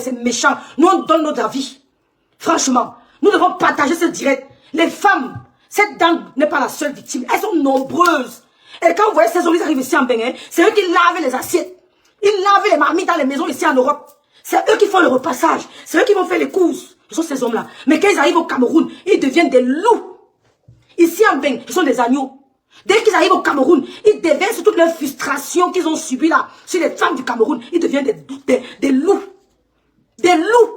c'est méchant. Nous, on donne notre avis. Franchement, nous devons partager ce direct. Les femmes, cette dame n'est pas la seule victime. Elles sont nombreuses. Et quand vous voyez ces hommes, ils arrivent ici en Bénin, c'est eux qui lavent les assiettes. Ils lavent les marmites dans les maisons ici en Europe. C'est eux qui font le repassage. C'est eux qui vont faire les courses. Ce sont ces hommes-là. Mais quand ils arrivent au Cameroun, ils deviennent des loups. Ici en Bénin, ce sont des agneaux. Dès qu'ils arrivent au Cameroun, ils déversent toute leur frustration qu'ils ont subie là sur les femmes du Cameroun. Ils deviennent des loups. Des loups.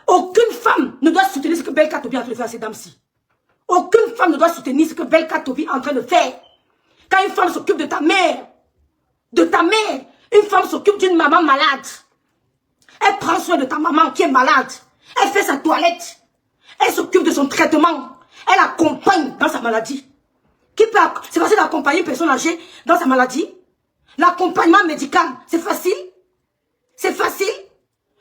Aucune femme ne doit soutenir ce que Belka Tobi est en train de faire à ces dames-ci. Aucune femme ne doit soutenir ce que Belka Tobi est en train de faire. Quand une femme s'occupe de ta mère, une femme s'occupe d'une maman malade. Elle prend soin de ta maman qui est malade. Elle fait sa toilette. Elle s'occupe de son traitement. Elle accompagne dans sa maladie. C'est facile d'accompagner une personne âgée dans sa maladie. L'accompagnement médical, c'est facile. C'est facile.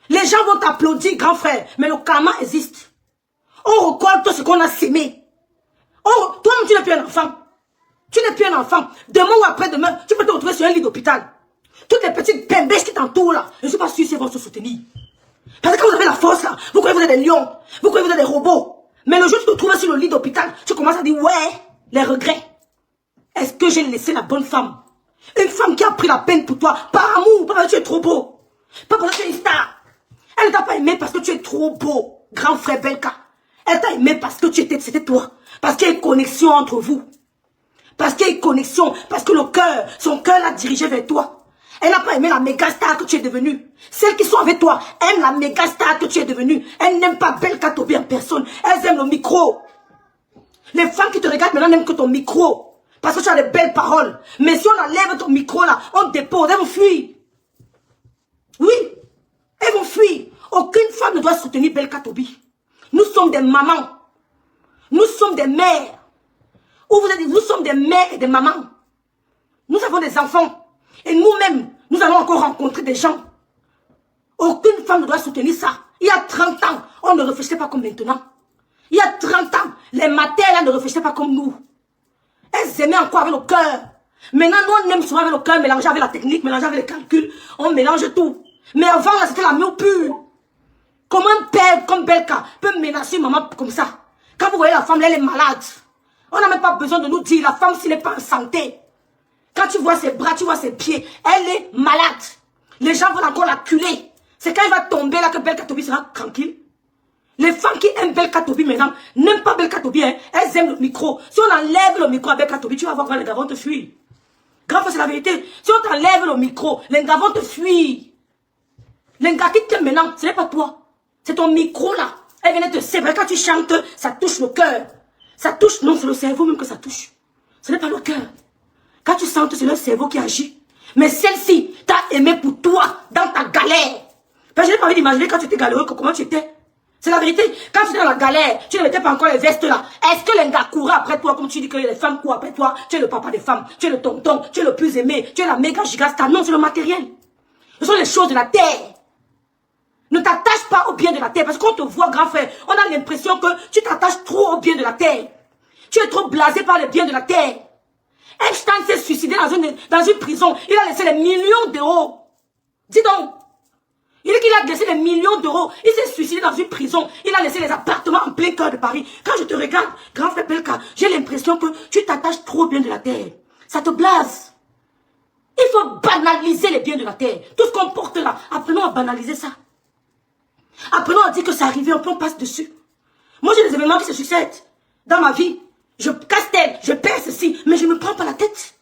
Les gens vont t'applaudir, grand frère, mais le karma existe. On récolte ce qu'on a sémé. Toi-même, tu n'es plus un enfant. Tu n'es plus un enfant. Demain ou après-demain, tu peux te retrouver sur un lit d'hôpital. Toutes les petites pembèches qui t'entourent là, je ne suis pas sûr si elles vont se soutenir. Parce que quand vous avez la force là, vous croyez que vous êtes des lions, vous croyez que vous êtes des robots. Mais le jour où tu te trouves sur le lit d'hôpital, tu commences à dire, ouais, les regrets. Est-ce que j'ai laissé la bonne femme? Une femme qui a pris la peine pour toi, par amour, pas parce que tu es trop beau. Pas parce que tu es une star. Elle ne t'a pas aimé parce que tu es trop beau, grand frère Belka. Elle t'a aimé parce que c'était toi. Parce qu'il y a une connexion entre vous. Parce qu'il y a une connexion, parce que son cœur l'a dirigé vers toi. Elle n'a pas aimé la méga star que tu es devenue. Celles qui sont avec toi aiment la méga star que tu es devenue. Elles n'aiment pas Belka Tobi en personne. Elles aiment le micro. Les femmes qui te regardent maintenant n'aiment que ton micro. Parce que tu as des belles paroles. Mais si on enlève ton micro là, on dépose, elles vont fuir. Oui, elles vont fuir. Aucune femme ne doit soutenir Belka Tobi. Nous sommes des mamans. Nous sommes des mères. Ou vous êtes, nous sommes des mères et des mamans. Nous avons des enfants. Et nous-mêmes, nous allons encore rencontrer des gens. Aucune femme ne doit soutenir ça. Il y a 30 ans, on ne réfléchissait pas comme maintenant. Il y a 30 ans, les matères ne réfléchissaient pas comme nous. Elles aimaient encore avec le cœur. Maintenant, nous, on aime souvent avec le cœur, mélanger avec la technique, mélanger avec les calculs. On mélange tout. Mais avant, là, c'était l'amour pur. Comment un père comme Belka peut menacer une maman comme ça? Quand vous voyez la femme, elle est malade. On n'a même pas besoin de nous dire, la femme, s'il n'est pas en santé. Quand tu vois ses bras, tu vois ses pieds, elle est malade. Les gens vont encore l'acculer. C'est quand il va tomber là que Belka Tobi sera tranquille. Les femmes qui aiment Belka Tobi maintenant, n'aiment pas Belka Tobi, hein, elles aiment le micro. Si on enlève le micro à Belka Tobi, tu vas voir quand les gars vont te fuir. Grave, c'est la vérité. Si on t'enlève le micro, les gars vont te fuir. Les gars qui t'aiment maintenant, ce n'est pas toi. C'est ton micro là. Elle vient te séparer. Quand tu chantes, ça touche le cœur. Ça touche, non, c'est le cerveau même que ça touche. Ce n'est pas le cœur. Quand tu sens, c'est le cerveau qui agit. Mais celle-ci t'a aimé pour toi, dans ta galère. Parce que je n'ai pas envie d'imaginer quand tu étais galéreux, comment tu étais. C'est la vérité. Quand tu étais dans la galère, tu ne mettais pas encore les vestes là. Est-ce que les gars couraient après toi, comme tu dis que les femmes courent après toi? Tu es le papa des femmes, tu es le tonton, tu es le plus aimé, tu es la méga gigastar. Non, c'est le matériel. Ce sont les choses de la terre. Ne t'attache pas au bien de la terre. Parce qu'on te voit, grand frère, on a l'impression que tu t'attaches trop au bien de la terre. Tu es trop blasé par les biens de la terre. Einstein s'est suicidé dans une prison. Il a laissé des millions d'euros. Dis donc. Il dit qu'il a laissé des millions d'euros. Il s'est suicidé dans une prison. Il a laissé les appartements en plein cœur de Paris. Quand je te regarde, grand frère Belka, j'ai l'impression que tu t'attaches trop au bien de la terre. Ça te blase. Il faut banaliser les biens de la terre. Tout ce qu'on porte là, apprenons à banaliser ça. Apprenons à dire que c'est arrivé, on passe dessus. Moi, j'ai des événements qui se succèdent dans ma vie. Je casse tête, je perds ceci, mais je ne me prends pas la tête.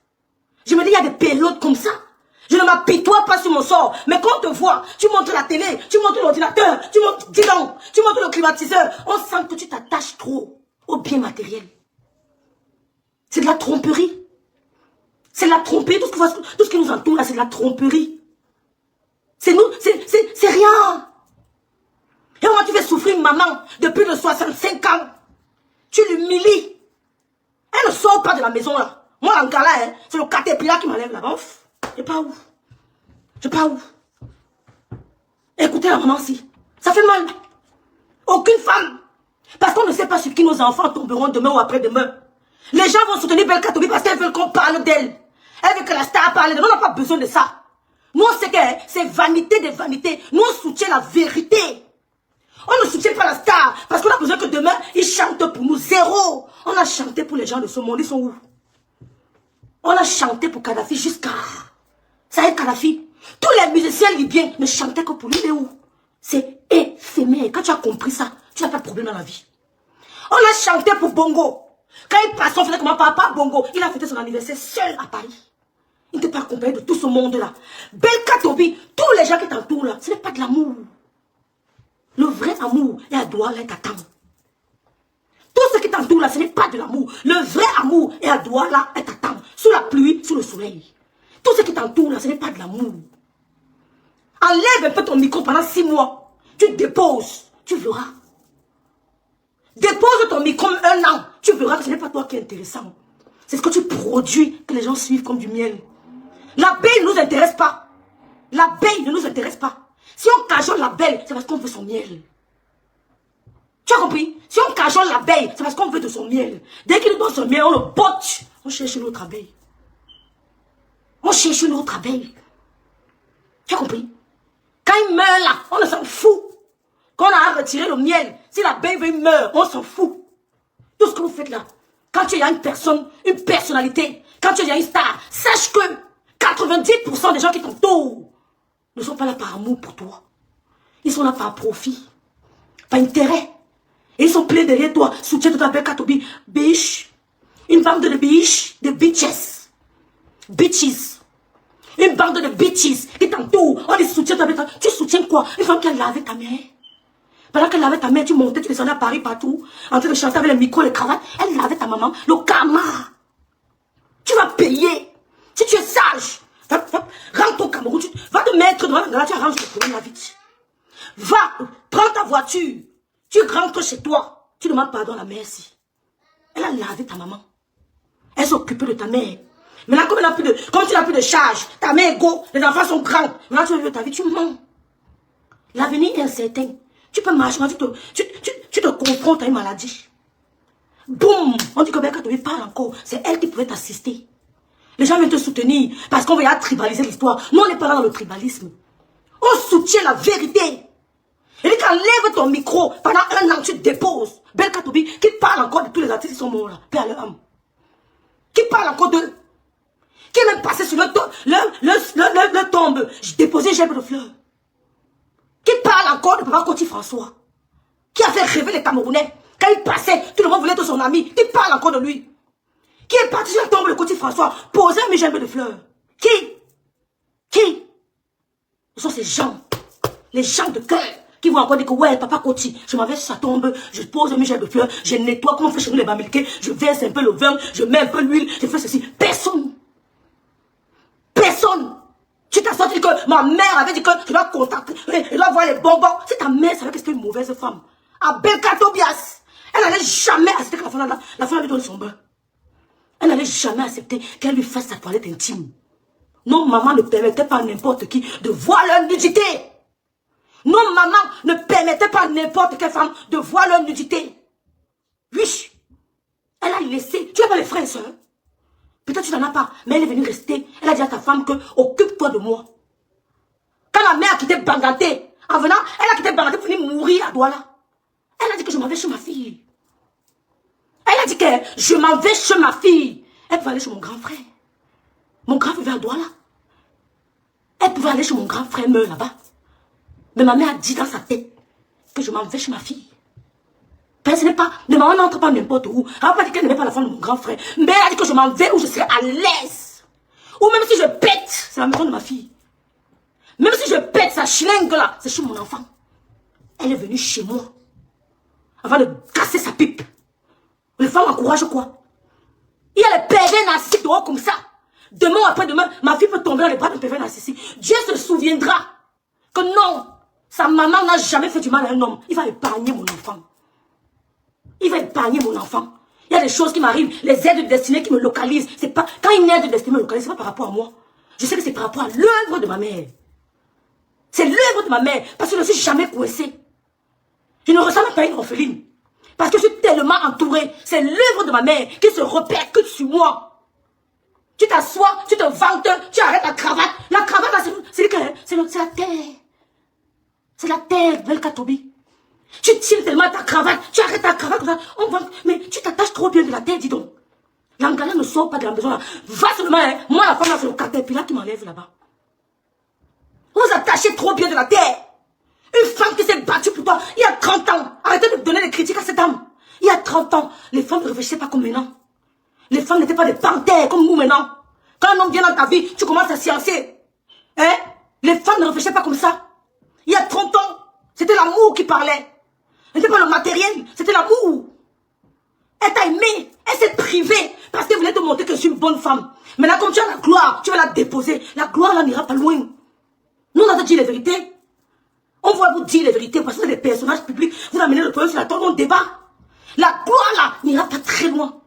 Je me dis, il y a des périodes comme ça. Je ne m'apitoie pas sur mon sort. Mais quand on te voit, tu montres la télé, tu montres l'ordinateur, tu montres, dis donc, tu montres le climatiseur. On sent que tu t'attaches trop au bien matériel. C'est de la tromperie. C'est de la tromperie. Tout ce qui nous entoure là, c'est de la tromperie. C'est nous, c'est rien. Et moi, tu fais souffrir une maman de plus de 65 ans. Tu l'humilies. Elle ne sort pas de la maison là. Moi, en cas là, hein, c'est le caterpillar qui m'enlève là-bas. Je sais pas où. Je sais pas où. Écoutez la maman si. Ça fait mal. Aucune femme. Parce qu'on ne sait pas sur qui nos enfants tomberont demain ou après-demain. Les gens vont soutenir Belka Tobi parce qu'elles veulent qu'on parle d'elle. Elles veulent que la star parle d'elle. On n'a pas besoin de ça. Nous, c'est vanité des vanités. Nous, on soutient la vérité. On ne soutient pas la star parce qu'on a besoin que demain, ils chantent pour nous. Zéro. On a chanté pour les gens de ce monde. Ils sont où? On a chanté pour Kadhafi jusqu'à... Ça y est, Kadhafi. Tous les musiciens libyens ne chantaient que pour lui. Il est où? C'est éphémère. Quand tu as compris ça, tu n'as pas de problème dans la vie. On a chanté pour Bongo. Quand il passe, on faisait comment? Papa Bongo. Il a fêté son anniversaire seul à Paris. Il n'était pas accompagné de tout ce monde-là. Belka Tobi, tous les gens qui t'entourent là, ce n'est pas de l'amour. Le vrai amour est à Douala et à Tam. Tout ce qui t'entoure là, ce n'est pas de l'amour. Le vrai amour est à Douala et à Tam. Sous la pluie, sous le soleil. Tout ce qui t'entoure là, ce n'est pas de l'amour. Enlève un peu ton micro pendant 6 mois. Tu déposes, tu verras. Dépose ton micro 1 an. Tu verras que ce n'est pas toi qui est intéressant. C'est ce que tu produis que les gens suivent comme du miel. L'abeille ne nous intéresse pas. L'abeille ne nous intéresse pas. Si on cajole l'abeille, c'est parce qu'on veut son miel. Tu as compris? Si on cajole l'abeille, c'est parce qu'on veut de son miel. Dès qu'il nous donne son miel, on le botte. On cherche une autre abeille. On cherche une autre abeille. Tu as compris? Quand il meurt là, on ne s'en fout. Quand on a retiré le miel, si l'abeille meurt, on s'en fout. Tout ce que vous faites là, quand tu as une personne, une personnalité, quand tu as une star, sache que 90% des gens qui t'entourent ne sont pas là par amour pour toi. Ils sont là par profit, par intérêt. Et ils sont pleins derrière toi, soutien de ta belle Katobi. Biche, une bande de biches, de bitches. Bitches. Une bande de bitches qui t'entourent. On les soutient ta belle. Tu soutiens quoi? Une femme qui a lavé ta mère. Pendant qu'elle lavait ta mère, tu montais, tu descendais à Paris partout, en train de chanter avec les micros, les cravates. Elle lavait ta maman. Le karma. Tu vas payer. Si tu es sage, rentre au Cameroun. Va te mettre devant la tu arranges le problème là vite. Va, prends ta voiture. Tu rentres chez toi. Tu demandes pardon à la mère si. Elle a lavé ta maman. Elle s'est occupée de ta mère. Maintenant, comme tu n'as plus de charge, ta mère est go, les enfants sont grands. Maintenant, tu veux vivre ta vie, tu mens. L'avenir est incertain. Tu peux marcher, tu te confrontes à une maladie. Boum! On dit que bien quand tu parles encore, c'est elle qui pourrait t'assister. Les gens viennent te soutenir parce qu'on va tribaliser l'histoire. Nous, on n'est pas là dans le tribalisme. On soutient la vérité. Et quand lève ton micro, pendant 1 an, tu te déposes. Bel Katobi, qui parle encore de tous les artistes qui sont morts là, paix à leur âme. Qui parle encore d'eux. Qui est même passé sur le tombe. J'ai déposé une gerbe de fleurs. Qui parle encore de Papa Koti François. Qui a fait rêver les Camerounais. Quand il passait, tout le monde voulait être son ami. Qui parle encore de lui. Qui est parti sur le tombe de Koti François, poser mes gerbes de fleurs. Qui Ce sont ces gens. Les gens de cœur. Qui vont encore dire que ouais, Papa Koti, je m'en vais sur sa tombe, je pose mes gerbes de fleurs, je nettoie comme on fait chez nous les Bamilqués, je verse un peu le vin, je mets un peu l'huile, je fais ceci. Personne. Personne. Tu t'as sorti que ma mère avait dit que je dois contacter, je dois voir les bonbons. Si ta mère savait que c'était une mauvaise femme, à Belka Tobias, elle n'allait jamais accepter que la femme lui donne son bain. Elle n'allait jamais accepter qu'elle lui fasse sa toilette intime. Non, maman ne permettait pas à n'importe qui de voir leur nudité. Non, maman ne permettait pas à n'importe quelle femme de voir leur nudité. Oui. Elle a laissé. Tu n'as pas les frères et sœurs. Peut-être tu n'en as pas, mais elle est venue rester. Elle a dit à ta femme que occupe-toi de moi. Quand la mère a quitté Banganté, en venant, elle a quitté Banganté pour venir mourir à Douala. Elle a dit que je m'en vais chez ma fille. Elle a dit que je m'en vais chez ma fille. Elle pouvait aller chez mon grand frère. Mon grand frère est à Douala. Elle pouvait aller chez mon grand frère, meurt là-bas. Mais ma mère a dit dans sa tête que je m'en vais chez ma fille. Mais ce n'est pas, ne m'entre pas n'importe où. Elle n'a pas dit qu'elle n'aimait pas la femme de mon grand frère. Mais elle a dit que je m'en vais où je serai à l'aise. Ou même si je pète, c'est la maison de ma fille. Même si je pète sa schlingue là, c'est chez mon enfant. Elle est venue chez moi. Avant de casser sa pipe. Les femmes encouragent quoi? Il y a les pervers narcissiques dehors comme ça. Demain ou après-demain, ma fille peut tomber dans les bras d'un pervers narcissique. Dieu se souviendra que non, sa maman n'a jamais fait du mal à un homme. Il va épargner mon enfant. Il va épargner mon enfant. Il y a des choses qui m'arrivent, les aides de destinée qui me localisent. C'est pas, quand une aide de destinée me localise, c'est pas par rapport à moi. Je sais que c'est par rapport à l'œuvre de ma mère. C'est l'œuvre de ma mère, parce que je ne suis jamais coincée. Je ne ressemble pas à une orpheline. Parce que je suis tellement entourée. C'est l'œuvre de ma mère qui se répercute sur moi. Tu t'assois, tu te vantes, tu arrêtes la cravate. La cravate, c'est la terre. C'est la terre, belle Katobi. Tu tires tellement ta cravate, tu arrêtes ta cravate comme ça. Mais tu t'attaches trop bien de la terre, dis donc. L'Angala ne sort pas de la maison là. Va seulement, hein. Moi la femme là, c'est le caterpillar qui m'enlève là-bas. Vous attachez trop bien de la terre. Une femme qui s'est battue pour toi il y a 30 ans. Arrêtez de donner des critiques à cette dame. Il y a 30 ans, les femmes ne réfléchissaient pas comme maintenant. Les femmes n'étaient pas des panthères comme nous maintenant. Quand un homme vient dans ta vie, tu commences à sciencer. Hein? Les femmes ne réfléchissaient pas comme ça. Il y a 30 ans, c'était l'amour qui parlait. Ce n'était pas le matériel, c'était l'amour. Elle t'a aimé, elle s'est privée parce qu'elle voulait te montrer que je suis une bonne femme. Maintenant, comme tu as la gloire, tu vas la déposer. La gloire, là, n'ira pas loin. Nous, on a dit les vérités. On va vous dire les vérités parce que vous êtes des personnages publics. Vous amenez le problème sur la table, on débat. La gloire, là, n'ira pas très loin.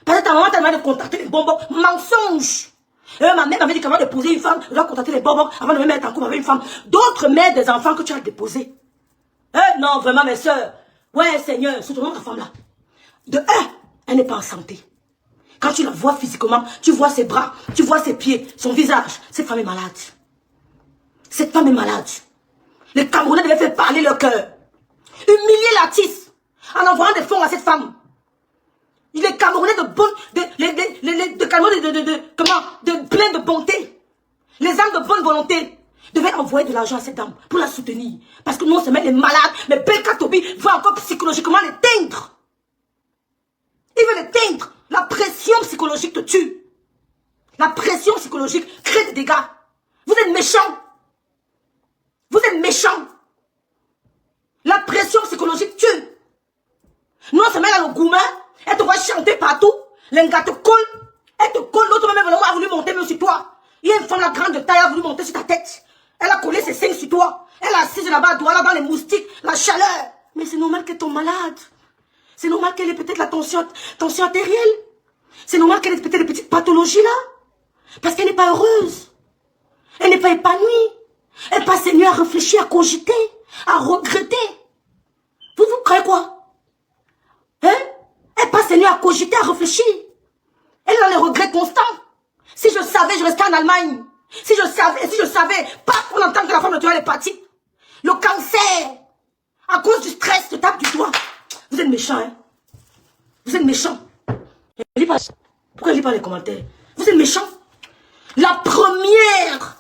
Parce que ta maman t'a demandé de contacter les bonbons. Mensonge. Ma mère m'avait dit qu'avant de poser une femme, je dois contacter les bonbons avant de me mettre en couple avec une femme. D'autres mères des enfants que tu as déposés. Non, vraiment, mes soeurs. Ouais, Seigneur, soutenons ta femme là. De un, elle n'est pas en santé. Quand tu la vois physiquement, tu vois ses bras, tu vois ses pieds, son visage. Cette femme est malade. Cette femme est malade. Les Camerounais devaient faire parler leur cœur. Humilier l'artiste en envoyant des fonds à cette femme. Les Camerounais de plein de bonté. Les âmes de bonne volonté devaient envoyer de l'argent à cette dame pour la soutenir. Parce que nous, on se met les malades, mais Belka Tobi va encore psychologiquement l'éteindre. Il veut l'éteindre. La pression psychologique te tue. La pression psychologique crée des dégâts. Vous êtes méchants. Vous êtes méchants. La pression psychologique tue. Nous, on se met dans le gourmet. Elle te voit chanter partout. Les gars te collent. Elle te colle. L'autre même a voulu monter même sur toi. Il y a une femme la grande de taille, elle a voulu monter sur ta tête. Elle a collé ses seins sur toi. Elle est assise là-bas à toi, là dans les moustiques, la chaleur. Mais c'est normal qu'elle tombe malade. C'est normal qu'elle ait peut-être la tension artérielle. C'est normal qu'elle ait peut-être des petites pathologies là. Parce qu'elle n'est pas heureuse. Elle n'est pas épanouie. Elle passe ses nuits à réfléchir, à cogiter, à regretter. Vous croyez quoi? Hein? Elle passe ses nuits à cogiter, à réfléchir. Elle est dans les regrets constants. Si je savais, je restais en Allemagne. Si je savais, pas pour l'entendre que la femme naturelle est partie. Le cancer, à cause du stress, te tape du doigt. Vous êtes méchants, hein? Vous êtes méchants. Pourquoi elle lit pas les commentaires? Vous êtes méchants. La première.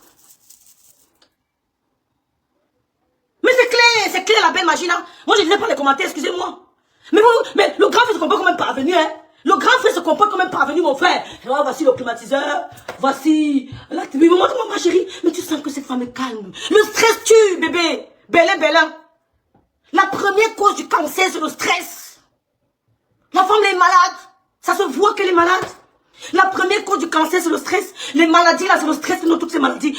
Mais c'est clair la belle magie là. Moi je ne lisais pas les commentaires, excusez-moi. Mais le grand frère se comporte comme un parvenu, hein. Le grand frère se comporte comme un parvenu, mon frère. Oh, voici le climatiseur, voici la télé. Montre-moi ma chérie. Mais tu sens que cette femme est calme. Le stress tue, bébé. Bélin. La première cause du cancer, c'est le stress. La femme est malade. Ça se voit qu'elle est malade. La première cause du cancer, c'est le stress. Les maladies, là, c'est le stress. Non, toutes ces maladies.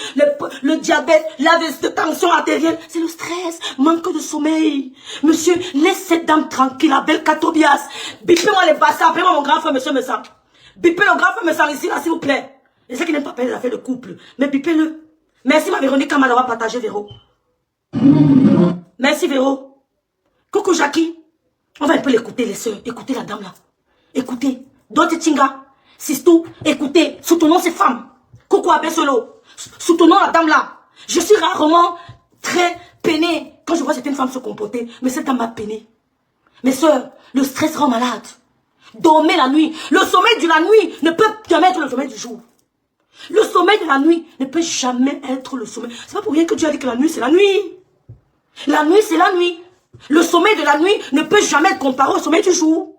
Le diabète, la tension artérielle, c'est le stress. Manque de sommeil. Monsieur, laisse cette dame tranquille, la belle Katobias. Bipez-moi les bassins. Appelez-moi mon grand frère, monsieur Messa. Bipez le grand frère Messa ici, là, s'il vous plaît. Je sais qu'il n'aime pas parler des affaires de couple. Mais bipez-le. Merci, ma Véronique, à m'avoir partagé, Véro. Merci, Véro. Coucou, Jackie. On va un peu l'écouter, les soeurs. Écoutez la dame, là. Écoutez. D'autres Tinga. Sistou, écoutez, soutenons ces femmes. Coucou Abbé Solo, soutenons la dame là. Je suis rarement très peinée quand je vois certaines femmes se comporter, mais cette dame m'a peinée. Mes soeurs, le stress rend malade. Dormez la nuit. Le sommeil de la nuit ne peut jamais être le sommeil du jour. Le sommeil de la nuit ne peut jamais être le sommeil. C'est pas pour rien que Dieu a dit que la nuit c'est la nuit. La nuit c'est la nuit. Le sommeil de la nuit ne peut jamais être comparé au sommeil du jour.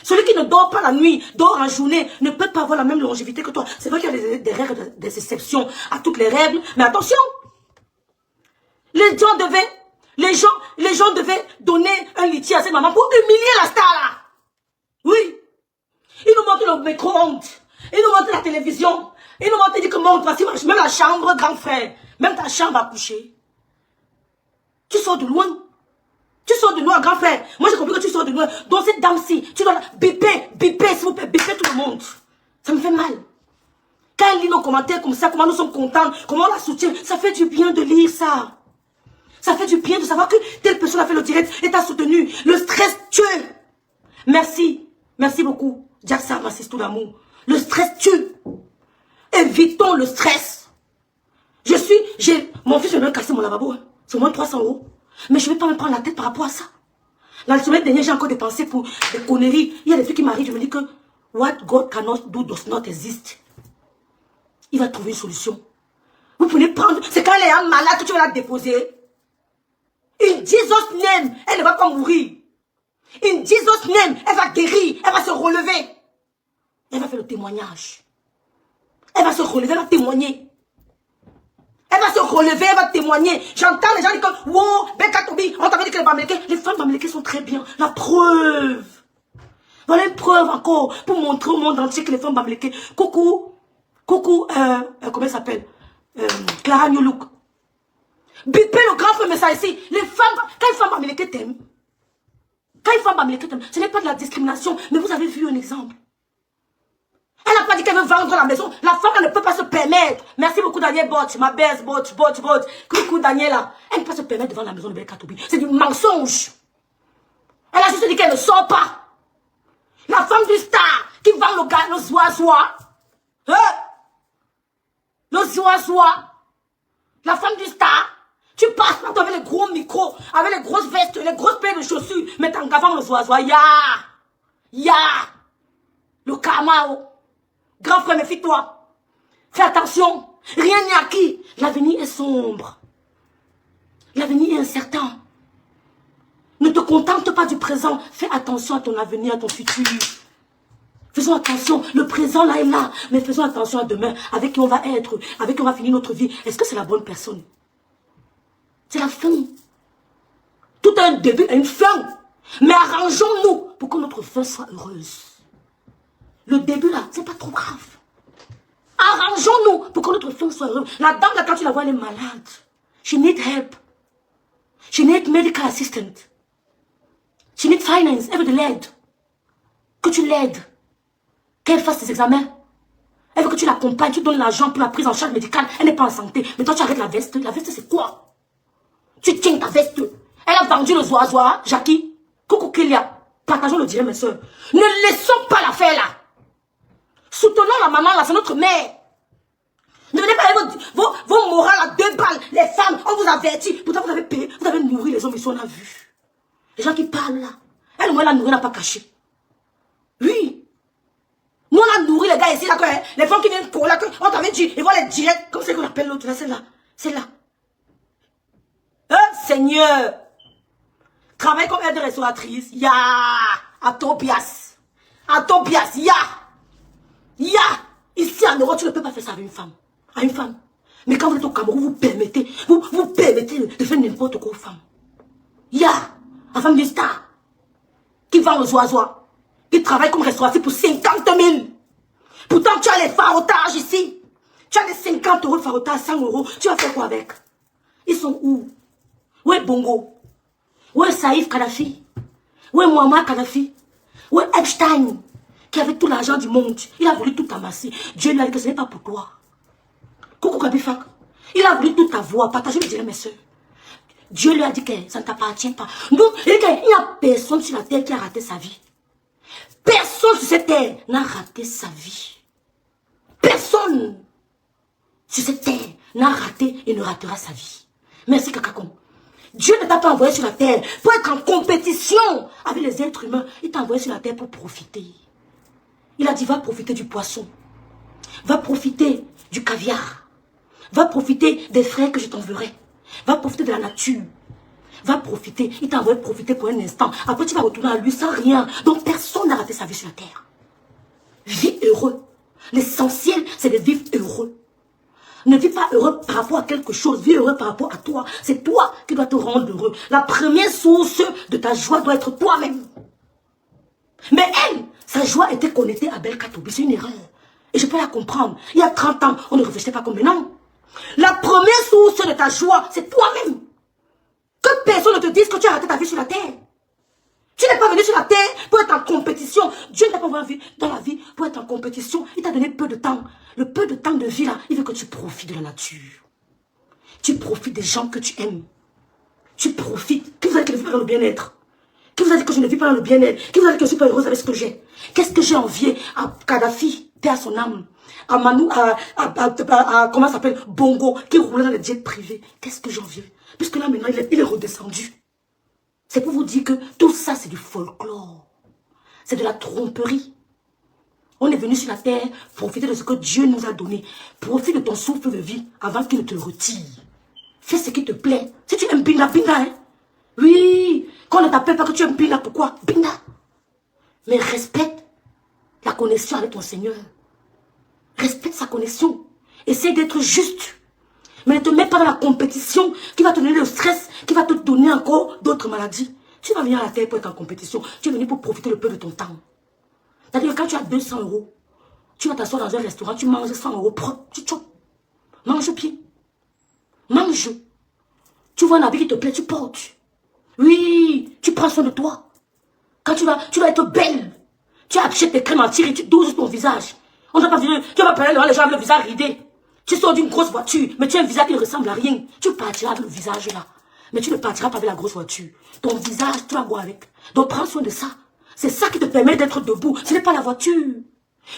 Celui qui ne dort pas la nuit, dort en journée, ne peut pas avoir la même longévité que toi. C'est vrai qu'il y a des règles, des exceptions à toutes les règles, mais attention. Les gens devaient donner un litier à cette maman pour humilier la star là. Oui. Ils nous montrent le micro-ondes. Ils nous montrent la télévision. Ils nous montrent, ils disent que montre, voici même la chambre, grand frère. Même ta chambre à coucher. Tu sors de loin. Tu sors de loin, grand frère. Moi, j'ai compris que tu sors de loin. Donc, cette dame-ci, tu dois biper, s'il vous plaît, biper tout le monde. Ça me fait mal. Quand elle lit nos commentaires comme ça, comment nous sommes contents, comment on la soutient, ça fait du bien de lire ça. Ça fait du bien de savoir que telle personne a fait le direct et t'a soutenu. Le stress tue. Merci. Merci beaucoup. Jack Sam, assiste tout l'amour. Le stress tue. Évitons le stress. Mon fils vient de casser mon lavabo. Hein. C'est au moins 300 €. Mais je ne vais pas me prendre la tête par rapport à ça. La semaine dernière, j'ai encore dépensé pour des conneries. Il y a des trucs qui m'arrivent. Je me dis que what God cannot do does not exist. Il va trouver une solution. Vous pouvez prendre. C'est quand elle est malade que tu vas la déposer. In Jesus' name, elle ne va pas mourir. In Jesus' name, elle va guérir. Elle va se relever. Elle va faire le témoignage. Elle va se relever, elle va témoigner. Elle va se relever, elle va témoigner. J'entends les gens dire que, wow, Bekatobi, on t'avait dit que les femmes bamileke sont très bien. La preuve. Voilà une preuve encore pour montrer au monde entier que les femmes bamileke. Coucou, comment elle s'appelle? Clara New Look. Bipez le grand frère message ici. Les femmes, quand une femme bamileke t'aime, ce n'est pas de la discrimination, mais vous avez vu un exemple. Elle n'a pas dit qu'elle veut vendre la maison. La femme, elle ne peut pas se permettre. Merci beaucoup, Daniel Botch. Ma belle, Botch. Coucou, Daniela. Elle ne peut pas se permettre de vendre la maison de Bekatobi. C'est du mensonge. Elle a juste dit qu'elle ne sort pas. La femme du star qui vend le zoa-zoa. Le zoa-zoa. La femme du star. Tu passes partout avec les gros micros, avec les grosses vestes, les grosses paires de chaussures. Mais t'en gavant le zoa-zoa. Ya. Le karma. Grand frère, méfie-toi. Fais attention. Rien n'est acquis. L'avenir est sombre. L'avenir est incertain. Ne te contente pas du présent. Fais attention à ton avenir, à ton futur. Faisons attention. Le présent là est là. Mais faisons attention à demain. Avec qui on va être. Avec qui on va finir notre vie. Est-ce que c'est la bonne personne? C'est la fin. Tout a un début et une fin. Mais arrangeons-nous pour que notre fin soit heureuse. Le début là, c'est pas trop grave. Arrangeons-nous pour que notre fin soit heureuse. La dame là, quand tu la vois, elle est malade. She need help. She need medical assistant. She need finance. Elle veut de l'aide. Que tu l'aides. Qu'elle fasse ses examens. Elle veut que tu l'accompagnes. Tu donnes l'argent pour la prise en charge médicale. Elle n'est pas en santé. Mais toi, tu arrêtes la veste. La veste, c'est quoi? Tu tiens ta veste. Elle a vendu le zoa-zoa. Jackie. Coucou Kélia. Partageons le direct, mes soeurs. Ne laissons pas l'affaire là. Soutenons la maman là, c'est notre mère. Ne venez pas avec vos morales à 2 balles. Les femmes, on vous avertit. Pourtant, vous avez payé, vous avez nourri les hommes ici, on a vu. Les gens qui parlent là. Elle, moi, la nourri, n'a pas caché. Oui. Nous, on a nourri les gars ici, là, les femmes qui viennent pour là, on t'avait dit, ils vont les directs. Comment c'est qu'on appelle l'autre là, celle-là? Celle-là. Seigneur. Travaille comme aide restauratrice. Ya. À Tobias. Ya. Ici en Europe, tu ne peux pas faire ça avec une femme. À une femme. Mais quand vous êtes au Cameroun, vous permettez de faire n'importe quoi aux femmes. La femme du star. Qui vend le zoa-zoa. Qui travaille comme restauratrice pour 50 000. Pourtant, tu as les farotages ici. Tu as les 50 € de farotage, 100 €. Tu vas faire quoi avec? Ils sont où? Où est Bongo? Où est Saïf Kadhafi? Où est Muammar Kadhafi? Où est Epstein? Qui avait tout l'argent du monde. Il a voulu tout amasser. Dieu lui a dit que ce n'est pas pour toi. Coucou Kabifak. Il a voulu tout avoir. Partagez le direct, mes soeurs. Dieu lui a dit que ça ne t'appartient pas. Donc, il n'y a personne sur la terre qui a raté sa vie. Personne sur cette terre n'a raté sa vie. Personne sur cette terre n'a raté et ne ratera sa vie. Merci Kakakon. Dieu ne t'a pas envoyé sur la terre pour être en compétition avec les êtres humains. Il t'a envoyé sur la terre pour profiter. Il a dit, va profiter du poisson. Va profiter du caviar. Va profiter des frères que je t'enverrai. Va profiter de la nature. Va profiter. Il t'a envoyé profiter pour un instant. Après, tu vas retourner à lui sans rien. Donc, personne n'a raté sa vie sur la terre. Vis heureux. L'essentiel, c'est de vivre heureux. Ne vis pas heureux par rapport à quelque chose. Vis heureux par rapport à toi. C'est toi qui dois te rendre heureux. La première source de ta joie doit être toi-même. Mais elle, sa joie était connectée à Bekatobi. C'est une erreur. Et je peux la comprendre. Il y a 30 ans, on ne réfléchissait pas comme maintenant. La première source de ta joie, c'est toi-même. Que personne ne te dise que tu as raté ta vie sur la terre. Tu n'es pas venu sur la terre pour être en compétition. Dieu ne t'a pas envoyé dans la vie pour être en compétition. Il t'a donné peu de temps. Le peu de temps de vie là, il veut que tu profites de la nature. Tu profites des gens que tu aimes. Tu profites. Qui vous a dit que je ne vis pas dans le bien-être? Qui vous a dit que je ne vis pas dans le bien-être? Qui vous a dit que je ne suis pas heureuse avec ce que j'ai? Qu'est-ce que j'ai envié à Kadhafi? paix à son âme. À Manu, comment ça s'appelle, Bongo, qui roulait dans les jets privés. Qu'est-ce que j'en viens? Puisque là, maintenant, il est redescendu. C'est pour vous dire que tout ça, c'est du folklore. C'est de la tromperie. On est venu sur la terre, profiter de ce que Dieu nous a donné. Profite de ton souffle de vie avant qu'il ne te retire. Fais ce qui te plaît. Si tu aimes Binda, Binda, hein? Oui, qu'on ne t'appelle pas que tu aimes Binda, pourquoi? Binda. Mais respecte la connexion avec ton Seigneur. Respecte sa connexion. Essaye d'être juste. Mais ne te mets pas dans la compétition qui va te donner le stress, qui va te donner encore d'autres maladies. Tu vas venir à la terre pour être en compétition. Tu es venu pour profiter le peu de ton temps. C'est-à-dire que quand tu as 200 €, tu vas t'asseoir dans un restaurant, tu manges 100 € propre, tu chopes. Mange pied. Mange. Tu vois un habit qui te plaît, tu portes. Oui, tu prends soin de toi. Quand tu vas être belle, tu achètes tes crèmes anti-rides, tu doses ton visage. On ne va pas venir, tu vas parler devant les gens avec le visage ridé. Tu sors d'une grosse voiture, mais tu as un visage qui ne ressemble à rien. Tu partiras avec le visage là. Mais tu ne partiras pas avec la grosse voiture. Ton visage, tu vas boire avec. Donc prends soin de ça. C'est ça qui te permet d'être debout. Ce n'est pas la voiture.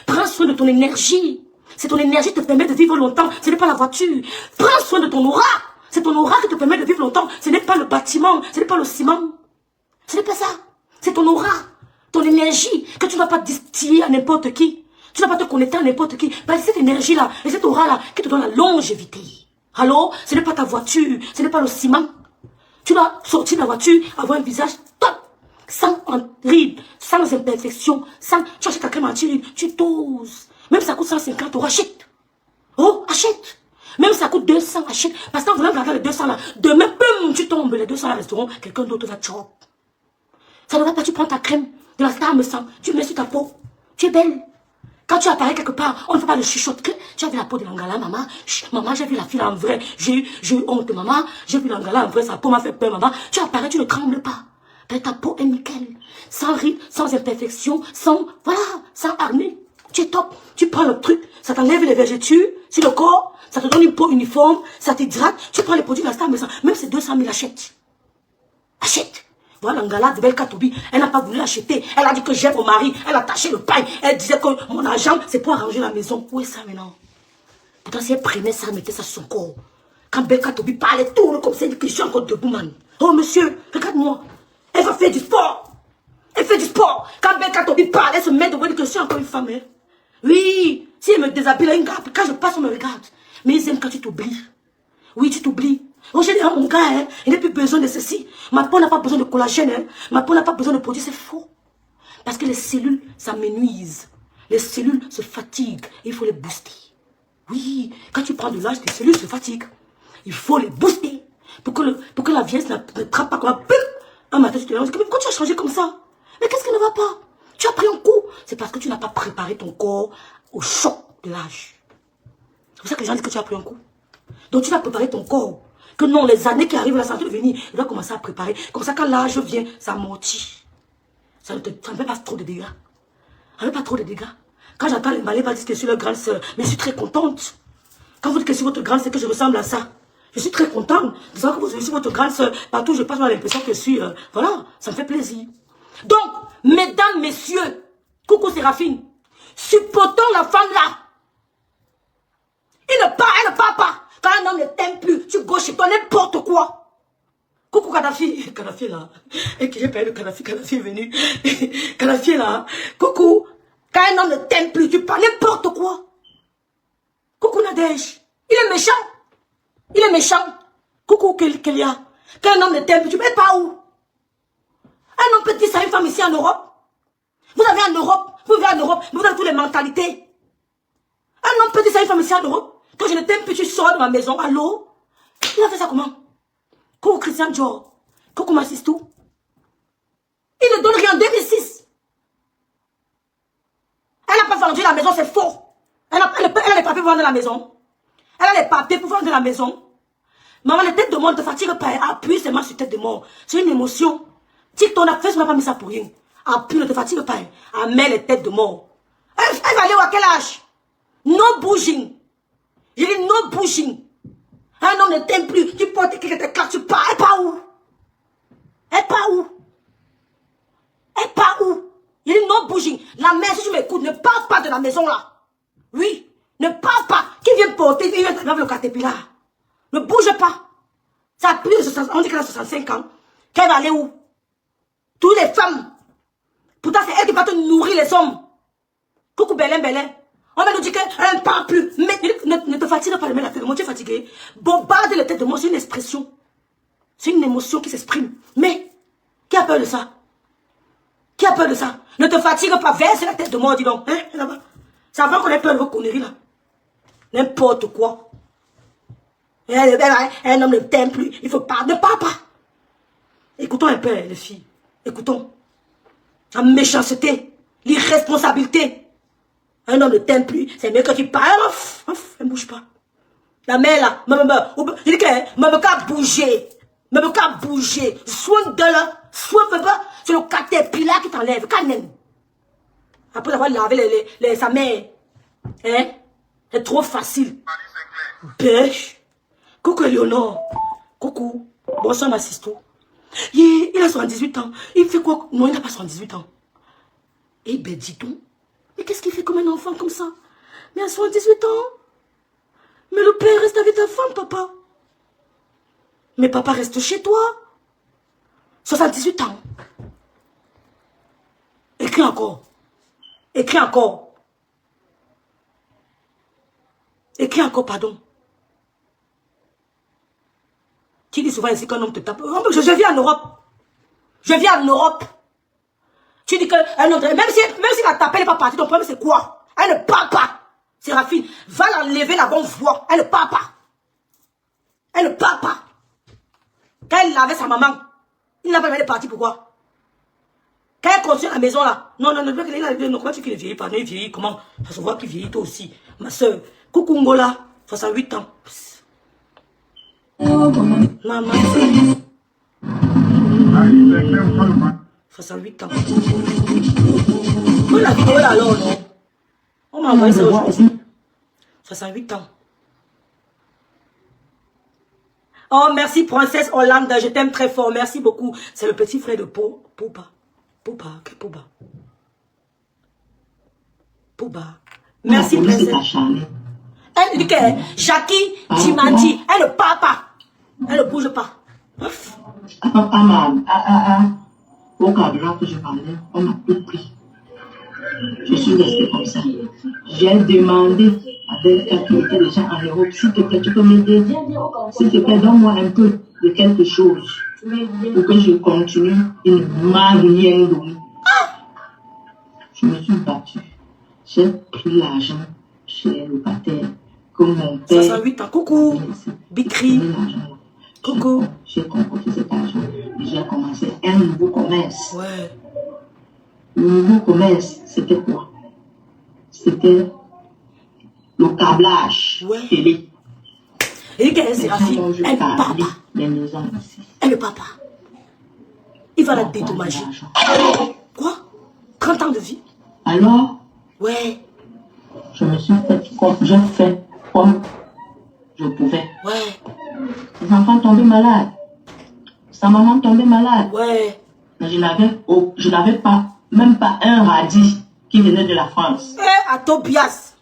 Prends soin de ton énergie. C'est ton énergie qui te permet de vivre longtemps. Ce n'est pas la voiture. Prends soin de ton aura. C'est ton aura qui te permet de vivre longtemps. Ce n'est pas le bâtiment. Ce n'est pas le ciment. Ce n'est pas ça. C'est ton aura. Ton énergie que tu ne vas pas distiller à n'importe qui. Tu ne vas pas te connecter à n'importe qui. C'est cette énergie-là et cette aura-là qui te donne la longévité. Allô? Ce n'est pas ta voiture. Ce n'est pas le ciment. Tu vas sortir de la voiture, avoir un visage top. Sans rides, sans imperfection, sans... Tu achètes ta crème anti-rides, tu doses. Même si ça coûte 150 €, achète. Oh, achète. Même si ça coûte 200, achète. Parce qu'en voulant garder les 200 là, demain, boum, tu tombes, les 200 là resteront, quelqu'un d'autre va chop. Ça ne va pas, tu prends ta crème de la Star Sang, tu mets sur ta peau. Tu es belle. Quand tu apparais quelque part, on ne fait pas le chuchote. Tu as vu la peau de l'Angala, maman. Chut, maman, j'ai vu la fille en vrai. J'ai eu honte, maman. J'ai vu l'Angala en vrai, sa peau m'a fait peur, maman. Tu apparais, tu ne trembles pas. Ta peau est nickel. Sans rides, sans imperfection, sans harnais. Tu es top. Tu prends le truc, ça t'enlève les vergetures sur le corps, ça te donne une peau uniforme, ça t'hydrate. Tu prends les produits de la Star Sang, même c'est 200 000, achète. Achète. Voilà l'Angala de Belkatobi, elle n'a pas voulu l'acheter. Elle a dit que j'aime mon mari, elle a taché le pain. Elle disait que mon argent, c'est pour arranger la maison. Où est ça maintenant? Pourtant, si elle prenait ça, elle mettait ça sur son corps. Quand Belkatobi parle, elle tourne comme ça, elle dit que je suis encore debout, man. Oh monsieur, regarde-moi. Elle va faire du sport. Elle fait du sport. Quand Belkatobi parle, elle se met debout, elle dit que je suis encore une femme. Hein. Oui, si elle me déshabille, elle regarde. Quand je passe, on me regarde. Mais ils aiment quand tu t'oublies. Oui, tu t'oublies. Oh, j'ai dit à mon gars, hein, il n'a plus besoin de ceci. Ma peau n'a pas besoin de collagène. Hein. Ma peau n'a pas besoin de produits. C'est faux. Parce que les cellules, ça m'énuise. Les cellules se fatiguent. Il faut les booster. Oui, quand tu prends de l'âge, tes cellules se fatiguent. Il faut les booster. Pour que la vieillesse ne trappe pas comme un... Un matin, tu te dis, pourquoi tu as changé comme ça? Mais qu'est-ce qui ne va pas? Tu as pris un coup. C'est parce que tu n'as pas préparé ton corps au choc de l'âge. C'est pour ça que les gens disent que tu as pris un coup. Donc tu vas préparer ton corps. Que non, les années qui arrivent, la santé de venir, il doit commencer à préparer. Comme ça, quand l'âge vient, ça amortit. Ça ne fait pas trop de dégâts. Ça ne fait pas trop de dégâts. Quand j'entends les Malais dire que je suis leur grande soeur, mais je suis très contente. Quand vous dites que je suis votre grande soeur, que je ressemble à ça. Je suis très contente. Disant que je suis votre grande soeur. Partout, je passe, l'impression que je suis... voilà, ça me fait plaisir. Donc, mesdames, messieurs, coucou Séraphine, supportons la femme là. Elle ne parle pas. Quand un homme ne t'aime plus, tu gauches chez toi n'importe quoi. Coucou Kadhafi. Kadhafi est là. Et que j'ai payé le Kadhafi. Kadhafi est venu. Kadhafi est là. Coucou. Quand un homme ne t'aime plus, tu parles n'importe quoi. Coucou Nadège. Il est méchant. Il est méchant. Coucou Kélia. Quand un homme ne t'aime plus, tu ne mets pas où? Un homme peut dire ça à une femme ici en Europe. Vous avez en Europe. Vous vivez en Europe. Vous avez toutes les mentalités. Un homme peut dire ça à une femme ici en Europe. Quand je ne t'aime plus, tu sors de ma maison. Allô? Il a fait ça comment? Coucou Christian Dior. Coucou Massistou. Il ne donne rien en 2006. Elle n'a pas vendu la maison, c'est faux. Elle a les papiers pour vendre la maison. Elle a les papiers pour vendre la maison. Maman, les têtes de mort ne te fatiguent pas. Appuie seulement sur tête de mort. C'est une émotion. Si ton affaire, je n'ai pas mis ça pour rien. Appuie, ne te fatigue pas. Amène les têtes de mort. Elle va aller à quel âge? No bouging. J'ai dit no bouging. Un homme ne t'aime plus. Tu portes quelqu'un tes cartes, tu pars. Elle part où? Elle part où? Elle part où? Il dit no bouging. La mère, si tu m'écoutes, ne pars pas de la maison là. Oui. Ne parle pas. Qui vient porter, qui vient avec le caterpillar. Ne bouge pas. Ça a plus de 60, on dit qu'elle a 65 ans. Qu'elle va aller où? Toutes les femmes. Pourtant, c'est elle qui va te nourrir les hommes. Coucou Belin, Belin. On va nous dire qu'elle ne parle plus. Mais ne te fatigue pas de mettre la tête de moi, tu es fatigué. Bombarde la tête de moi, c'est une expression. C'est une émotion qui s'exprime. Mais, qui a peur de ça? Qui a peur de ça? Ne te fatigue pas, verse la tête de moi, dis donc. Hein, là-bas. Ça va qu'on ait peur de vos conneries là. N'importe quoi. Un homme ne t'aime plus. Il faut pas. Ne parle pas. Écoutons un peu, les filles. Écoutons. La méchanceté. L'irresponsabilité. Un homme ne t'aime plus. C'est mieux que tu parles. Elle ne bouge pas. La mère là. Il dit que me qu'à bouger. Me qu'à bouger. Soin de là. Soin de pas. C'est le caterpillar qui t'enlève. Canem. Après avoir lavé sa mère. Hein? C'est trop facile. Bêche. Coucou Léonore. Coucou. Bonsoir ma sister. Il a 78 ans. Il fait quoi? Non, il n'a pas 78 ans. Eh ben dis donc. Mais qu'est-ce qu'il fait comme un enfant comme ça? Mais à 78 ans. Mais le père reste avec ta femme, papa. Mais papa reste chez toi. 78 ans. Écris encore. Écris encore. Écris encore, pardon. Tu dis souvent ici qu'un homme te tape. Je vis en Europe. Je vis en Europe. Tu dis qu'un homme, même s'il a tapé, elle n'est pas partie, ton problème c'est quoi? Elle ne parle pas. Séraphine, va l'enlever la bonne voix. Elle ne parle pas. Elle ne parle pas. Quand elle lavait sa maman, il n'a pas même parti, pourquoi? Quand elle construit la maison là, non, comment tu qu'il ne vieillit pas? Non, il vieillit, comment? Ça se voit qu'il vieillit toi aussi. Ma soeur, coucou Ngola, 68 ans. Maman, 68 ans. Oh, la vidéo là alors, non? On m'a envoyé ça aujourd'hui. 68 ans. Oh, merci, princesse Hollande. Je t'aime très fort. Merci beaucoup. C'est le petit frère de Pouba. Merci, princesse. Elle dit que Jackie Dimandi, elle ne parle pas. Elle ne bouge pas. Au carburant que je parlais, on m'a tout pris. Je suis restée comme ça. J'ai demandé à quelqu'un qui était déjà en Europe, s'il te plaît, tu peux m'aider. S'il te plaît, donne-moi un peu de quelque chose pour que je continue. Il ne m'a rien donné. Je me suis battue. J'ai pris l'argent chez le locataire que mon père... 68 ans, coucou. Bicri. Coucou. J'ai concocté cet argent et j'ai commencé un nouveau commerce. Ouais. Le nouveau commerce, c'était quoi? C'était le câblage télé. Et qu'elle est Séraphine, elle ne parle pas. Les maisons ici. Elle ne parle pas. Il va la dédommager. Quoi? 30 ans de vie? Alors? Ouais. Je me suis fait comme je fais, comme je pouvais. Ouais. Les enfants tombaient malades. Sa maman tombait malade. Ouais. Mais je n'avais pas, même pas un radis qui venait de la France. Eh, à Tobias,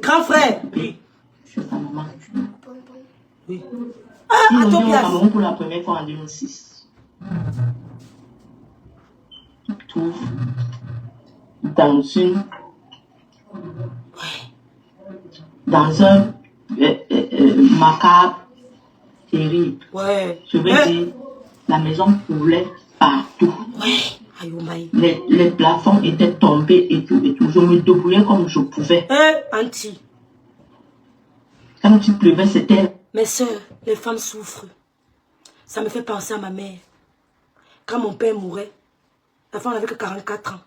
grand frère. Oui. Je suis sa maman. Oui. Ils Ah, à m'ont mis au Tobias. Cameroun pour la première fois en 2006. Tout dans une... Dans un macabre terrible. Ouais. Je veux dire, la maison coulait partout. Ouais. Aïe, oh my. Les plafonds étaient tombés et tout. Je me débrouillais comme je pouvais. Auntie. Quand il pleuvait, c'était... Mes soeurs, les femmes souffrent. Ça me fait penser à ma mère. Quand mon père mourait, la femme n'avait que 44 ans.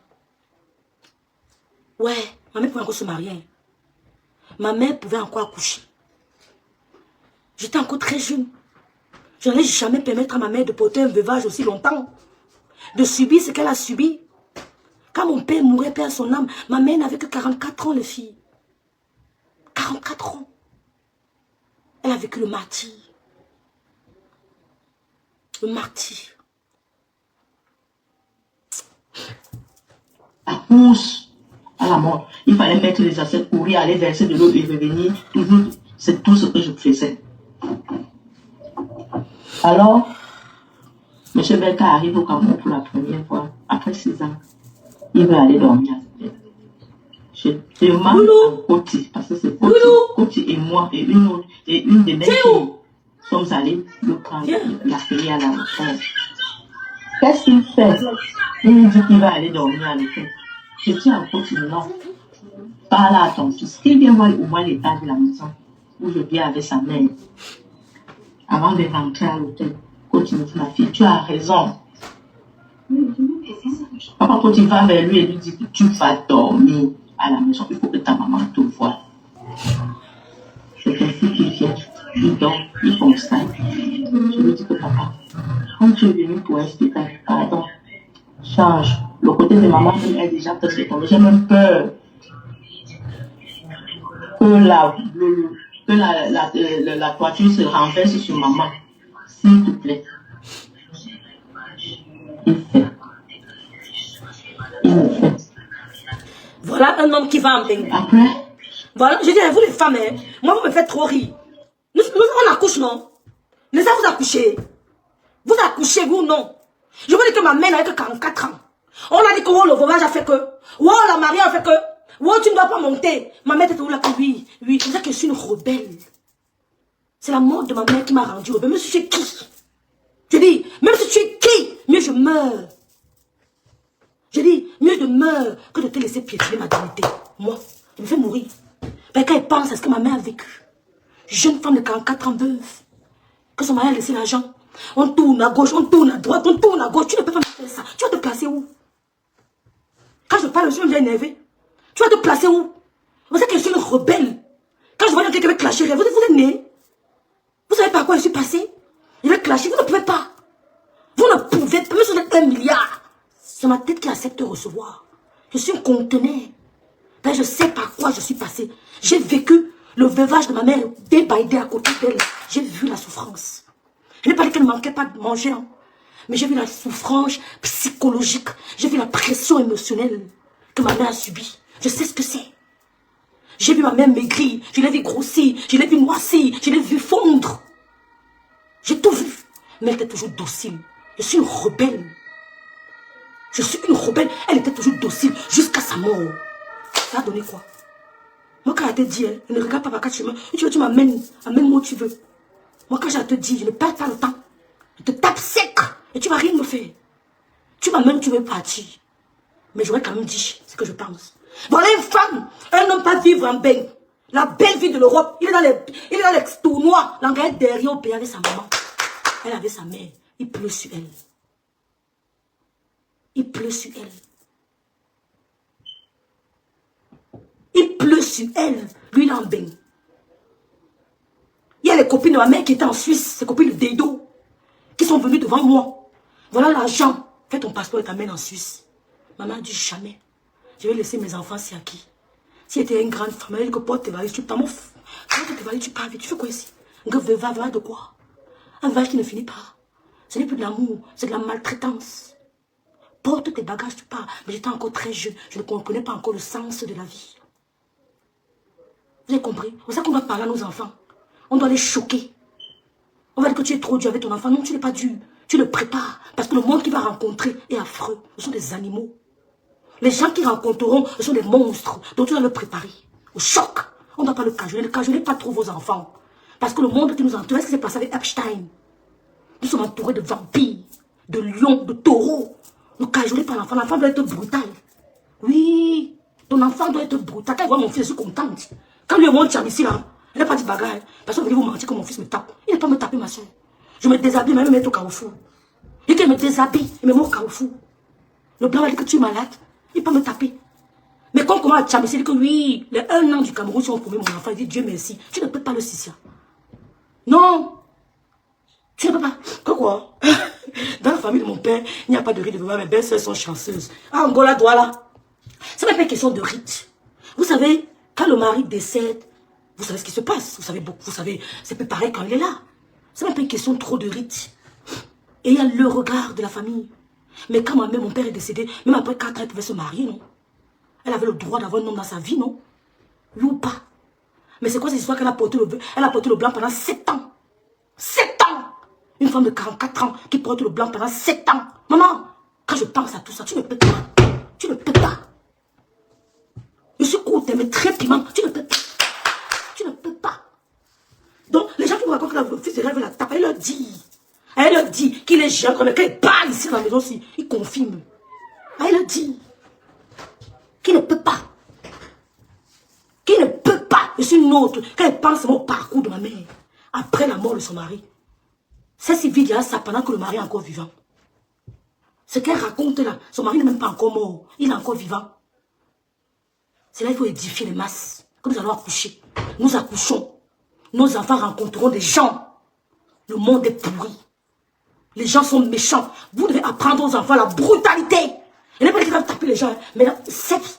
Ouais, ma mère pouvait encore se marier. Ma mère pouvait encore accoucher. J'étais encore très jeune. Je n'allais jamais permettre à ma mère de porter un veuvage aussi longtemps. De subir ce qu'elle a subi. Quand mon père mourait, père son âme, ma mère n'avait que 44 ans, les filles. 44 ans. Elle a vécu le martyr. Le martyr. La pousse à la mort. Il fallait mettre les assiettes, courir, aller verser de l'eau et revenir. Toujours, c'est tout ce que je faisais. Alors, M. Belka arrive au Cameroun pour la première fois, après 6 ans. Il veut aller dormir. Je demande à Koti, parce que c'est Koti et moi et une de mes filles sommes allés le prendre, l'appeler à la maison. Qu'est-ce qu'il fait? Il me dit qu'il va aller dormir à l'hôtel. Je dis à Koti, non, parle à ton fils. Qu'il vient voir au moins l'état de la maison où je vis avec sa mère. Avant de rentrer à l'hôtel, Koti me dit, ma fille, tu as raison. Papa, quand il va vers lui et lui dit que tu vas dormir à la maison, il faut que ta maman te voie. C'est ainsi qu'il vient, il dort, il constate. Je lui dis que papa, quand tu es venu pour un spectacle, pardon, change. Le côté de maman est déjà presque tombé. J'ai même peur que la toiture se renverse sur maman. S'il te plaît. Il fait. Il me fait. Voilà un homme qui va en bain. Après? Voilà, je dis à vous les femmes, hein, moi vous me faites trop rire. Nous on accouche, non? Les gens vous accouchez. Vous accouchez, vous non. Je veux dire que ma mère n'avait que 44 ans. On a dit que oh, le veuvage a fait que. Oh, la mariée a fait que. Oh, tu ne dois pas monter. Ma mère était où là que oui. C'est ça que je suis une rebelle. C'est la mort de ma mère qui m'a rendu rebelle. Même si tu es qui? Je dis, même si tu es qui, mieux je meurs. Je dis, mieux je meurs que de te laisser piétiner ma dignité. Moi, je me fais mourir. Parce qu'elle pense à ce que ma mère a vécu. Jeune femme de 44 ans veuve. Que son mari a laissé l'argent. On tourne à gauche, on tourne à droite, on tourne à gauche. Tu ne peux pas me faire ça. Tu vas te placer où? Quand je parle, je suis énervé. Tu vas te placer où? Vous savez que je suis une rebelle. Quand je vois quelqu'un qui veut clasher, vous êtes né. Vous savez par quoi je suis passé? Je vais clasher, vous ne pouvez pas. Vous ne pouvez pas, même si vous êtes 1 milliard. C'est ma tête qui accepte de recevoir. Je suis un conteneur. Là, je sais par quoi je suis passé. J'ai vécu le veuvage de ma mère, day by day à côté d'elle. J'ai vu la souffrance. Je n'ai pas dit qu'elle ne manquait pas de manger, hein. Mais j'ai vu la souffrance psychologique. J'ai vu la pression émotionnelle que ma mère a subie. Je sais ce que c'est. J'ai vu ma mère maigrir, je l'ai vu grossir, je l'ai vu noircir, je l'ai vu fondre. J'ai tout vu. Mais elle était toujours docile. Je suis une rebelle. Je suis une rebelle. Elle était toujours docile jusqu'à sa mort. Ça a donné quoi? Moi, quand elle te dit, hein, ne regarde pas par 4 chemins. Tu m'amènes, amène-moi où tu veux. Moi, quand je te dis, je ne perds pas le temps. Je te tape sec et tu vas rien me faire. Tu m'amènes, tu veux partir. Mais j'aurais quand même dit ce que je pense. Voilà une femme, un homme pas vivre en bain. La belle vie de l'Europe. Il est dans les tournois. L'engrais derrière au pays avec sa maman. Elle avait sa mère. Il pleut sur elle. Il pleut sur elle. Il pleut sur elle. Lui, il est en bain. Il y a les copines de ma mère qui étaient en Suisse, ses copines de Dedo, qui sont venues devant moi. Voilà l'argent. Fais ton passeport et t'amène en Suisse. Maman a dit jamais. Je vais laisser mes enfants ici à qui? Si elle était une grande femme, elle dit que porte tes valises, tu pars. Porte tes valises, tu pars vite. Tu fais quoi ici? Un veuvage de quoi? Un veuvage qui ne finit pas. Ce n'est plus de l'amour, c'est de la maltraitance. Porte tes bagages, tu pars. Mais j'étais encore très jeune. Je ne comprenais pas encore le sens de la vie. Vous avez compris? C'est ça qu'on doit parler à nos enfants. On doit les choquer. On va dire que tu es trop dur avec ton enfant. Non, tu n'es pas dur. Tu le prépares. Parce que le monde qu'il va rencontrer est affreux. Ce sont des animaux. Les gens qui rencontreront, ce sont des monstres. Donc tu dois le préparer. Au choc. On ne doit pas le cajoler. Ne cajolez pas trop vos enfants. Parce que le monde qui nous entoure, est-ce que c'est passé avec Epstein? Nous sommes entourés de vampires, de lions, de taureaux. Ne cajolez pas l'enfant. L'enfant doit être brutal. Oui. Ton enfant doit être brutal. Quand il voit mon fils, je suis contente. Quand lui et moi, on tient ici, là, il n'a pas dit bagarre. Parce que vous vous mentir que mon fils me tape. Il n'est pas me taper, ma soeur. Je me déshabille, même me mettre au carrefour. Et qu'il me déshabille, il me met au carrefour. Le blanc va dire que tu es malade. Il ne peut pas me taper. Mais quand on commence à tchamber, il dit que oui, les 1 an du Cameroun, si on promet mon enfant, il dit Dieu merci. Tu ne peux pas le sissia. Non. Tu ne peux pas. Quoi? Dans la famille de mon père, il n'y a pas de rite de veuvage. Mes belles-sœurs sont chanceuses. Ah, Angola, Douala. C'est même pas une question de rite. Vous savez, quand le mari décède, vous savez ce qui se passe. Vous savez, c'est plus pareil quand il est là. C'est même pas une question trop de rite. Et il y a le regard de la famille. Mais quand ma mère, mon père est décédé, même après 4 ans, il pouvait se marier, non? Elle avait le droit d'avoir un homme dans sa vie, non? Oui ou pas? Mais c'est quoi cette histoire qu'elle a porté le blanc pendant 7 ans? 7 ans! Une femme de 44 ans qui porte le blanc pendant 7 ans. Maman, quand je pense à tout ça, tu ne peux pas. Tu ne peux pas. Je suis courte, mais très piment. Tu ne peux pas. Tu ne peux pas. Donc, les gens qui vous racontent que le fils de rêve la tape, elle leur dit qu'il est jeune, mais quand il parle ici dans la maison aussi, il confirme. Elle leur dit qu'il ne peut pas. Qu'il ne peut pas. Je suis une autre. Quand elle pense au parcours de ma mère, après la mort de son mari, c'est si vide ça pendant que le mari est encore vivant. Ce qu'elle raconte là, son mari n'est même pas encore mort. Il est encore vivant. C'est là qu'il faut édifier les masses. Que nous allons accoucher. Nous accouchons. Nos enfants rencontreront des gens. Le monde est pourri. Les gens sont méchants. Vous devez apprendre aux enfants la brutalité. Il n'est pas qu'ils vont taper les gens. Hein. Mais là,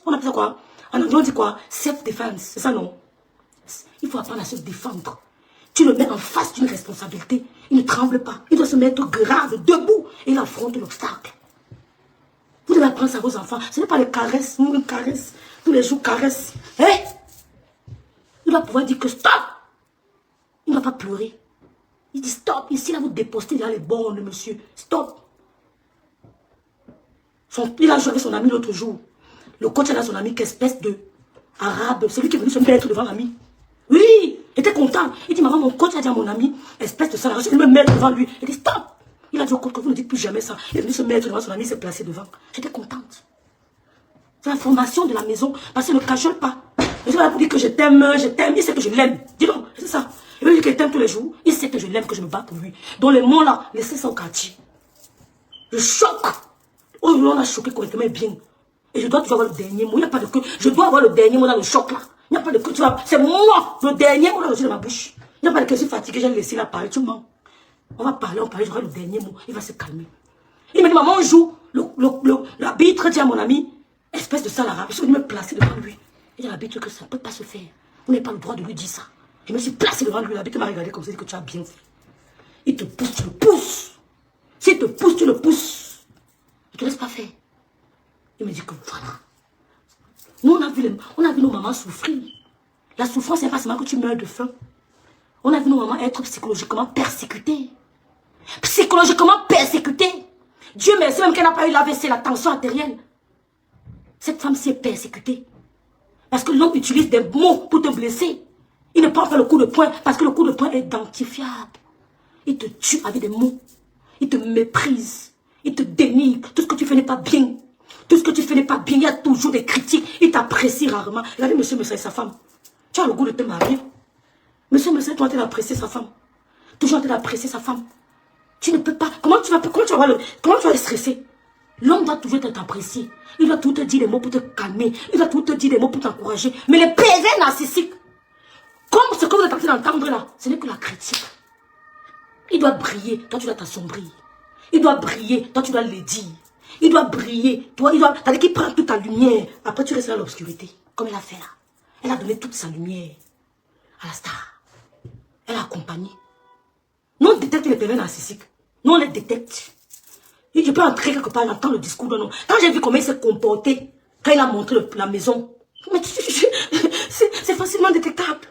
on appelle ça quoi? En anglais, on dit quoi? Self-defense. C'est ça, non? Il faut apprendre à se défendre. Tu le mets en face d'une responsabilité. Il ne tremble pas. Il doit se mettre grave, debout. Et il affronte l'obstacle. Vous devez apprendre ça à vos enfants. Ce n'est pas les caresses. Nous, une caresse. Tous les jours, caresse. Hein? Il va pouvoir dire que stop. Il ne va pas pleurer. Il dit stop. Ici, là, vous dépostez dans les bornes, monsieur. Stop. Il a joué avec son ami l'autre jour. Le coach a son ami, qu'espèce de arabe. C'est lui qui est venu se mettre devant l'ami. Oui, il était content. Il dit, maman, mon coach a dit à mon ami, espèce de salarié, il me mettre devant lui. Il dit, stop. Il a dit au coach que vous ne dites plus jamais ça. Il est venu se mettre devant son ami, il s'est placé devant. J'étais contente. C'est la formation de la maison. Parce qu'il ne cachole pas. Je vais vous dire que je t'aime, il sait que je l'aime. Dis donc, c'est ça. Il veut dire qu'il t'aime tous les jours. Il sait que je l'aime, que je me bats pour lui. Donc les mots là, laissez ça au quartier. Je choque. Oh, on a choqué correctement bien. Et je dois toujours avoir le dernier mot. Il n'y a pas de que. Je dois avoir le dernier mot dans le choc là. Il n'y a pas de que. C'est moi, le dernier mot dans ma bouche. Il n'y a pas de que je suis fatiguée, j'ai laissé la parler. Tu mens. On va parler, j'aurai le dernier mot. Il va se calmer. Il me dit, maman, on joue. L'arbitre dit à mon ami, espèce de sale arabe. Je suis venu me placer devant lui. Il dit à l'arbitre que ça ne peut pas se faire. Vous n'avez pas le droit de lui dire ça. Je me suis placé devant lui. L'arbitre m'a regardé comme ça, il dit que tu as bien fait. Il te pousse, tu le pousses. S'il te pousse, tu le pousses. Il ne te laisse pas faire. Il me dit que voilà. Nous, on a vu nos mamans souffrir. La souffrance, c'est pas seulement que tu meurs de faim. On a vu nos mamans être psychologiquement persécutées. Psychologiquement persécutées. Dieu merci, même qu'elle n'a pas eu l'AVC, la tension artérielle. Cette femme-ci est persécutée. Parce que l'homme utilise des mots pour te blesser. Il ne prend pas le coup de poing parce que le coup de poing est identifiable. Il te tue avec des mots. Il te méprise. Il te dénigre. Tout ce que tu fais n'est pas bien. Tout ce que tu fais n'est pas bien. Il y a toujours des critiques. Il t'apprécie rarement. Regardez monsieur et sa femme. Tu as le goût de te marier. Monsieur, tu es en train d'apprécier sa femme. Toujours en train d'apprécier sa femme. Tu ne peux pas. Comment tu vas le stresser? L'homme doit toujours t'apprécier. Il doit tout te dire des mots pour te calmer. Il doit tout te dire des mots pour t'encourager. Mais les pervers narcissiques, comme ce que vous êtes en train d'entendre là, ce n'est que la critique. Il doit briller, toi tu dois t'assombrir. Il doit briller, toi tu dois le dire. Il doit briller, toi il doit... C'est-à-dire qu'il prend toute ta lumière. Après tu restes dans l'obscurité. Comme elle a fait là. Elle a donné toute sa lumière à la star. Elle a accompagné. Nous on détecte les pervers narcissiques. Nous on les détecte. Et je peux entrer quelque part, entendre le discours de non. Quand j'ai vu comment il s'est comporté, quand il a montré la maison, c'est facilement détectable.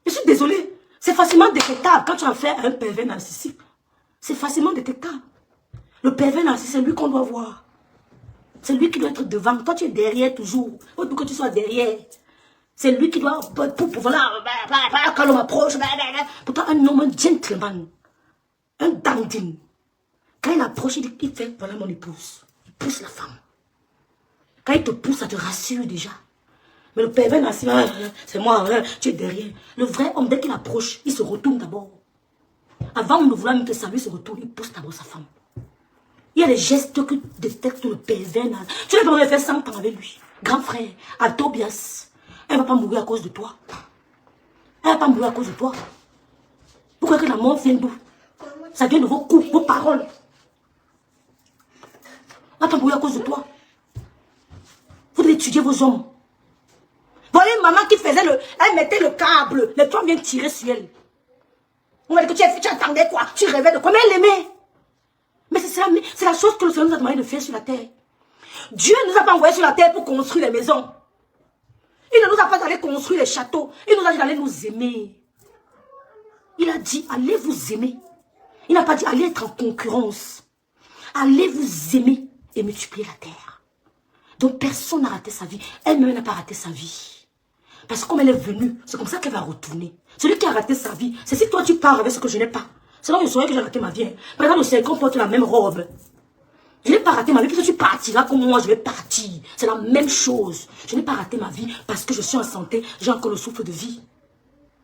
Je suis désolée. C'est facilement détectable quand tu as fait un pervers narcissique. C'est facilement détectable. Le pervers narcissique, c'est lui qu'on doit voir. C'est lui qui doit être devant. Toi, tu es derrière toujours. Pour que tu sois derrière. C'est lui qui doit, pour pouvoir là, quand l'homme approche, pourtant un homme, un gentleman, un dandy. Quand il approche, il fait, voilà mon épouse. Il pousse la femme. Quand il te pousse, ça te rassure déjà. Mais le pervers narcissique, c'est moi, tu es derrière. Le vrai homme, dès qu'il approche, il se retourne d'abord. Avant de vouloir même te saluer, il se retourne, il pousse d'abord sa femme. Il y a des gestes que détecte le pervers narcissique. Tu n'as pas fait 100 ans avec lui. Grand frère, à Tobias. Elle ne va pas mourir à cause de toi. Elle ne va pas mourir à cause de toi. Pourquoi que la mort vient d'où? Ça vient de vos coups, vos paroles. Elle ne va pas mourir à cause de toi. Vous devez étudier vos hommes. Voilà une maman qui faisait elle mettait le câble. Les toits viennent tirer sur elle. On va dire que tu attendais quoi? Tu rêvais de quoi? Mais elle l'aimait. Mais c'est la chose que le Seigneur nous a demandé de faire sur la terre. Dieu ne nous a pas envoyés sur la terre pour construire les maisons. Il ne nous a pas allé construire les châteaux. Il nous a dit d'aller nous aimer. Il a dit, allez vous aimer. Il n'a pas dit, allez être en concurrence. Allez vous aimer et multiplier la terre. Donc personne n'a raté sa vie. Elle-même n'a pas raté sa vie. Parce que comme elle est venue, c'est comme ça qu'elle va retourner. Celui qui a raté sa vie, c'est si toi tu pars avec ce que je n'ai pas. Sinon je saurais que j'ai raté ma vie. Par exemple, le Seigneur porte la même robe. Je n'ai pas raté ma vie parce que tu partiras comme moi, je vais partir. C'est la même chose. Je n'ai pas raté ma vie parce que je suis en santé, j'ai encore le souffle de vie.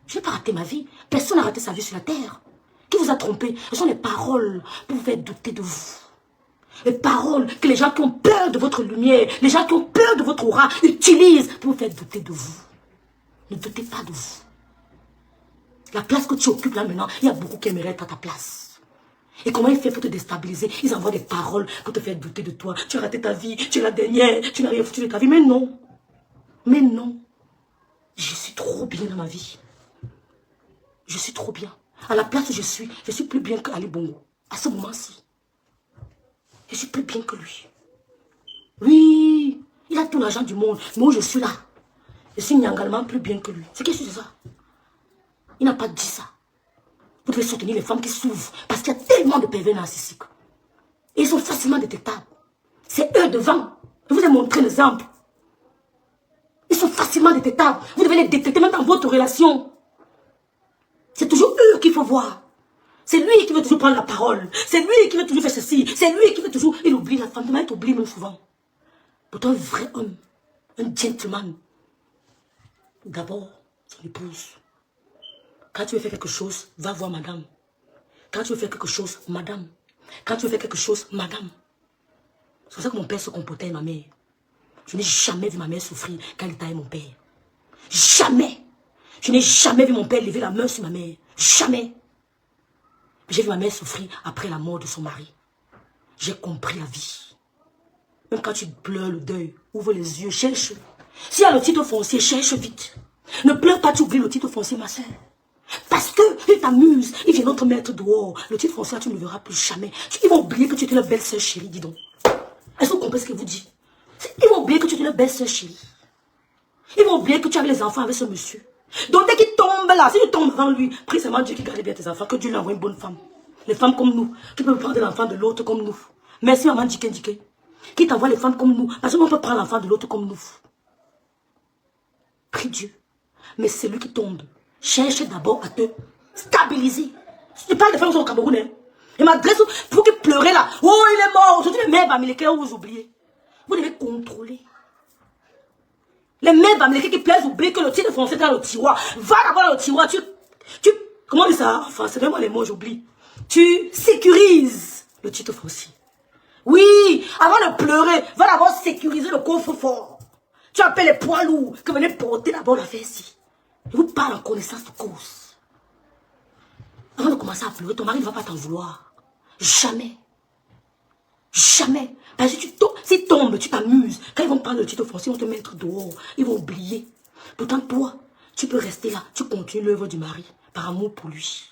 Je n'ai pas raté ma vie. Personne n'a raté sa vie sur la terre. Qui vous a trompé? Ce sont les paroles pour vous faire douter de vous. Les paroles que les gens qui ont peur de votre lumière, les gens qui ont peur de votre aura, utilisent pour vous faire douter de vous. Ne doutez pas de vous. La place que tu occupes là maintenant, il y a beaucoup qui aimeraient être à ta place. Et comment ils font pour te déstabiliser? Ils envoient des paroles pour te faire douter de toi. Tu as raté ta vie, tu es la dernière, tu n'as rien foutu de ta vie. Mais non. Mais non. Je suis trop bien dans ma vie. Je suis trop bien. À la place où je suis plus bien qu'Ali Bongo. À ce moment-ci. Je suis plus bien que lui. Oui, il a tout l'argent du monde. Moi, je suis là. Je suis également plus bien que lui. C'est qu'est-ce que c'est ça? Il n'a pas dit ça. Vous devez soutenir les femmes qui souffrent. Parce qu'il y a tellement de pervers narcissiques. Et ils sont facilement détectables. C'est eux devant. Je vous ai montré l'exemple. Ils sont facilement détectables. Vous devez les détecter même dans votre relation. C'est toujours eux qu'il faut voir. C'est lui qui veut toujours prendre la parole. C'est lui qui veut toujours faire ceci. C'est lui qui veut toujours... Il oublie la femme. Il oublie même souvent. Pourtant, un vrai homme, un gentleman, d'abord, son épouse. Quand tu veux faire quelque chose, va voir madame. Quand tu veux faire quelque chose, madame. Quand tu veux faire quelque chose, madame. C'est pour ça que mon père se comportait avec ma mère. Je n'ai jamais vu ma mère souffrir quand elle était avec mon père. Jamais. Je n'ai jamais vu mon père lever la main sur ma mère. Jamais. J'ai vu ma mère souffrir après la mort de son mari. J'ai compris la vie. Même quand tu pleures le deuil, ouvre les yeux, cherche. S'il y a le titre foncier, cherche vite. Ne pleure pas, tu oublies le titre foncier, ma soeur. Parce qu'il t'amuse, il vient te mettre dehors. Le titre foncier, tu ne le verras plus jamais. Ils vont oublier que tu étais la belle-sœur chérie, dis donc. Est-ce que vous comprenez ce qu'il vous dit? Ils vont oublier que tu étais la belle-sœur chérie. Ils vont oublier que tu avais les enfants avec ce monsieur. Donc dès qu'il tombe là, si tu tombes devant lui, prie seulement Dieu qui garde bien tes enfants, que Dieu lui envoie une bonne femme. Les femmes comme nous, qui peuvent prendre l'enfant de l'autre comme nous. Merci maman Diké Diké. Qui t'envoie les femmes comme nous, parce qu'on peut prendre l'enfant de l'autre comme nous. Prie Dieu. Mais c'est lui qui tombe. Cherche d'abord à te stabiliser. Je parle des femmes qui sont au Cameroun. Hein. Et m'adresse pour qu'ils pleurent là. Oh, il est mort. Aujourd'hui, les mères américaines, vous oubliez. Vous devez contrôler. Les mères américaines qui plaisent, oubliez que le titre français est dans le tiroir. Va d'abord dans le tiroir. Comment on dit ça? Enfin, c'est vraiment les mots, j'oublie. Tu sécurises le titre foncier. Oui, avant de pleurer, va d'abord sécuriser le coffre-fort. Tu appelles les poids lourds que venez porter d'abord l'affaire ici. Je vous parle en connaissance de cause. Avant de commencer à pleurer, ton mari ne va pas t'en vouloir. Jamais. Jamais. Parce que s'il tombe, tu t'amuses. Quand ils vont prendre le titre foncier, ils vont te mettre dehors. Ils vont oublier. Pourtant, toi, tu peux rester là. Tu continues l'œuvre du mari par amour pour lui.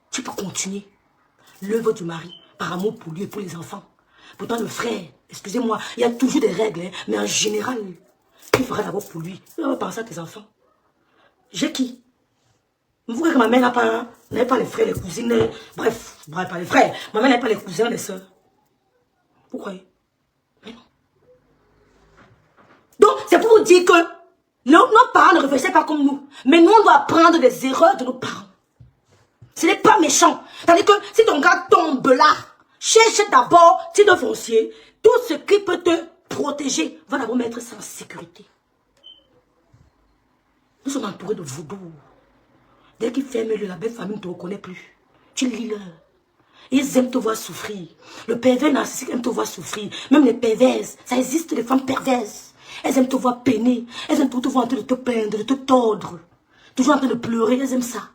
Tu peux continuer l'œuvre du mari par amour pour lui et pour les enfants. Pourtant, le frère, excusez-moi, il y a toujours des règles, hein, mais en général, tu feras d'abord pour lui. Tu vas penser à tes enfants. J'ai qui? Vous voyez que ma mère n'avait pas les frères, les cousines, bref, pas les frères. Ma mère n'avait pas les cousins, les soeurs. Pourquoi? Mais non. Donc, c'est pour vous dire que nos parents ne réfléchissaient pas comme nous. Mais nous, on doit apprendre des erreurs de nos parents. Ce n'est pas méchant. C'est-à-dire que si ton gars tombe là, cherche d'abord, titre foncier, tout ce qui peut te protéger va d'abord mettre ça en sécurité. Nous sommes entourés de vaudou. Dès qu'ils ferment la belle famille ne te reconnaît plus. Tu lis leur. Ils aiment te voir souffrir. Le pervers narcissique aime te voir souffrir. Même les perverses, ça existe des femmes perverses. Elles aiment te voir peiner. Elles aiment te voir en train de te plaindre, de te tordre. Toujours en train de pleurer, elles aiment ça.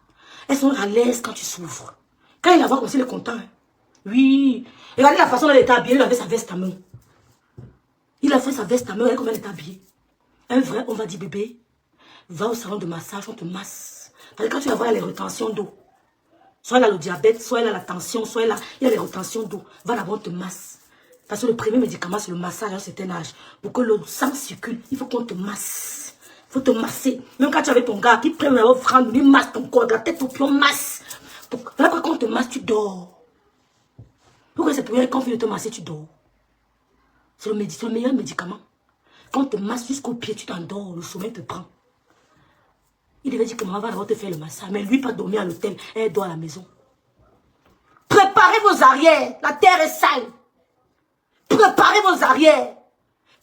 Elles sont à l'aise quand tu souffres. Quand il la voit comme ça, il est content. Hein. Oui. Regardez la façon dont elle était habillée. Il avait sa veste à main. Il a fait sa veste à main. Regardez comment elle est habillée. Un vrai, on va dire bébé, va au salon de massage, on te masse. Parce que quand tu vas voir, il y a les retentions d'eau. Soit elle a le diabète, soit elle a la tension, soit il y a les retentions d'eau. Va d'abord, on te masse. Parce que le premier médicament, c'est le massage à un certain âge. Pour que le sang circule, il faut qu'on te masse. Il faut te masser. Même quand tu avais ton gars qui prend la offrande, il masse ton corps, la tête au pied, on masse. Voilà quand on te masse, tu dors. Pourquoi c'est pour rien quand on finit de te masser, tu dors. C'est le meilleur médicament. Quand on te masse jusqu'au pied, tu t'endors, le sommeil te prend. Il devait dire que maman va d'abord te faire le massage. Mais lui, pas dormir à l'hôtel, elle dort à la maison. Préparez vos arrières. La terre est sale. Préparez vos arrières.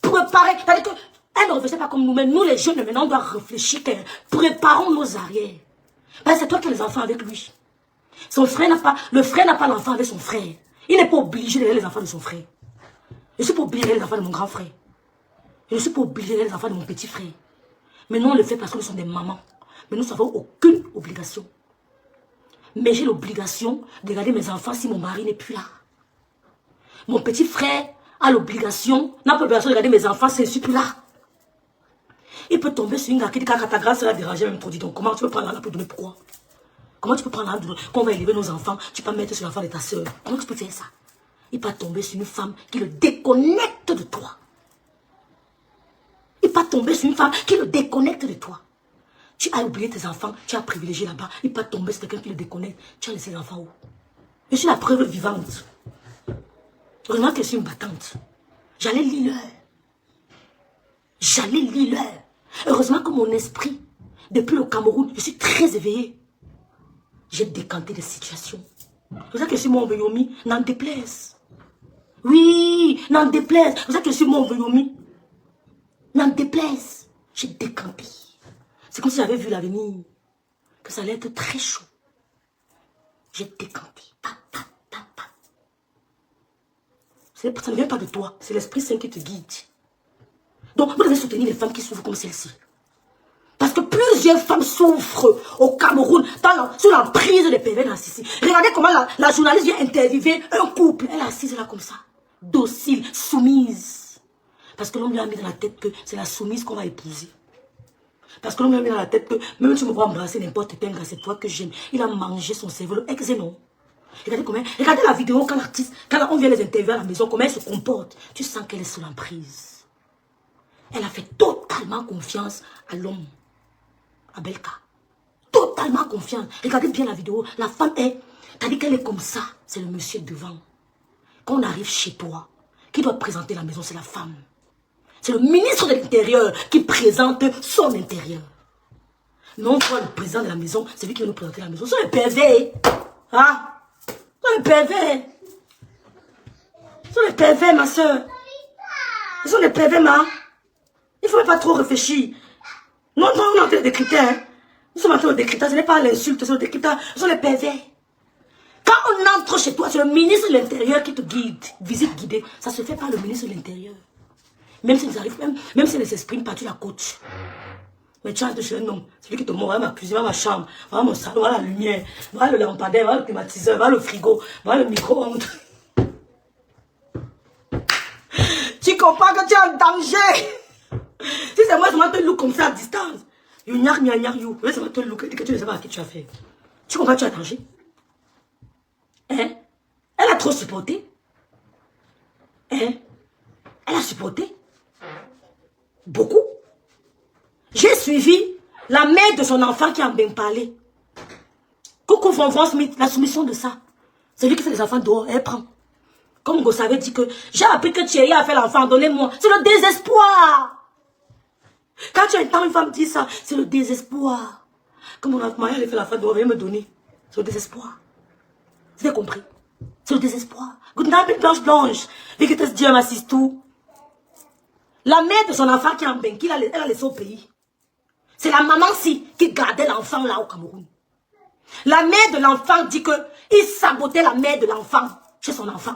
Préparez. C'est-à-dire que elle ne réfléchit pas comme nous, mais nous les jeunes, maintenant, on doit réfléchir. Préparons nos arrières. Parce que c'est toi qui as les enfants avec lui. Son frère n'a pas, le frère n'a pas l'enfant avec son frère. Il n'est pas obligé d'aider les enfants de son frère. Je ne suis pas obligé d'aider les enfants de mon grand frère. Je ne suis pas obligé d'aider les enfants de mon petit frère. Mais nous, on le fait parce que nous sommes des mamans. Mais nous n'avons aucune obligation. Mais j'ai l'obligation de garder mes enfants si mon mari n'est plus là. Mon petit frère a l'obligation, n'a pas l'obligation de garder mes enfants si je ne suis plus là. Il peut tomber sur une gars qui dit que ta grâce l'a dérangé même trop. Dis donc, comment tu peux prendre l'argent pour donner pourquoi? Comment tu peux prendre l'argent quand on va élever nos enfants, tu peux mettre sur l'enfant de ta soeur? Comment tu peux faire ça? Il peut tomber sur une femme qui le déconnecte de toi. Il peut tomber sur une femme qui le déconnecte de toi. Tu as oublié tes enfants, tu as privilégié là-bas. Il peut tomber sur quelqu'un qui le déconnecte. Tu as laissé les enfants où? Je suis la preuve vivante. Heureusement que je suis une battante. J'allais lire l'heure. J'allais lire l'heure. Heureusement que mon esprit, depuis le Cameroun, je suis très éveillé. J'ai décanté des situations. C'est pour ça que je suis mon Yomi, n'en déplaise. Oui, n'en déplaise. C'est pour ça que je suis mon Yomi. N'en déplaise. J'ai décanté. C'est comme si j'avais vu l'avenir. Que ça allait être très chaud. J'ai décanté. Ça ne vient pas de toi. C'est l'Esprit Saint qui te guide. Donc, vous devez soutenir les femmes qui souffrent comme celle-ci. Parce que plusieurs femmes souffrent au Cameroun sous l'emprise des pervers narcissiques. Regardez comment la journaliste vient interviewer un couple. Elle est assise là comme ça. Docile, soumise. Parce que l'homme lui a mis dans la tête que c'est la soumise qu'on va épouser. Parce que l'homme lui a mis dans la tête que même si tu me vois embrasser n'importe quel gars, c'est toi que j'aime. Il a mangé son cerveau. Non. Regardez la vidéo quand l'artiste, quand on vient les interviewer à la maison, comment elle se comporte. Tu sens qu'elle est sous l'emprise. Elle a fait totalement confiance à l'homme. À Belka. Totalement confiance. Regardez bien la vidéo. La femme est, t'as dit qu'elle est comme ça. C'est le monsieur devant. Quand on arrive chez toi, qui doit présenter la maison, c'est la femme. C'est le ministre de l'Intérieur qui présente son intérieur. Non, toi, le président de la maison, c'est lui qui va nous présenter la maison. Ce sont les pervers. Hein? Ce sont les pervers. Ce sont les pervers, ma soeur. Ce sont les pervers, ma. Il ne faut pas trop réfléchir. Non, non, on est en train de décrypter. Hein. Nous sommes en train de décrypter. Ce n'est pas l'insulte, c'est le décryptage. Ce sont les pervers. Quand on entre chez toi, c'est le ministre de l'Intérieur qui te guide. Visite guidée. Ça se fait par le ministre de l'Intérieur. Même s'ils arrivent, même s'ils ne s'expriment pas, tu la coaches. Mais tu as de chez un homme. C'est lui qui te montre, voilà ma cuisine, voilà ma chambre, voilà mon salon, voilà la lumière, voilà le lampadaire, voilà le climatiseur, voilà le frigo, voilà le micro-ondes. Tu comprends que tu es en danger. Si c'est moi, je vais te look comme ça à distance. You nyar, nyar, nyar, you. Ça va te look que tu ne sais pas à qui tu as fait. Tu comprends que tu as en danger? Hein? Elle a trop supporté. Hein? Elle a supporté. Beaucoup. J'ai suivi la mère de son enfant qui a bien parlé. Coucou Fonfon Smith, la soumission de ça. C'est lui qui fait les enfants dehors, elle prend. Comme Gossa avait dit que j'ai appris que Thierry a fait l'enfant, donnez-moi. C'est le désespoir. Quand tu entends une femme dire ça, c'est le désespoir. Comme mon mari a fait l'enfant dehors, viens me donner. C'est le désespoir. Vous avez compris? C'est le désespoir. Good night, blanche blanche. Vérité, Dieu m'assiste tout. La mère de son enfant qui est en bain, elle a laissé au pays. C'est la maman-ci qui gardait l'enfant là au Cameroun. La mère de l'enfant dit qu'il sabotait la mère de l'enfant chez son enfant.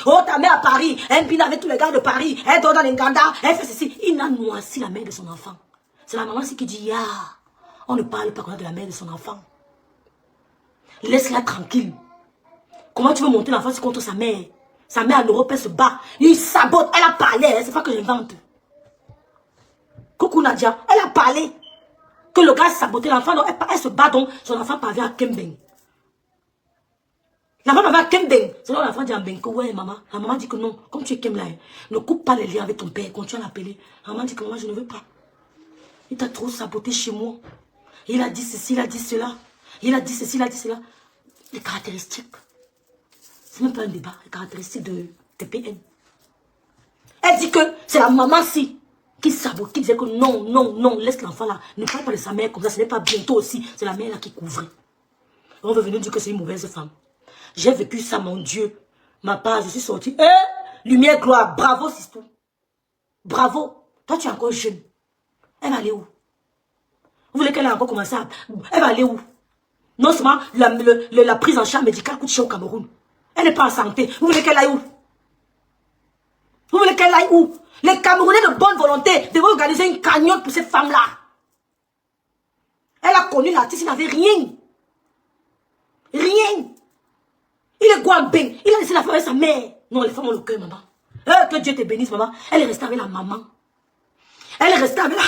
Oh, ta mère à Paris, elle pile avec tous les gars de Paris, elle dort dans les Nganda, elle fait ceci. Il a noirci la mère de son enfant. C'est la maman-ci qui dit, on ne parle pas de la mère de son enfant. Laisse-la tranquille. Comment tu veux monter l'enfant contre sa mère? Sa mère en Europe, elle se bat. Il sabote, elle a parlé, c'est pas que j'invente. Coucou Nadia, elle a parlé. Que le gars sabotait l'enfant, elle se bat donc, son enfant parvient à Kembeng. La femme avait Kembeng. C'est là l'enfant dit à Ben que ouais, maman. La maman dit que non. Comme tu es Kem là, ne coupe pas les liens avec ton père. Continue à l'appeler. La maman dit que maman, je ne veux pas. Il t'a trop saboté chez moi. Il a dit ceci, il a dit cela. Il a dit ceci, il a dit cela. Les caractéristiques. C'est même pas un débat. Les caractéristiques de TPN. Elle dit que c'est la maman-ci qui sabote, qui disait que non, non, non, laisse l'enfant là. Ne parle pas de sa mère comme ça. Ce n'est pas bientôt aussi. C'est la mère là qui couvrait. On veut venir dire que c'est une mauvaise femme. J'ai vécu ça, mon Dieu. Ma part, je suis sortie. Lumière, gloire. Bravo, Sistou. Bravo. Toi, tu es encore jeune. Elle va aller où? Vous voulez qu'elle ait encore commencé à... Elle va aller où? Non seulement la prise en charge médicale coûte cher au Cameroun. Elle n'est pas en santé. Vous voulez qu'elle aille où? Vous voulez qu'elle aille où? Les Camerounais de bonne volonté devaient organiser une cagnotte pour cette femme-là. Elle a connu l'artiste, il n'avait rien. Rien. Il est Guambeng. Il a laissé la femme avec sa mère. Non, les femmes ont le cœur, maman. Que Dieu te bénisse, maman. Elle est restée avec la maman. Elle est restée avec la...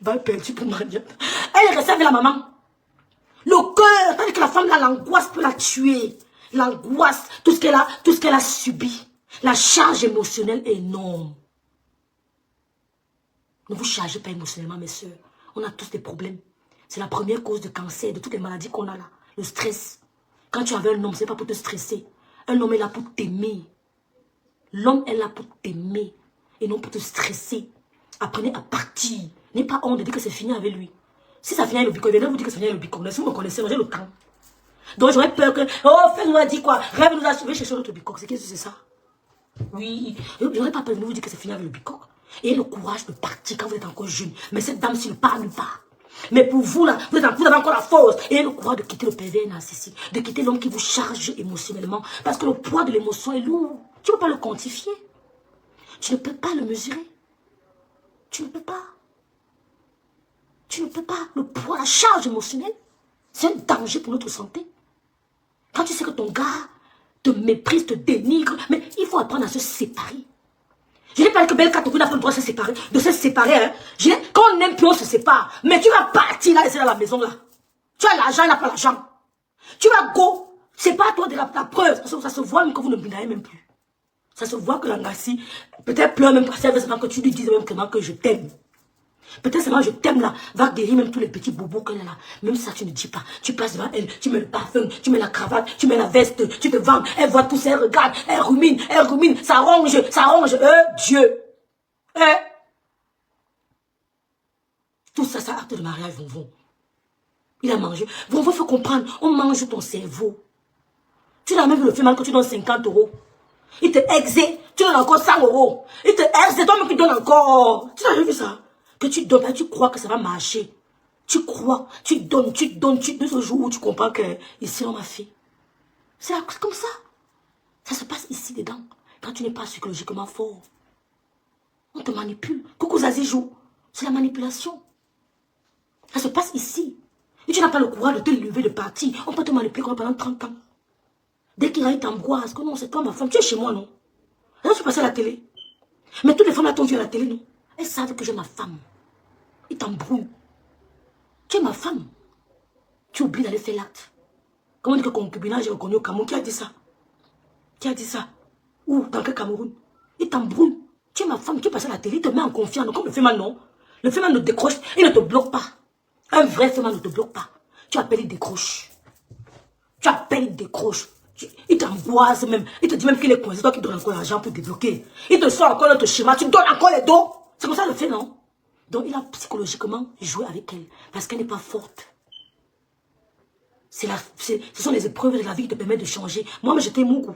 Va perdu pour Maria. Elle est restée avec la maman. Le cœur, tandis que la femme, là, l'angoisse peut la tuer. L'angoisse, tout ce qu'elle a subi. La charge émotionnelle est énorme. Ne vous chargez pas émotionnellement, mes soeurs. On a tous des problèmes. C'est la première cause de cancer, de toutes les maladies qu'on a là. Le stress. Quand tu avais un homme, ce n'est pas pour te stresser. Un homme est là pour t'aimer. L'homme est là pour t'aimer. Et non pour te stresser. Apprenez à partir. N'ayez pas honte de dire que c'est fini avec lui. Si ça finit avec le bicon, venez vous dire que ça finit avec le bicon. Si vous me connaissez, j'ai le temps. Donc j'aurais peur que... Oh, Fais nous a dit quoi? Rêve nous a sauvé chez notre bicon. C'est qu'est-ce que c'est ça? Oui. J'aurais pas peur de vous dire que c'est fini avec le bicon. Ayez le courage de partir quand vous êtes encore jeune. Mais cette dame, s'il ne parle pas. Mais pour vous, là, vous avez encore la force. Ayez le courage de quitter le pervers narcissique. De quitter l'homme qui vous charge émotionnellement. Parce que le poids de l'émotion est lourd. Tu ne peux pas le quantifier. Tu ne peux pas le mesurer. Tu ne peux pas. Tu ne peux pas. Le poids, la charge émotionnelle, c'est un danger pour notre santé. Quand tu sais que ton gars te méprise, te dénigre, mais il faut apprendre à se séparer. Je n'ai pas dit que Belle Katokouna a pas le droit de se séparer, hein. Quand on n'aime plus, on se sépare. Mais tu vas partir là, et c'est dans la maison là. Tu as l'argent, il n'a pas l'argent. Tu vas go. C'est pas toi de la preuve. Ça se voit même que vous ne binaillez même plus. Ça se voit que la Ngassi, peut-être pleure même pas, c'est que tu lui dises même que je t'aime. Peut-être seulement je t'aime là, va guérir même tous les petits bobos qu'elle a là. Même ça tu ne dis pas. Tu passes devant elle, tu mets le parfum, tu mets la cravate, tu mets la veste, tu te vends, elle voit tout ça, elle regarde, elle rumine, ça ronge, Dieu. Tout ça, c'est acte de mariage, Vonvon. Il a mangé. Vonvon, il faut comprendre, on mange ton cerveau. Tu l'as même vu le fait mal que tu donnes 50 €. Il te exé, tu donnes encore 100 €. Il te exé, toi-même qui donnes encore. Tu n'as jamais vu ça? Que tu donnes, tu crois que ça va marcher. Tu crois, tu donnes, de ce jour où tu comprends que ici on m'a fait. C'est comme ça. Ça se passe ici dedans. Quand tu n'es pas psychologiquement fort. On te manipule. Coucou Zazie joue. C'est la manipulation. Ça se passe ici. Et tu n'as pas le courage de te lever de partir. On peut te manipuler pendant 30 ans. Dès qu'il y a une t'angoisse, que non, c'est toi ma femme. Tu es chez moi, non? Là, je suis passé à la télé. Mais toutes les femmes là t'ont vu à la télé, non? Elles savent que j'ai ma femme. Ils t'embrouillent. Tu es ma femme. Tu oublies d'aller faire l'acte. Comment dire que concubinage est reconnu au Cameroun? Qui a dit ça? Qui a dit ça? Où? Dans quel Cameroun? Ils t'embrouillent. Tu es ma femme, tu es passé à la télé, il te met en confiance. Comme le Féman, non? Le Féman ne décroche, il ne te bloque pas. Un vrai Féman ne te bloque pas. Tu appelles, il décroche. Tu appelles, il décroche. Il t'angoisse même. Il te dit même qu'il est coincé, toi qui donnes encore l'argent pour débloquer. Il te sort encore notre schéma, tu donnes encore les dos. C'est comme ça le fait, non? Donc il a psychologiquement joué avec elle. Parce qu'elle n'est pas forte. Ce sont les épreuves de la vie qui te permettent de changer. Moi, mais j'étais Mougou.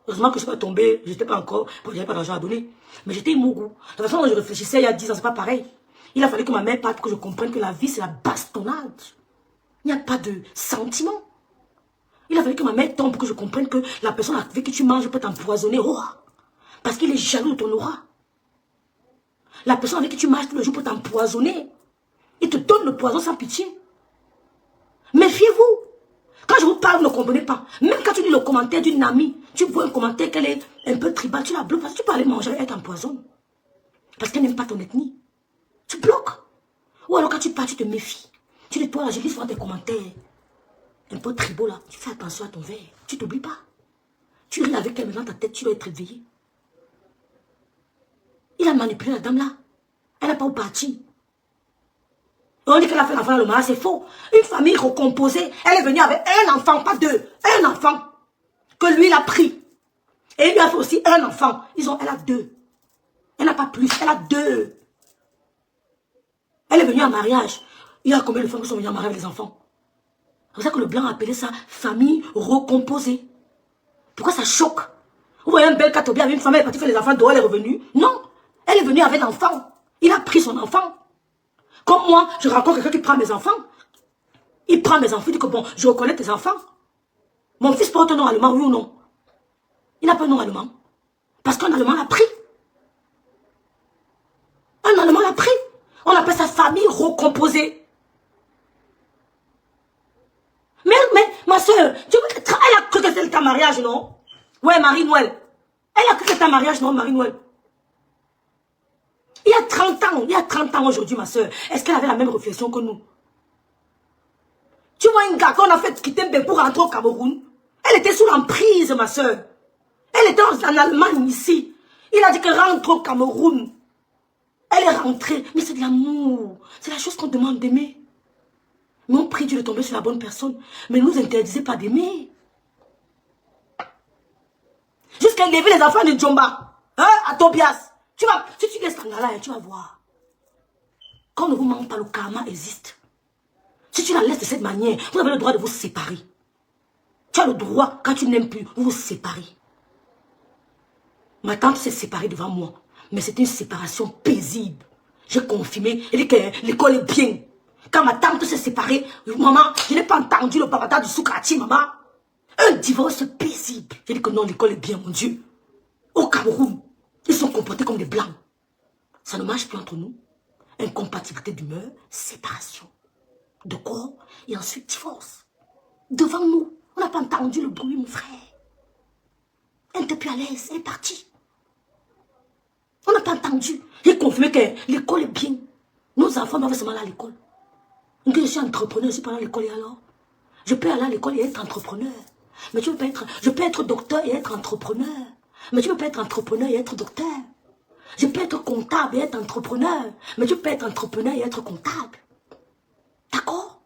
Heureusement que je ne suis pas tombée. Je n'étais pas encore. Parce que je n'avais pas d'argent à donner. Mais j'étais Mougou. De la façon dont je réfléchissais il y a 10 ans, c'est pas pareil. Il a fallu que ma mère parte pour que je comprenne que la vie, c'est la bastonnade. Il n'y a pas de sentiment. Il a fallu que ma mère tombe pour que je comprenne que la personne avec qui tu manges peut t'empoisonner. Oh, parce qu'il est jaloux de ton aura. La personne avec qui tu marches tous les jours peut t'empoisonner. Il te donne le poison sans pitié. Méfiez-vous. Quand je vous parle, vous ne comprenez pas. Même quand tu lis le commentaire d'une amie, tu vois un commentaire qu'elle est un peu tribale, tu la bloques parce que tu peux aller manger, elle t'empoisonne. Parce qu'elle n'aime pas ton ethnie. Tu bloques. Ou alors quand tu pars, tu te méfies. Tu dis, toi, là, je lis souvent tes commentaires. Un peu tribaux là, tu fais attention à ton verre. Tu t'oublies pas. Tu ris avec elle, mais dans ta tête, tu dois être éveillé. Il a manipulé la dame là. Elle n'a pas où partir. On dit qu'elle a fait l'enfant dans le mariage, c'est faux. Une famille recomposée, elle est venue avec un enfant, pas deux. Un enfant. Que lui, il a pris. Et il lui a fait aussi un enfant. Elle a deux. Elle n'a pas plus, elle a deux. Elle est venue en mariage. Il y a combien de femmes qui sont venues en mariage avec les enfants? C'est pour ça que le blanc a appelé ça famille recomposée. Pourquoi ça choque? Vous voyez un bel Katobi avec une femme, elle est partie faire les enfants dehors, elle est revenue. Non, elle est venue avec l'enfant. Il a pris son enfant. Comme moi, je rencontre quelqu'un qui prend mes enfants. Il prend mes enfants, il dit que bon, je reconnais tes enfants. Mon fils porte un nom allemand, oui ou non? Il n'a pas un nom allemand. Parce qu'un allemand l'a pris. Un allemand l'a pris. On appelle ça famille recomposée. Mais ma soeur, elle a cru que c'était un mariage, non? Ouais, Marie-Noël. Elle a cru que c'était un mariage, non, Marie-Noël? Il y a 30 ans aujourd'hui, ma soeur. Est-ce qu'elle avait la même réflexion que nous? Tu vois une gars qu'on a fait quitter Mbé pour rentrer au Cameroun? Elle était sous l'emprise, ma soeur. Elle était en Allemagne ici. Il a dit qu'elle rentre au Cameroun. Elle est rentrée. Mais c'est de l'amour. C'est la chose qu'on demande d'aimer. Mais on prie Dieu de tomber sur la bonne personne. Mais ne nous interdisez pas d'aimer. Jusqu'à élever les enfants de Djomba. Hein, à Tobias. Si tu laisses là, tu vas voir. Quand on ne vous ment pas, le karma existe. Si tu la laisses de cette manière, vous avez le droit de vous séparer. Tu as le droit, quand tu n'aimes plus, vous vous séparez. Ma tante s'est séparée devant moi. Mais c'était une séparation paisible. J'ai confirmé. Elle dit que l'école est bien. Quand ma tante s'est séparée, maman, je n'ai pas entendu le papa du Soukati, maman. Un divorce paisible. J'ai dit que non, l'école est bien, mon Dieu. Au Cameroun, ils sont comportés comme des blancs. Ça ne marche plus entre nous. Incompatibilité d'humeur, séparation de corps et ensuite divorce. Devant nous, on n'a pas entendu le bruit, mon frère. Elle n'était plus à l'aise, elle est partie. On n'a pas entendu. J'ai confirmé que l'école est bien. Nos enfants doivent se aller à l'école. Je suis entrepreneur, je suis pas à l'école et alors? Je peux aller à l'école et être entrepreneur. Mais je peux être docteur et être entrepreneur. Mais tu peux pas être entrepreneur et être docteur. Je peux être comptable et être entrepreneur. Mais tu peux être entrepreneur et être comptable. D'accord?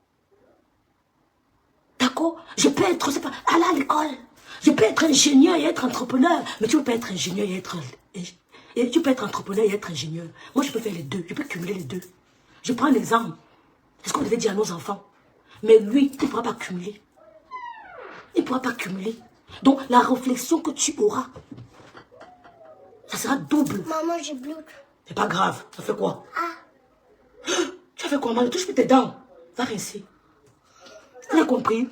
D'accord? Je peux être, c'est pas, aller à l'école. Je peux être ingénieur et être entrepreneur. Mais tu peux pas être ingénieur et être... Et tu peux être entrepreneur et être ingénieur. Moi, je peux faire les deux. Je peux cumuler les deux. Je prends l'exemple. C'est ce qu'on devait dire à nos enfants. Mais lui, il ne pourra pas cumuler. Il ne pourra pas cumuler. Donc, la réflexion que tu auras, ça sera double. Maman, j'ai bloqué. C'est pas grave. Ça fait quoi? Ah. Tu as fait quoi, maman? Touche-moi tes dents. Va rincer. Tu as compris?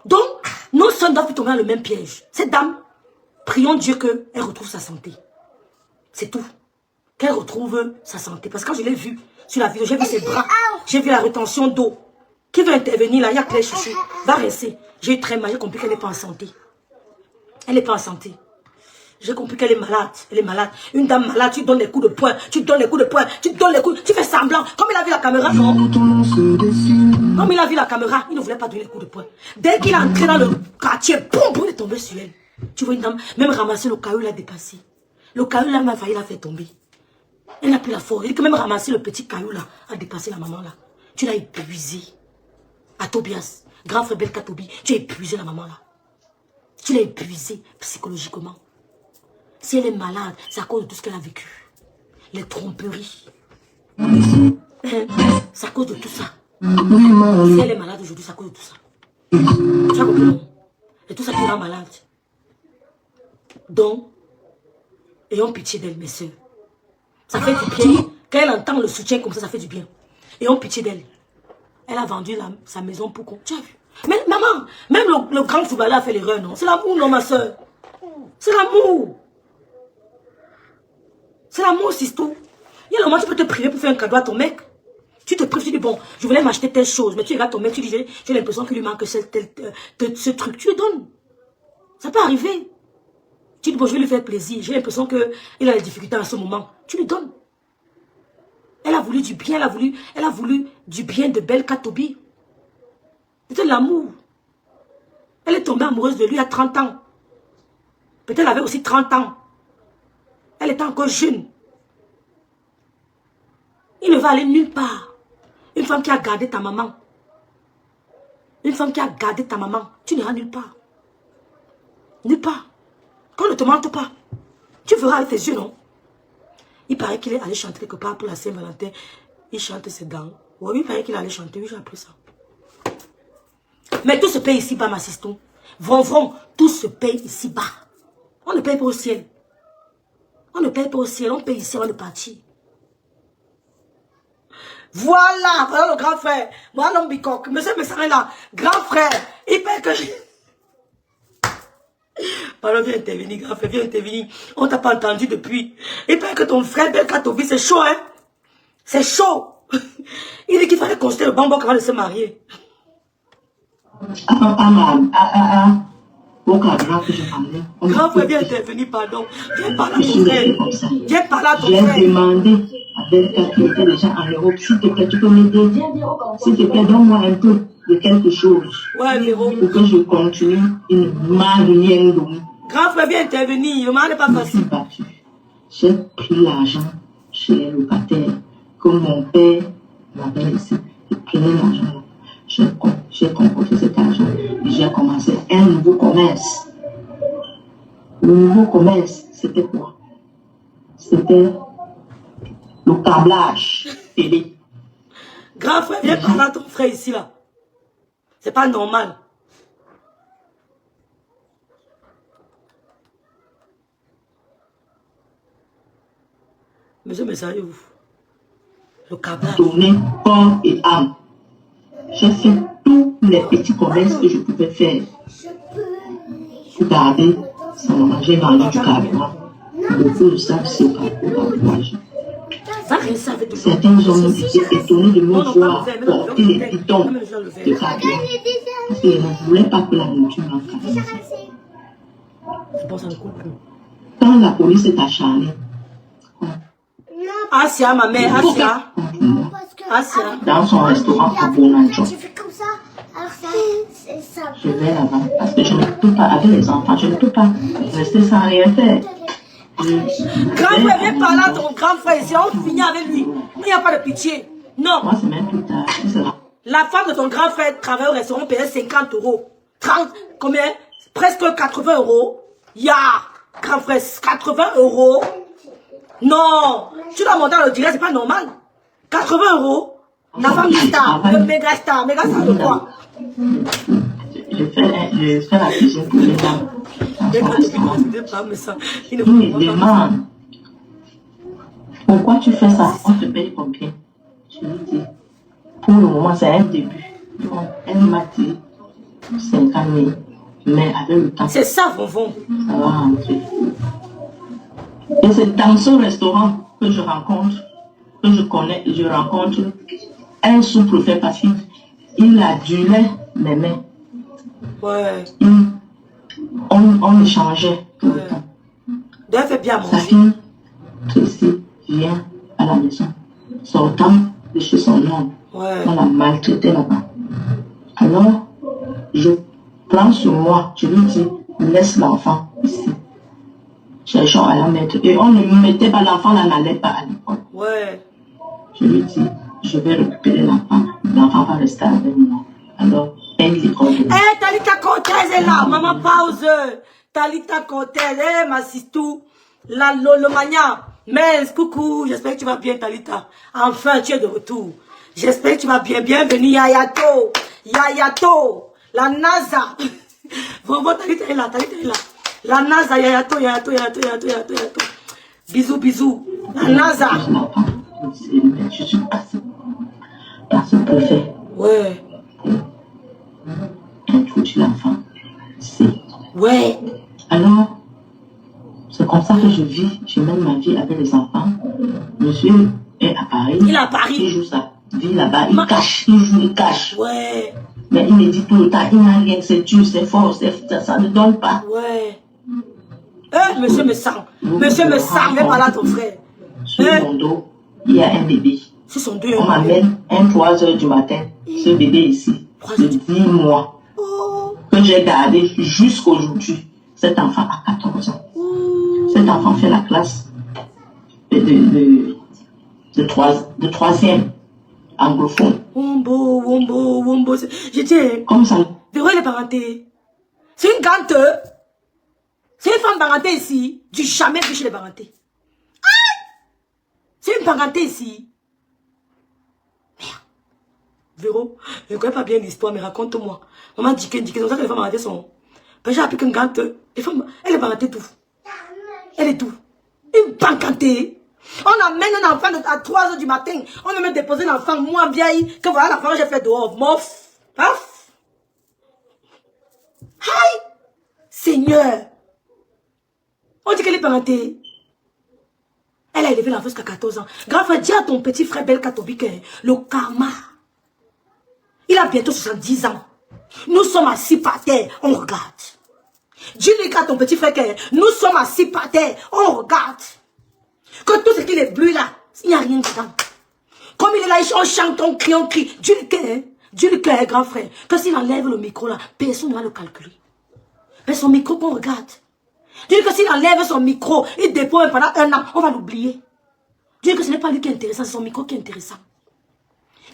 Donc, nos sœurs doivent tomber dans le même piège. Cette dame, prions Dieu qu'elle retrouve sa santé. C'est tout. Qu'elle retrouve sa santé. Parce que quand je l'ai vue sur la vidéo, j'ai vu ses bras. J'ai vu la rétention d'eau. Qui veut intervenir là? Il y a Claire Chouchou. Va rincer. J'ai eu très mal. J'ai compris qu'elle n'est pas en santé. Elle n'est pas en santé. J'ai compris qu'elle est malade. Elle est malade. Une dame malade, tu donnes les coups de poing. Tu donnes les coups de poing. Tu donnes les coups. Tu fais semblant. Comme il a vu la caméra, non? Comme il a vu la caméra, il ne voulait pas donner les coups de poing. Dès qu'il est entré dans le quartier, boum, boum, il est tombé sur elle. Tu vois une dame, même ramasser le caillou, l'a dépassé. Le caillou, là, m'a failli la faire tomber. Elle n'a plus la force. Il dit que même ramasser le petit caillou, là, a dépassé la maman, là. Tu l'as épuisé. À Tobias, grand frère Bel Katobi, tu as épuisé la maman, là. Tu l'as épuisé psychologiquement. Si elle est malade, c'est à cause de tout ce qu'elle a vécu. Les tromperies. C'est à cause de tout ça. Si elle est malade aujourd'hui, c'est à cause de tout ça. Tu as compris? Et tout ça qui rend malade. Donc, ayons pitié d'elle, mes soeurs. Ça fait du bien. Quand elle entend le soutien comme ça fait du bien. Ayons pitié d'elle. Elle a vendu sa maison pour qu'on... Tu as vu? Mais maman, même le grand footballeur a fait l'erreur, non? C'est l'amour, non, ma soeur? C'est l'amour. C'est l'amour, c'est tout. Il y a un moment, tu peux te priver pour faire un cadeau à ton mec. Tu te prives, tu dis, bon, je voulais m'acheter telle chose. Mais tu regardes ton mec, tu dis, j'ai l'impression qu'il lui manque ce truc. Tu lui donnes. Ça peut arriver. Tu dis, bon, je vais lui faire plaisir. J'ai l'impression qu'il a des difficultés à ce moment. Tu lui donnes. Elle a voulu du bien, elle a voulu du bien de Bel Katobi. C'était l'amour. Elle est tombée amoureuse de lui à 30 ans. Peut-être elle avait aussi 30 ans. Elle était encore jeune. Il ne va aller nulle part. Une femme qui a gardé ta maman. Une femme qui a gardé ta maman. Tu n'iras nulle part. Nulle part. Qu'on ne te mente pas. Tu verras avec tes yeux, non? Il paraît qu'il est allé chanter quelque part pour la Saint-Valentin. Il chante ses dents. Oui, il paraît qu'il allait chanter. Oui, j'ai appris ça. Mais tout se paye ici-bas, ma siston. Vron, tout se paye ici-bas. On ne paye pas au ciel. On ne paye pas au ciel. On paye ici avant de partir. Voilà, voilà le grand frère. Moi, l'homme bicoque. Monsieur Messaré là. Grand frère. Il paye que... Pardon, viens intervenir, grand frère. Viens intervenir. On t'a pas entendu depuis. Il paye que ton frère Belkatovi, c'est chaud, hein. C'est chaud. Il dit qu'il fallait consulter le bambou avant de se marier. Au cadre que je parlais. Grand frère, viens intervenir, pardon. Viens parler à ton frère. Viens parler à ton frère. J'ai demandé à Belka qui était déjà en Europe, s'il te plaît, tu peux m'aider. S'il te plaît, donne-moi un peu de quelque chose. Ouais, Véro. Pour que je continue. Il ne m'a rien donné. Grand frère, viens intervenir. Le mal n'est pas facile. J'ai pris l'argent chez les locataires que mon père m'avait laissé. J'ai pris l'argent. J'ai composé cet argent et j'ai commencé un nouveau commerce. Le nouveau commerce, c'était quoi? C'était le câblage télé. Grand frère, viens parler à ton frère ici, là. C'est pas normal. Monsieur, mais sérieux, le câblage. Tourner corps et âme. J'ai fait tous les petits commerces que je pouvais faire. Pour garder sa maman. J'ai vendu du carburant. Beaucoup de ça, c'est au carburant. Certains hommes étaient étonnés de me voir porter les bidons de carburant. Parce qu'ils ne voulaient pas que la nourriture manque. Quand la police est acharnée, Asia, ma mère, Asia. Asia. Dans son restaurant à Bonanjo. Je vais là-bas parce que je ne peux pas, avec les enfants, je ne peux pas rester sans rien faire. Grand frère, viens parler à ton grand frère ici, on finit avec lui. Il n'y a pas de pitié. Non. Moi, c'est même plus tard. La femme de ton grand frère travaille au restaurant, payait 50 €. 30, combien? Presque 80 €. Ya, grand frère, 80 €. Non, tu dois monter à le direct, c'est pas normal. 80 €. La femme star, le méga star de quoi? Je fais la cuisine pour les dames. Il me demande pourquoi tu fais ça? On te paye combien? Je lui dis, pour le moment, c'est un début. Donc, elle m'a dit 50 000. Mais avec le temps, c'est ça, Vonvon. Ça va rentrer. Et c'est dans ce restaurant que je rencontre, que je connais, je rencontre un sous-préfet parce qu'il adulait mes mains. Ouais. On échangeait tout le temps. D'ailleurs, fait bien Sa manger. fille, Tracy, vient à la maison, sortant de chez son homme. Ouais. On l'a maltraité là-bas. Alors, je prends sur moi, je lui dis, laisse l'enfant ici. Cherchons à la mettre. Et on ne mettait pas l'enfant, là n'allait pas à l'école. Ouais. Je lui dis, je vais récupérer l'enfant. L'enfant va rester avec moi. Alors, elle l'école. Hé, Talita Cortez est là. Maman, pause. Talita Cortez, hé, ma sistou. La Lolomania. Mince, coucou. J'espère que tu vas bien, Talita. Enfin, tu es de retour. J'espère que tu vas bien. Bienvenue, Yayato. Yayato. La NASA. Vraiment, Talita est là. Talita est là. La NASA, Yayato. Bisous, bisous. La NASA. Je suis passée par ce préfet. Ouais. Introduit l'enfant. Ouais. Alors, c'est comme ça que je vis. Je mène ma vie avec les enfants. Monsieur est à Paris. Il est à Paris. Il joue sa vie là-bas. Il cache. Il joue, il cache. Ouais. Mais il me dit tout le temps, il n'a rien, c'est dur, c'est fort, ça ne donne pas. Ouais. Monsieur me sent. Monsieur me sent, mais pas là ton frère. Sur mon dos, il y a un bébé. C'est son deux. On m'amène 3 h du matin, ce bébé ici. de 10 mois que j'ai gardé jusqu'aujourd'hui. Cet enfant a 14 ans. Cet enfant fait la classe de troisième anglophone. Wombo. Je dis, comme ça. Véro, elle est parentée. C'est une gante. C'est une femme parentée ici. Du jamais vu chez les parentés. C'est une parentée ici. Merde. Véro, je ne connais pas bien l'histoire, mais raconte-moi. Maman dit que c'est comme ça que les femmes parentées sont. J'ai appris qu'une gante, les femmes, elle est parentée tout. Elle est tout. Une pancantée. On amène un enfant à 3 h du matin. On me met déposer l'enfant, moi vieille, que voilà l'enfant que j'ai fait dehors. Mof. Paf. Aïe. Seigneur. On dit qu'elle est parentée. Elle a élevé l'enfant jusqu'à 14 ans. Grand frère, dis à ton petit frère Bel Katobi que le karma. Il a bientôt 70 ans. Nous sommes assis par terre, on regarde. Dis-lui à ton petit frère que nous sommes assis par terre, on regarde. Que tout ce qu'il est bleu là, il n'y a rien dedans. Comme il est là, on chante, on crie. Dis-lui que, grand frère, que s'il enlève le micro là, personne ne va le calculer. Mais son micro qu'on regarde. Dis-lui que s'il enlève son micro, il dépose pendant 1 an, on va l'oublier. Dis-lui que ce n'est pas lui qui est intéressant, c'est son micro qui est intéressant.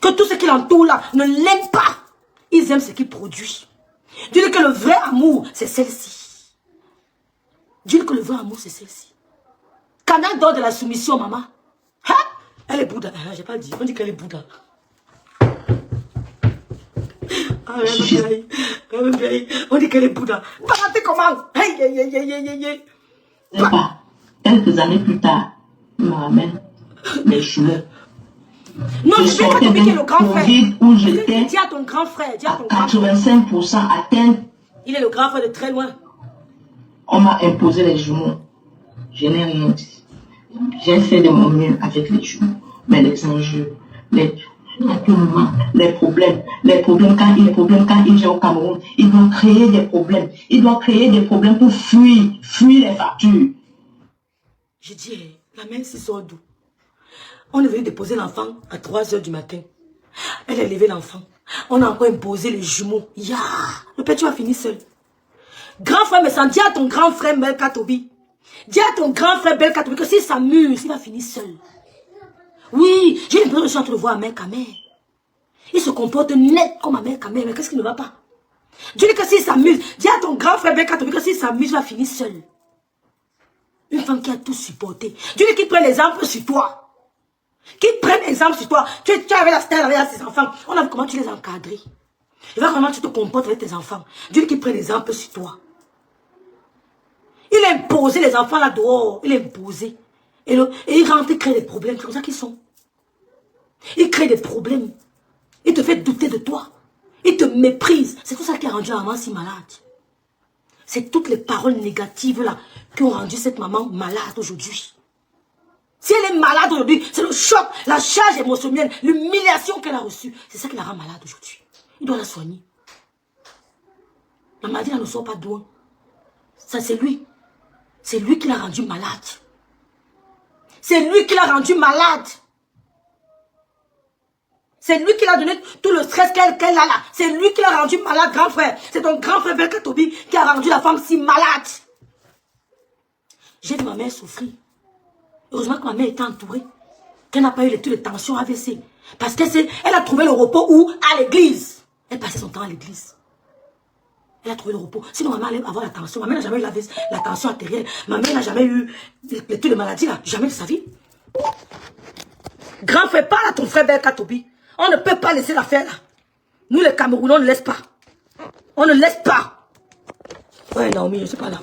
Que tout ce qui l'entoure là ne l'aime pas. Ils aiment ce qu'il produit. Dis-lui que le vrai amour, c'est celle-ci. Dis-lui que le vrai amour, c'est celle-ci. Canal d'or de la soumission, maman. Hein? Elle est Bouddha. J'ai pas dit. On dit qu'elle est Bouddha. Ah, elle est vieille. On dit qu'elle est Bouddha. Parenté comment? Hey. Pas. Quelques années plus tard, il me ramène les cheveux. Non, je vais pas te piquer le grand frère. Où j'étais. Dis à ton grand frère. Dis à ton à grand frère. 85% atteint. Il est le grand frère de très loin. On m'a imposé les jumeaux. Je n'ai rien dit. J'ai fait de mon mieux avec les jumeaux. Mais les enjeux, les problèmes quand il vient au Cameroun, il doit créer des problèmes. Il doit créer des problèmes pour fuir les factures. J'ai dit, la mère s'y sort d'où? On est venu déposer l'enfant à 3 h du matin. Elle a élevé l'enfant. On a encore imposé les jumeaux. Le petit va finir seul. Grand frère me sent, dis à ton grand frère Bel Katobi. Dis à ton grand frère Bel Katobi que s'il s'amuse, il va finir seul. Oui, j'ai l'impression que je suis en train de voir mère Kamel. Il se comporte net comme ma mère Kamel, mais qu'est-ce qui ne va pas? Dis-lui que s'il s'amuse, dis à ton grand frère Bel Katobi que s'il s'amuse, il va finir seul. Une femme qui a tout supporté. Dis-lui qu'il prenne l'exemple sur toi. Qu'il prenne exemple sur toi. Tu avais la stèle avec ses enfants. On a vu comment tu les as encadrés. Il va comment tu te comportes avec tes enfants. Dis-lui qu'il prenne exemple sur toi. Il a imposé les enfants là dehors. Il a imposé. Et il rentre, il crée des problèmes. C'est comme ça qu'ils sont. Il crée des problèmes. Il te fait douter de toi. Il te méprise. C'est tout ça qui a rendu la maman si malade. C'est toutes les paroles négatives là qui ont rendu cette maman malade aujourd'hui. Si elle est malade aujourd'hui, c'est le choc, la charge émotionnelle, l'humiliation qu'elle a reçue. C'est ça qui la rend malade aujourd'hui. Il doit la soigner. La maladie là ne sort pas de loin. Ça c'est lui. C'est lui qui l'a rendu malade. C'est lui qui l'a rendu malade. C'est lui qui l'a donné tout le stress qu'elle a là. C'est lui qui l'a rendu malade, grand frère. C'est ton grand frère Bel Katobi qui a rendu la femme si malade. J'ai vu ma mère souffrir. Heureusement que ma mère était entourée. Qu'elle n'a pas eu les tensions AVC. Parce qu'elle a trouvé le repos où? À l'église. Elle passait son temps à l'église. Elle a trouvé le repos. Sinon, maman allait avoir la tension. Ma mère n'a jamais eu la tension artérielle. Ma mère n'a jamais eu les trucs de maladie là. Jamais de sa vie. Grand frère, parle à ton frère Bel Katobi. On ne peut pas laisser l'affaire là. Nous les Camerounais, on ne laisse pas. On ne laisse pas. Ouais, Naomi, je ne suis pas là.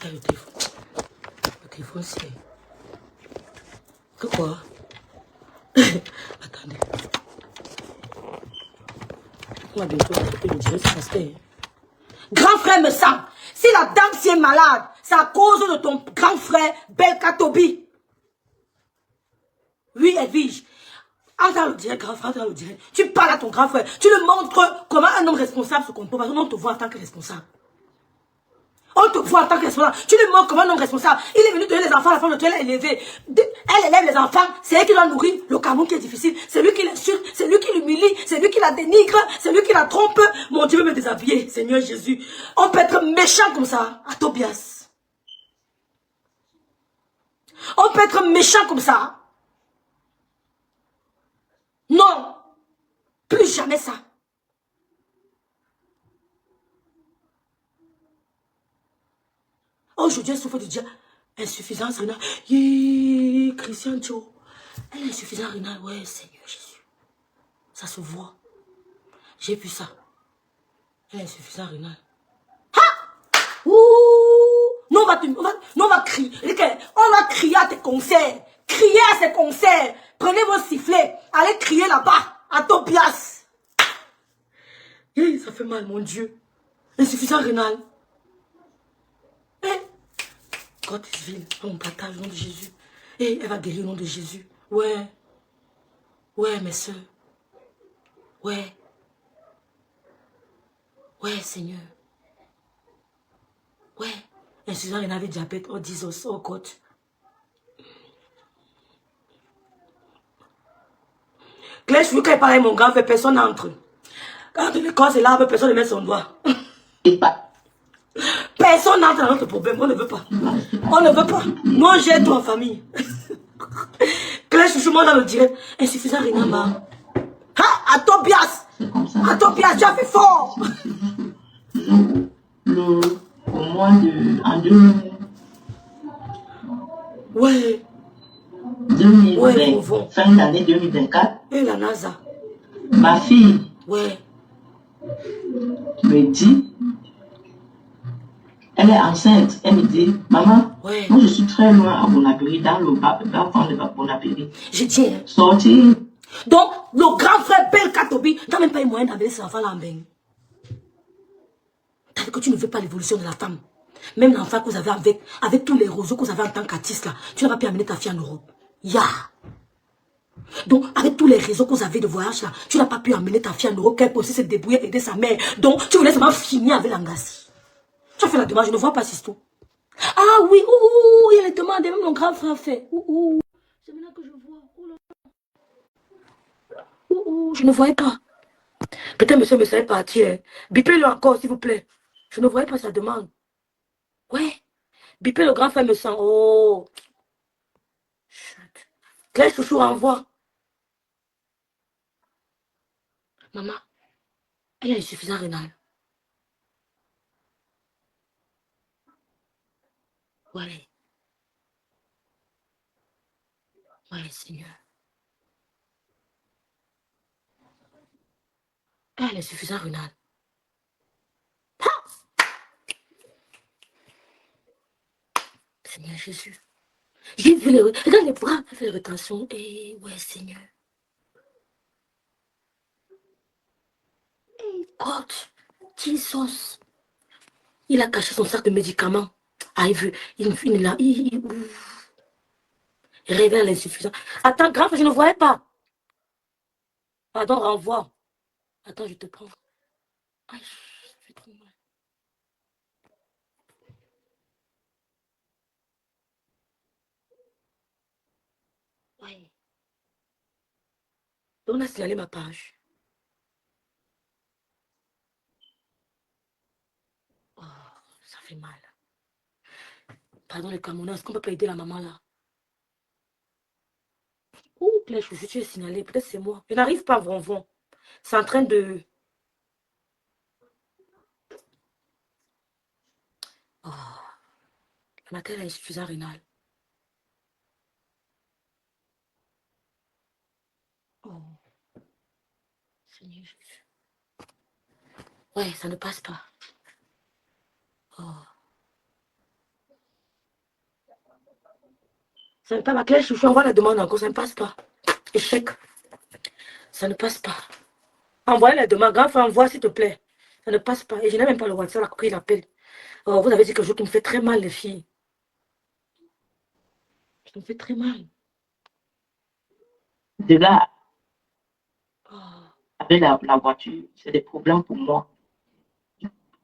Le téléphone, c'est... Que quoi? Attendez. On va bientôt le dire, c'est parce que... Grand frère me sent. Si la dame si est malade, c'est à cause de ton grand frère Bel Katobi. Oui, Edwige. Entre dans le direct, grand frère, entre dans le direct. Tu parles à ton grand frère. Tu lui montres comment un homme responsable se comporte. Parce qu'on te voit en tant que responsable. On On te voit en tant que responsable. Tu lui montres comme un homme responsable. Il est venu donner les enfants à la femme de Dieu, elle l'a élevé. Elle élève les enfants. C'est elle qui doit nourrir le Cameroun qui est difficile. C'est lui qui l'insulte. C'est lui qui l'humilie. C'est lui qui la dénigre. C'est lui qui la trompe. Mon Dieu veut me déshabiller. Seigneur Jésus. On peut être méchant comme ça. À Tobias. On peut être méchant comme ça. Non. Plus jamais ça. Aujourd'hui, elle souffre de dire insuffisance rénale. Christian Joe. Elle est insuffisante rénale. Ouais, Seigneur Jésus. Ça se voit. J'ai vu ça. Elle est insuffisante rénale. Ha! Ouh! Nous, on va crier. On va crier à tes concerts. Crier à ces concerts. Prenez vos sifflets. Allez crier là-bas. À Tobias. Ça fait mal, mon Dieu. Insuffisance rénale. God is vil, on partage au nom de Jésus. Et elle va guérir au nom de Jésus. Ouais. Ouais, mes soeurs. Ouais. Ouais, Seigneur. Ouais. Insuffisance rénale, diabète, oh Jesus, oh God. Claire, je veux qu'elle parle avec mon grand frère, personne n'entre. Quand l'école c'est là, personne ne met son doigt. Personne n'entre dans notre problème, on ne veut pas. On ne veut pas. Nous, on gère tout en famille. Claire, chouchou, moi dans le direct. Insuffisant, Rinama. Ah, à Tobias. À Tobias, tu as fait fort. Au mois de... En 2000. Ouais. 2020. Ouais, fin d'année 2024. Et la NASA. Ma fille. Ouais. Me dit. Elle est enceinte. Elle me dit, maman, ouais. Moi je suis très loin à Bonapéry, dans le bas-fond de Bonapéry. Je tiens. Sortir. Donc, le grand frère Bel Katobi n'a même pas eu moyen d'amener ses enfants là en bain. T'as vu que tu ne veux pas l'évolution de la femme. Même l'enfant que vous avez avec tous les roseaux que vous avez en tant qu'artiste là, tu n'as pas pu amener ta fille en Europe. Donc, avec tous les réseaux que vous avez de voyage là, tu n'as pas pu amener ta fille en Europe, qu'elle puisse se débrouiller, aider sa mère. Donc, tu voulais seulement finir avec l'Angassi. Tu as fait la demande, je ne vois pas Sisto. Ah oui, il y a les demandes, même mon grand frère fait. C'est maintenant que je vois. Je ne voyais pas. Peut-être monsieur me savait partir. Bipez-le encore, s'il vous plaît. Je ne voyais pas sa demande. Ouais. Bipez le grand frère me sent. Oh. Chut. Claire Chouchou renvoie. Maman, elle a insuffisance rénale. Ouais. Ouais, Seigneur. Elle a insuffisance rénale. Seigneur Jésus. J'ai vu les... Regarde les bras, elle fait les rétentions. Et ouais, Seigneur. God, Jesus. Il a caché son sac de médicaments. Ah, il révèle l'insuffisance. Attends, grave, je ne voyais pas. Pardon, renvoie. Attends, je te prends. Aïe, ça fait trop mal. Ouais. Donc, on a signalé ma page. Oh, ça fait mal. Pardon, les Camerounais, est-ce qu'on peut pas aider la maman là? Ouh, Claire, je suis signalé. Peut-être c'est moi. Je n'arrive pas, Vonvon. C'est en train de... Oh, la matin, elle a insuffisance rénale. Oh, Seigneur Jésus. Ouais, ça ne passe pas. Oh. Ça ne passe pas. Claire, je envoie la demande encore, ça ne passe pas. Échec. Ça ne passe pas. Envoyez la demande. Grand frère, envoie s'il te plaît. Ça ne passe pas. Et je n'ai même pas le WhatsApp, là, qu'il appelle. Oh, vous avez dit quelque chose qui me fait très mal, les filles. Ça me fait très mal. De là, Oh. avec la voiture, c'est des problèmes pour moi.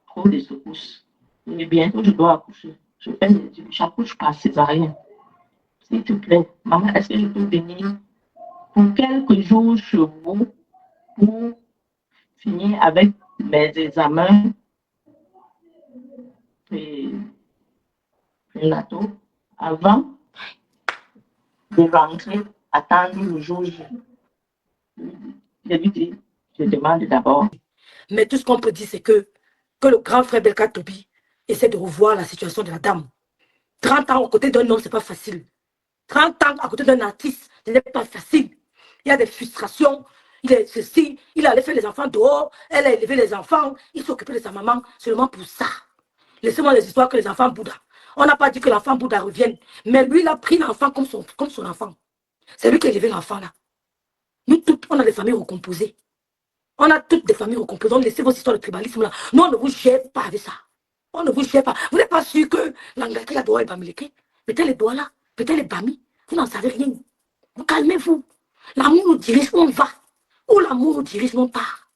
Trop de secousses. Et bientôt, je dois accoucher. J'accouche par césarienne. S'il te plaît, maman, est-ce que je peux venir pour quelques jours chez vous pour finir avec mes examens et prénataux avant de rentrer, attendre le jour J. Je lui dis, je demande d'abord. Mais tout ce qu'on peut dire, c'est que le grand frère Belka Tobi essaie de revoir la situation de la dame. 30 ans à côté d'un homme, c'est pas facile. 30 ans à côté d'un artiste, ce n'est pas facile. Il y a des frustrations. Il est ceci, il allait faire les enfants dehors, elle a élevé les enfants, il s'occupait de sa maman seulement pour ça. Laissez-moi les histoires que les enfants Bouddha. On n'a pas dit que l'enfant Bouddha revienne, mais lui, il a pris l'enfant comme son enfant. C'est lui qui a élevé l'enfant là. Nous toutes, on a des familles recomposées. On a toutes des familles recomposées. On laissez vos histoires de tribalisme là. Nous, on ne vous gère pas avec ça. On ne vous gère pas. Vous n'êtes pas sûr que l'Angaki la doigt est bamileke. Peut-être les doigts là, peut-être les bamis. Vous n'en savez rien. Vous calmez-vous. L'amour nous dirige où on va. Où l'amour nous dirige, on part.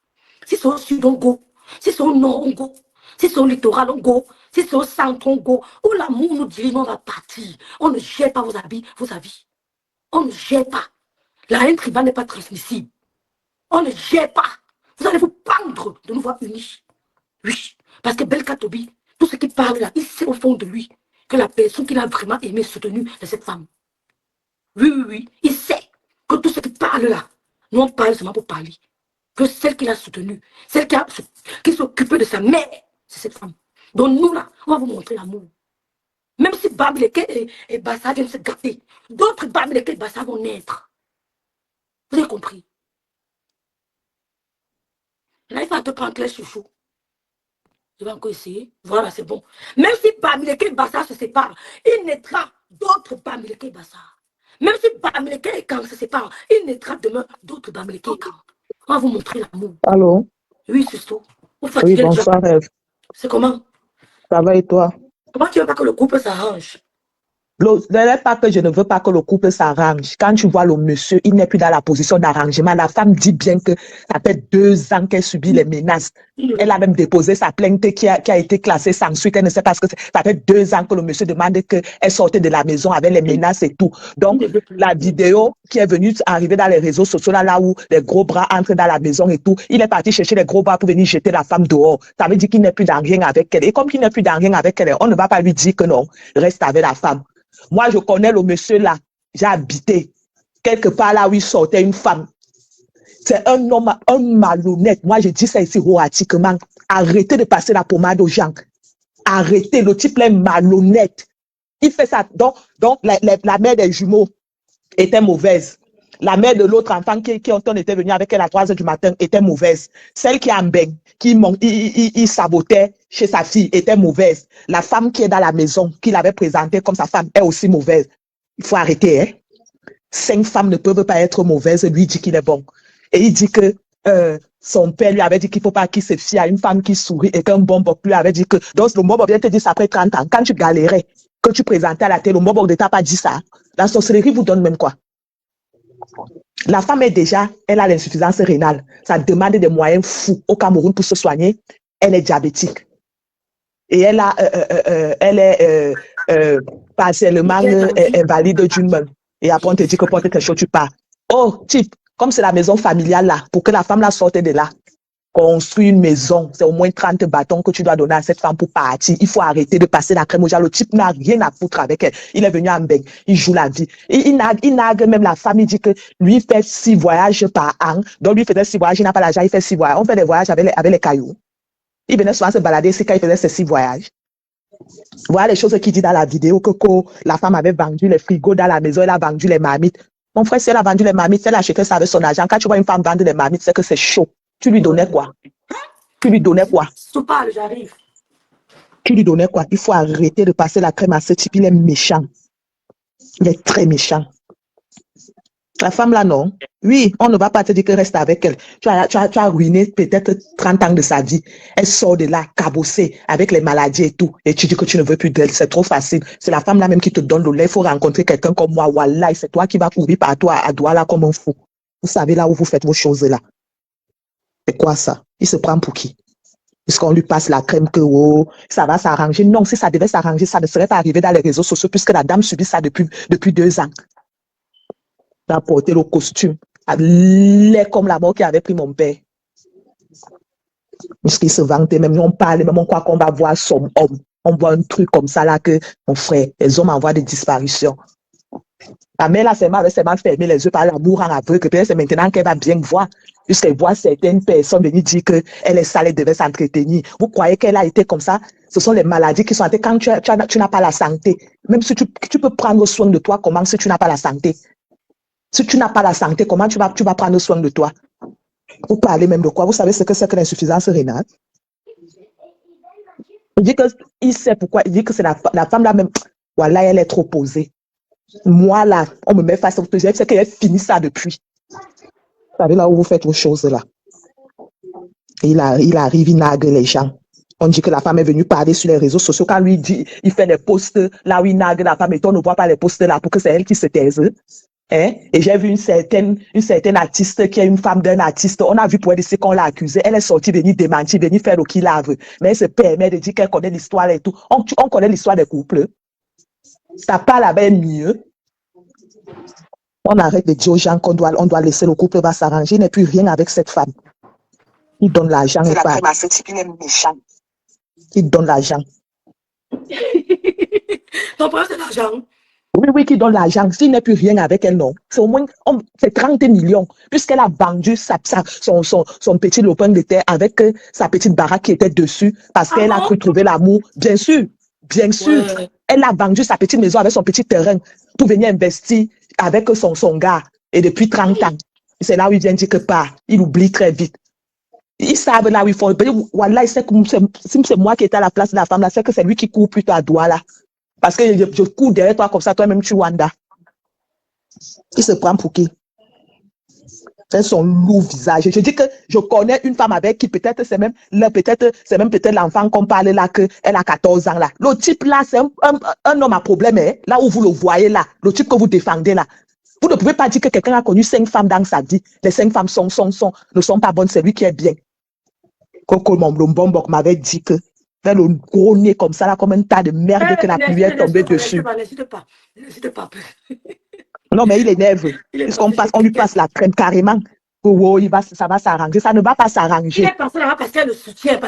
Si c'est au sud, on go. Si c'est au nord, on go. Si c'est au littoral, on go. Si c'est au centre, on go. Où l'amour nous dirige, on va partir. On ne gère pas vos habits, vos avis. On ne gère pas. La haine tribale n'est pas transmissible. On ne gère pas. Vous allez vous pendre de nous voir unis. Oui. Parce que Belka Tobi, tout ce qu'il parle là, il sait au fond de lui que la personne qu'il a vraiment aimé, soutenu, c'est cette femme. Oui, oui, oui. Il sait que tout ce qu'il parle là, nous on parle seulement pour parler. Que celle qu'il a soutenue, celle qui s'occupait de sa mère, c'est cette femme. Donc nous là, on va vous montrer l'amour. Même si Babileke et Bassa viennent se gâter, d'autres Babileke et Bassa vont naître. Vous avez compris? Là, il va te prendre les chouchous. Je vais encore essayer. Voilà, c'est bon. Même si Bamileke et Bassa se séparent, il naîtra d'autres Bamileke et Bassa. Même si Bamileke et Kang se séparent, il naîtra demain d'autres Bamileke et Kang. On va vous montrer l'amour. Allô? Oui, c'est tout. Oui, bonsoir, Eve. C'est comment? Ça va et toi? Comment tu veux pas que le couple s'arrange? Ne n'est pas que je ne veux pas que le couple s'arrange. Quand tu vois le monsieur, il n'est plus dans la position d'arrangement. La femme dit bien que ça fait 2 ans qu'elle subit les menaces. Elle a même déposé sa plainte qui a été classée sans suite. Elle ne sait pas ce que c'est. Ça fait 2 ans que le monsieur demande qu'elle sorte de la maison avec les menaces et tout. Donc, la vidéo qui est venue arriver dans les réseaux sociaux, là où les gros bras entrent dans la maison et tout, il est parti chercher les gros bras pour venir jeter la femme dehors. Ça veut dire qu'il n'est plus dans rien avec elle. Et comme qu'il n'est plus dans rien avec elle, on ne va pas lui dire que non, reste avec la femme. Moi, je connais le monsieur là. J'ai habité quelque part là où il sortait une femme. C'est un homme, un malhonnête. Moi, je dis ça ici pratiquement. Arrêtez de passer la pommade aux gens. Arrêtez. Le type est malhonnête. Il fait ça. Donc la mère des jumeaux était mauvaise. La mère de l'autre enfant qui était venu avec elle à 3 heures du matin était mauvaise. Celle qui est en bain, il sabotait chez sa fille, était mauvaise. La femme qui est dans la maison, qu'il avait présentée comme sa femme, est aussi mauvaise. Il faut arrêter, hein. 5 femmes ne peuvent pas être mauvaises. Lui dit qu'il est bon. Et il dit que son père lui avait dit qu'il ne faut pas qu'il se fie à une femme qui sourit et qu'un bon boc lui avait dit que... Donc, le bon boc vient te dire ça après 30 ans. Quand tu galérais, que tu présentais à la télé, le bon boc ne t'a pas dit ça. La sorcellerie vous donne même quoi? La femme elle a l'insuffisance rénale. Ça demande des moyens fous au Cameroun pour se soigner. Elle est diabétique. Et elle est partiellement invalide d'une main. Et après, on te dit que pour quelque chose, tu pars. Oh, type, comme c'est la maison familiale là, pour que la femme la sorte de là, construire une maison, c'est au moins 30 bâtons que tu dois donner à cette femme pour partir. Il faut arrêter de passer la crème au genre. Le type n'a rien à foutre avec elle. Il est venu en baigne. Il joue la vie. Et il nague même la femme. Il dit que lui fait 6 voyages par an. Donc lui faisait 6 voyages. Il n'a pas l'argent. Il fait 6 voyages. On fait des voyages avec les cailloux. Il venait souvent se balader. C'est quand il faisait ces 6 voyages. Voilà les choses qu'il dit dans la vidéo que la femme avait vendu les frigos dans la maison. Elle a vendu les marmites. Mon frère, si elle a vendu les marmites, elle a acheté ça avec son argent. Quand tu vois une femme vendre les marmites, c'est que c'est chaud. Tu lui donnais quoi? Tu lui donnais quoi? Tu parles, j'arrive. Tu lui donnais quoi? Il faut arrêter de passer la crème à ce type. Il est méchant. Il est très méchant. La femme là, non. Oui, on ne va pas te dire que reste avec elle. Tu as ruiné peut-être 30 ans de sa vie. Elle sort de là, cabossée, avec les maladies et tout. Et tu dis que tu ne veux plus d'elle. C'est trop facile. C'est la femme là même qui te donne le lait. Il faut rencontrer quelqu'un comme moi. Wallah, c'est toi qui vas courir partout à Douala comme un fou. Vous savez là où vous faites vos choses là. C'est quoi ça? Il se prend pour qui? Puisqu'on lui passe la crème que oh, ça va s'arranger. Non, si ça devait s'arranger, ça ne serait pas arrivé dans les réseaux sociaux puisque la dame subit ça depuis 2 ans. Elle a porté le costume, laid comme la mort qui avait pris mon père. Puisqu'il se vantait, même nous on parle, même on croit qu'on va voir son homme. On voit un truc comme ça là que, mon frère, les hommes envoient des disparitions. La mère là, c'est mal fermé les yeux par l'amour en aveugle. Peut-être c'est maintenant qu'elle va bien voir, puisqu'elle voit certaines personnes venir dire qu'elle est sale, elle devait s'entretenir. Vous croyez qu'elle a été comme ça? Ce sont les maladies qui sont arrêtées quand tu n'as pas la santé. Même si tu peux prendre soin de toi, comment si tu n'as pas la santé? Si tu n'as pas la santé, comment tu vas prendre soin de toi? Vous parlez même de quoi? Vous savez ce que c'est que l'insuffisance rénale? Il dit qu'il sait pourquoi. Il dit que c'est la femme là même. Voilà, elle est trop posée. Moi là, on me met face à votre c'est qu'elle finit ça depuis. Vous savez là où vous faites vos choses là. Il arrive, il nargue les gens. On dit que la femme est venue parler sur les réseaux sociaux. Quand lui dit, il fait des posts là où il nargue la femme et on ne voit pas les posts là pour que c'est elle qui se taise. Hein? Et j'ai vu une certaine artiste qui est une femme d'un artiste. On a vu pour elle ici qu'on l'a accusée. Elle est sortie venir démentir, venir faire le qu'il a veut. Mais elle se permet de dire qu'elle connaît l'histoire et tout. On connaît l'histoire des couples. Ça parle avec mieux. On arrête de dire aux gens qu'on doit laisser le couple va s'arranger. Il n'y a plus rien avec cette femme. Il donne l'argent et pas. Il donne l'argent. Ton problème, c'est l'argent. Oui, qui donne l'argent. S'il n'y a plus rien avec elle, non. C'est au moins, c'est 30 millions. Puisqu'elle a vendu son petit lopin de terre avec sa petite baraque qui était dessus parce qu'elle a cru trouver l'amour. Bien sûr. Ouais. Elle a vendu sa petite maison avec son petit terrain pour venir investir avec son gars. Et depuis 30 ans. C'est là où il vient dire que pas. Il oublie très vite. Ils savent là où il faut. Voilà, il sait que si c'est moi qui étais à la place de la femme, là, c'est que c'est lui qui court plutôt à doigt là. Parce que je cours derrière toi comme ça, toi-même tu Wanda. Il se prend pour qui? C'est son lourd visage. Je dis que je connais une femme avec qui peut-être c'est même l'enfant qu'on parle là, qu'elle a 14 ans là. Le type là, c'est un homme à problème, hein? Là où vous le voyez là, le type que vous défendez là. Vous ne pouvez pas dire que quelqu'un a connu 5 femmes dans sa vie. Les 5 femmes ne sont pas bonnes, c'est lui qui est bien. Coco Mombombok m'avait dit que faire le gros nez comme ça, là, comme un tas de merde que la pluie est tombée dessus. N'hésite pas. Non, mais il énerve. On lui passe la crème carrément. Oh, ça va s'arranger. Ça ne va pas s'arranger. Il est passé là-bas parce qu'elle le soutient.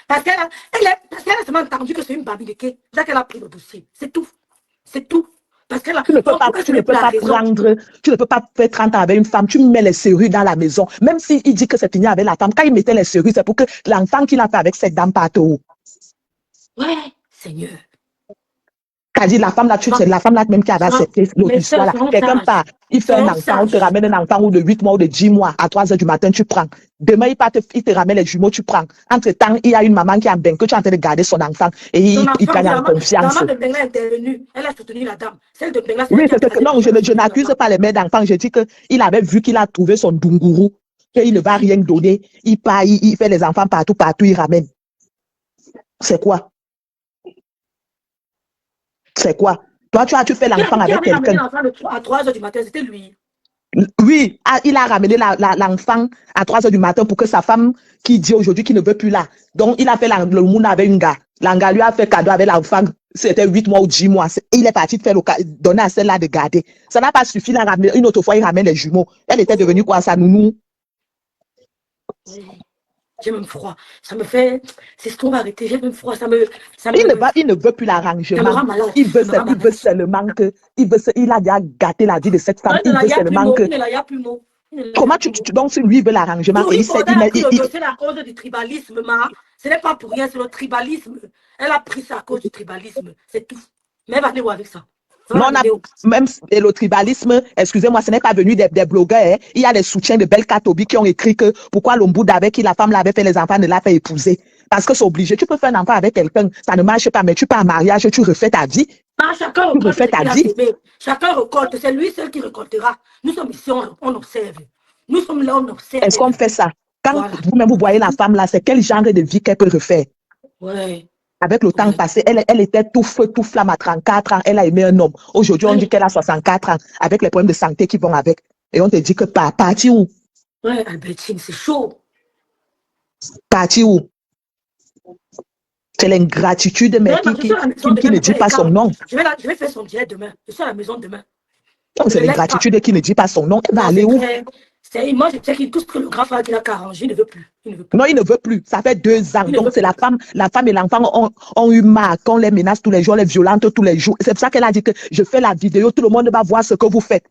Parce qu'elle a seulement entendu que c'est une babyleke. Là qu'elle a pris le dossier. C'est tout. Parce que tu ne peux pas faire 30 ans avec une femme, tu mets les serrures dans la maison. Même s'il dit que c'est fini avec la femme, quand il mettait les serrures, c'est pour que l'enfant qu'il a fait avec cette dame parte où? Ouais, Seigneur. Qu'a dit la femme là, c'est la femme là même qui avait accepté l'autre histoire là. Quelqu'un part, il fait un enfant, on te ramène un enfant ou de 8 mois ou de 10 mois, à 3 heures du matin, tu prends. Demain, il te ramène les jumeaux, tu prends. Entre-temps, il y a une maman qui est en bain, que tu es en train de garder son enfant et il gagne en confiance. La maman de Bengla est intervenue, elle a soutenu la dame. Celle de Bengla, oui, non, je n'accuse pas les mères d'enfants, je dis qu'il avait vu qu'il a trouvé son dungourou, qu'il ne va rien donner, il part, il fait les enfants partout, il ramène. C'est quoi? C'est quoi? Toi, tu fais l'enfant avec quelqu'un. À 3 heures du matin, c'était lui. Oui, il a ramené l'enfant à 3 heures du matin pour que sa femme, qui dit aujourd'hui qu'il ne veut plus là. Donc, il a fait le monde avec un gars. L'anga lui a fait cadeau avec l'enfant. C'était 8 mois ou 10 mois. Il est parti donner à celle-là de garder. Ça n'a pas suffi. Une autre fois, il ramène les jumeaux. Elle était devenue quoi, sa nounou? J'ai même froid. Ça me fait. C'est ce qu'on va arrêter. J'ai même froid. Il ne veut plus l'arrangement. Il veut seulement que. Il a déjà gâté la vie de cette femme. Il veut seulement que. Comment donc si lui veut l'arrangement et c'est la cause du tribalisme, ma. Ce n'est pas pour rien, c'est le tribalisme. Elle a pris ça à cause du tribalisme. C'est tout. Mais elle va venir avec ça. Non, même le tribalisme, excusez-moi, ce n'est pas venu des blogueurs. Hein. Il y a des soutiens de Belka Tobi qui ont écrit que pourquoi l'Omboud avec qui la femme l'avait fait les enfants ne l'a pas épousé. Parce que c'est obligé. Tu peux faire un enfant avec quelqu'un, ça ne marche pas, mais tu pars en mariage, tu refais ta vie. Chacun récolte. C'est lui seul qui récoltera. Nous sommes ici, on observe. Nous sommes là, on observe. Est-ce qu'on fait ça? Quand vous-même vous voyez la femme là, c'est quel genre de vie qu'elle peut refaire? Ouais. Avec le temps passé, elle était tout feu, tout flamme à 34 ans. Elle a aimé un homme. Aujourd'hui, on dit qu'elle a 64 ans avec les problèmes de santé qui vont avec. Et on te dit que parti où? Ouais, Albertine, c'est chaud. Parti où? C'est l'ingratitude, mais qui ne dit pas son nom. Je vais faire son direct demain. Je suis à la maison demain. C'est l'ingratitude qui ne dit pas son nom. Elle va aller où? Moi, je sais que tout ce que le grand frère a arrangé, il ne veut plus. Non, il ne veut plus. Ça fait 2 ans. Donc, c'est la femme et l'enfant ont eu marre, qu'on les menace tous les jours, les violente tous les jours. C'est pour ça qu'elle a dit que je fais la vidéo, tout le monde va voir ce que vous faites.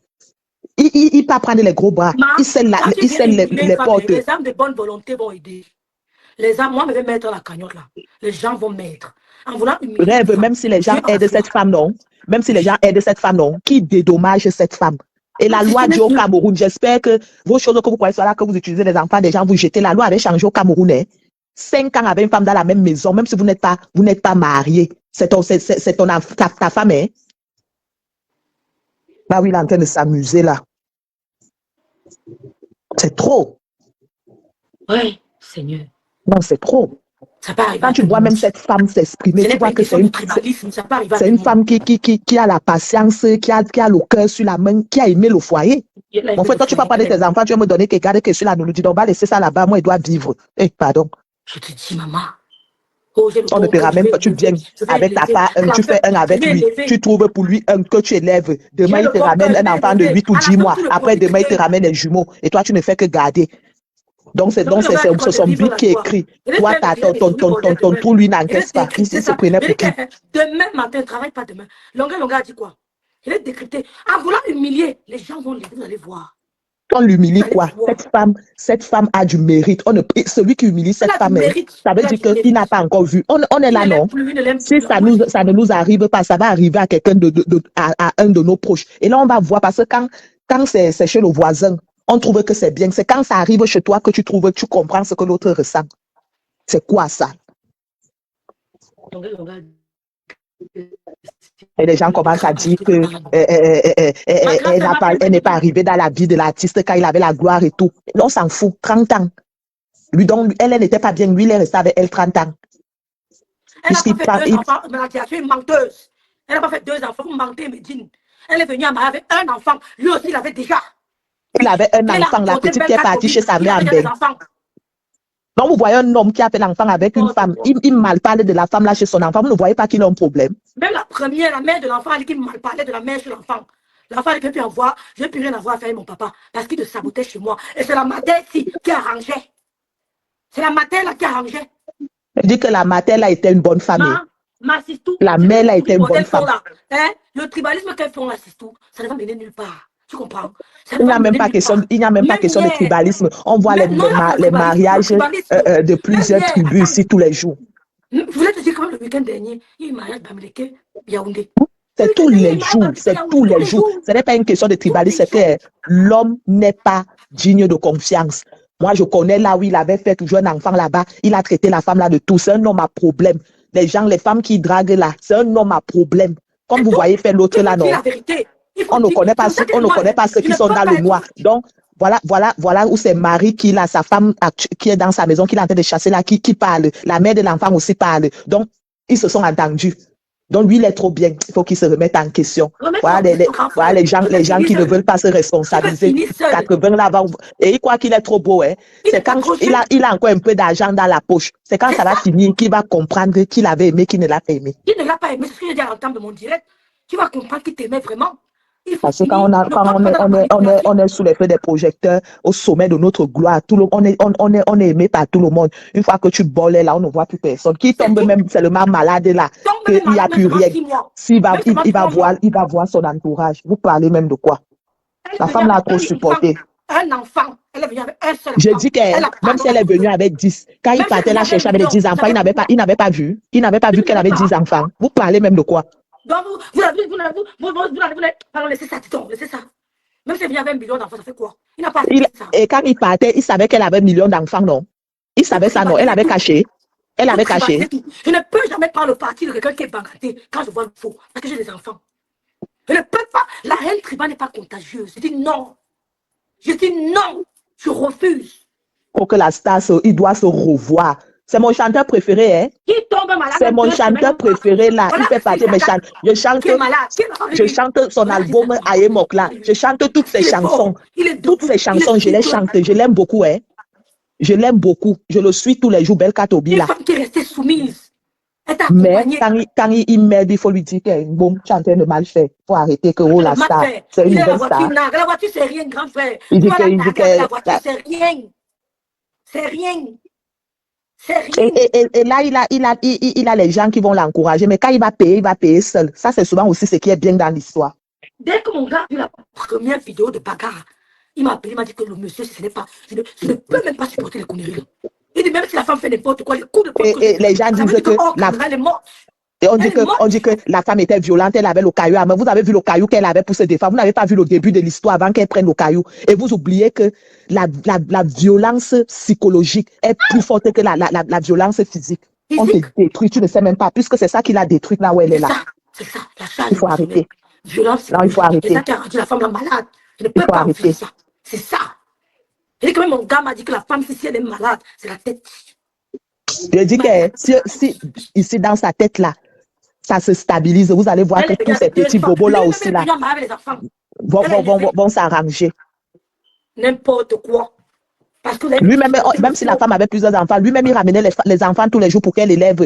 Il peut prendre les gros bras. Il scelle les portes. Les âmes de bonne volonté vont aider. Les âmes, moi, je vais mettre la cagnotte là. Les gens vont mettre. En voulant humilier. Rêve, même si les gens aident cette femme, non. Même si les gens aident cette femme, non. Qui dédommage cette femme? Et la loi dit au Cameroun, j'espère que vos choses que vous croyez soit là, que vous utilisez les enfants des gens, vous jetez. La loi avait changé au Cameroun. 5 ans avec une femme dans la même maison, même si vous n'êtes pas marié. C'est ta femme, hein? Bah oui, il est en train de s'amuser là. C'est trop. Oui, Seigneur. Non, c'est trop. Quand tu vois même cette femme s'exprimer, tu vois que c'est une femme qui a la patience, qui a le cœur sur la main, qui a aimé le foyer. En fait, toi, tu ne vas pas parler de tes enfants, tu vas me donner que garde que sur la nourriture. On va laisser ça là-bas, moi, il doit vivre. Pardon. Je te dis, maman. On ne te ramène pas, tu viens avec ta part, tu fais un avec lui, tu trouves pour lui un que tu élèves. Demain, il te ramène un enfant de 8 ou 10 mois. Après, demain, il te ramène les jumeaux. Et toi, tu ne fais que garder. Donc, c'est son but qui est écrit. Toi, ton trou, lui, n'encaisse pas. Il se prenait pour qui? Demain matin, ne travaille pas demain. Longa a dit quoi? Il est décrypté. En voulant humilier, les gens vont aller voir. On l'humilie quoi? Cette femme a du mérite. Celui qui humilie cette femme, ça veut dire qu'il n'a pas encore vu. On est là, non? Si ça ne nous arrive pas, ça va arriver à quelqu'un à un de nos proches. Et là, on va voir parce que quand c'est chez le voisin, on trouve que c'est bien. C'est quand ça arrive chez toi que tu comprends ce que l'autre ressent. C'est quoi ça? Et les gens commencent à dire que elle n'est pas arrivée dans la vie de l'artiste quand il avait la gloire et tout. On s'en fout. 30 ans. Lui, donc, elle n'était pas bien. Lui, il est resté avec elle 30 ans. Elle n'a pas fait 2 enfants. C'est une menteuse. Elle n'a pas fait 2 enfants. Vous mentez, Medine. Elle est venue à marier avec un enfant. Lui aussi, il avait déjà. Il avait un enfant, la petite qui est partie chez sa mère en bain. Donc, vous voyez un homme qui a fait l'enfant avec une femme. Il mal parle de la femme là chez son enfant. Vous ne voyez pas qu'il a un problème. Même la première, la mère de l'enfant, elle dit qu'il mal parlait de la mère chez l'enfant. L'enfant, il ne peut plus en voir. Je n'ai plus rien à voir à faire avec mon papa parce qu'il te sabotait chez moi. Et c'est la mater qui arrangeait. C'est la mater là qui arrangeait. Elle dit que la mater là était une bonne famille. La mère là était une bonne femme. Le tribalisme qu'elles font là, c'est tout. Ça ne va mener nulle part. Tu comprends? Il n'y a même pas question de tribalisme. On voit les mariages de plusieurs tribus ici tous les jours. Je voulais te dire comme le week-end dernier, il y a eu un mariage Bamileke, Yaoundé. C'est tous les jours, c'est tous les jours. Ce n'est pas une question de tribalisme, c'est que l'homme n'est pas digne de confiance. Moi, je connais là où il avait fait toujours un enfant là-bas, il a traité la femme là de tout. C'est un homme à problème. Les femmes qui draguent là, c'est un homme à problème. Comme vous voyez faire l'autre là, non? On ne connaît pas ceux qui sont dans le noir. Donc, voilà où c'est Marie qui a sa femme qui est dans sa maison, qui est en train de chasser là, qui parle. La mère de l'enfant aussi parle. Donc, ils se sont entendus. Donc, lui, il est trop bien. Il faut qu'il se remette en question. Voilà les gens qui ne veulent pas se responsabiliser. 80 là et il croit qu'il est trop beau. C'est quand il a encore un peu d'argent dans la poche. C'est quand ça va finir qu'il va comprendre qu'il avait aimé, qu'il ne l'a pas aimé. Qu'il ne l'a pas aimé, c'est ce que je dis à l'entente de mon direct. Tu vas comprendre qu'il t'aimait vraiment. Parce que quand on est sous les feux des projecteurs, au sommet de notre gloire, on est aimé par tout le monde. Une fois que tu bolles là, on ne voit plus personne. Qui tombe même seulement malade là, qu'il n'y a plus rien. Il va voir son entourage. Vous parlez même de quoi? La femme l'a trop supporté. Un enfant, elle est venue avec un seul enfant. Je dis que même si elle est venue avec 10, quand il partait là chercher avec les 10 enfants, il n'avait pas vu qu'elle avait 10 enfants. Vous parlez même de quoi? Donc, vous laissez ça, laissez ça. Même si il y avait 1 million d'enfants, ça fait quoi? Il n'a pas fait ça. Et quand il partait, il savait qu'elle avait 1 million d'enfants, non? Il savait ça, non? Elle avait caché. Elle avait caché. Je ne peux jamais prendre le parti de quelqu'un qui est bangaté quand je vois le faux, parce que j'ai des enfants. Je ne peux pas. La haine tribale n'est pas contagieuse. Je dis non. Je refuse. Pour que la star, il doit se revoir. C'est mon chanteur préféré, hein? Qui tombe malade? C'est mon chanteur préféré là. Il fait partie de mes chants. Je chante son album Ayemok là. Je chante toutes ses chansons. Toutes ses chansons, je les chante. Je l'aime beaucoup, hein? Je l'aime beaucoup. Je le suis tous les jours, Belle Katobi Une là. femme qui est restée soumise. Elle t'a Mais accompagnée. quand il m'aide, il faut lui dire que bon, tu es en train de mal faire. Il faut arrêter que oh, la Mal star, fait. c'est Il une est la nouvelle voiture star. nague. La voiture, c'est rien, grand frère. Il Tu dit vas que, la il dit naguer avec la que, voiture, c'est rien. C'est rien. C'est rien. et là, il a les gens qui vont l'encourager. Mais quand il va payer seul. Ça, c'est souvent aussi ce qui est bien dans l'histoire. Dès que mon gars a vu la première vidéo de bagarre, il m'a appelé, il m'a dit que le monsieur, ce n'est pas, je ne peux même pas supporter les conneries là. Il dit même si la femme fait n'importe quoi, les coups de poing que Et les gens ça veut disent dire que oh, elle est morte. et on Elle est morte. dit que la femme était violente, elle avait le caillou à main. Vous avez vu le caillou qu'elle avait pour se défendre. Vous n'avez pas vu le début de l'histoire avant qu'elle prenne le caillou. Et vous oubliez que la violence psychologique est plus forte que la violence physique. On te détruit, tu ne sais même pas, puisque c'est ça qui l'a détruite là où elle est là. C'est ça, la charge. Il faut arrêter. Violence Non, il faut arrêter. C'est ça qui a rendu la femme malade. Je ne peux pas arrêter ça. C'est ça. Et quand même mon gars m'a dit que la femme, si elle est malade, c'est la tête. Je dis que si ici dans sa tête là, ça se stabilise, vous allez voir que tous ces petits bobos là aussi là vont s'arranger. N'importe quoi. Parce que lui-même, même si la femme avait plusieurs enfants, lui-même, il ramenait les enfants tous les jours pour qu'elle élève.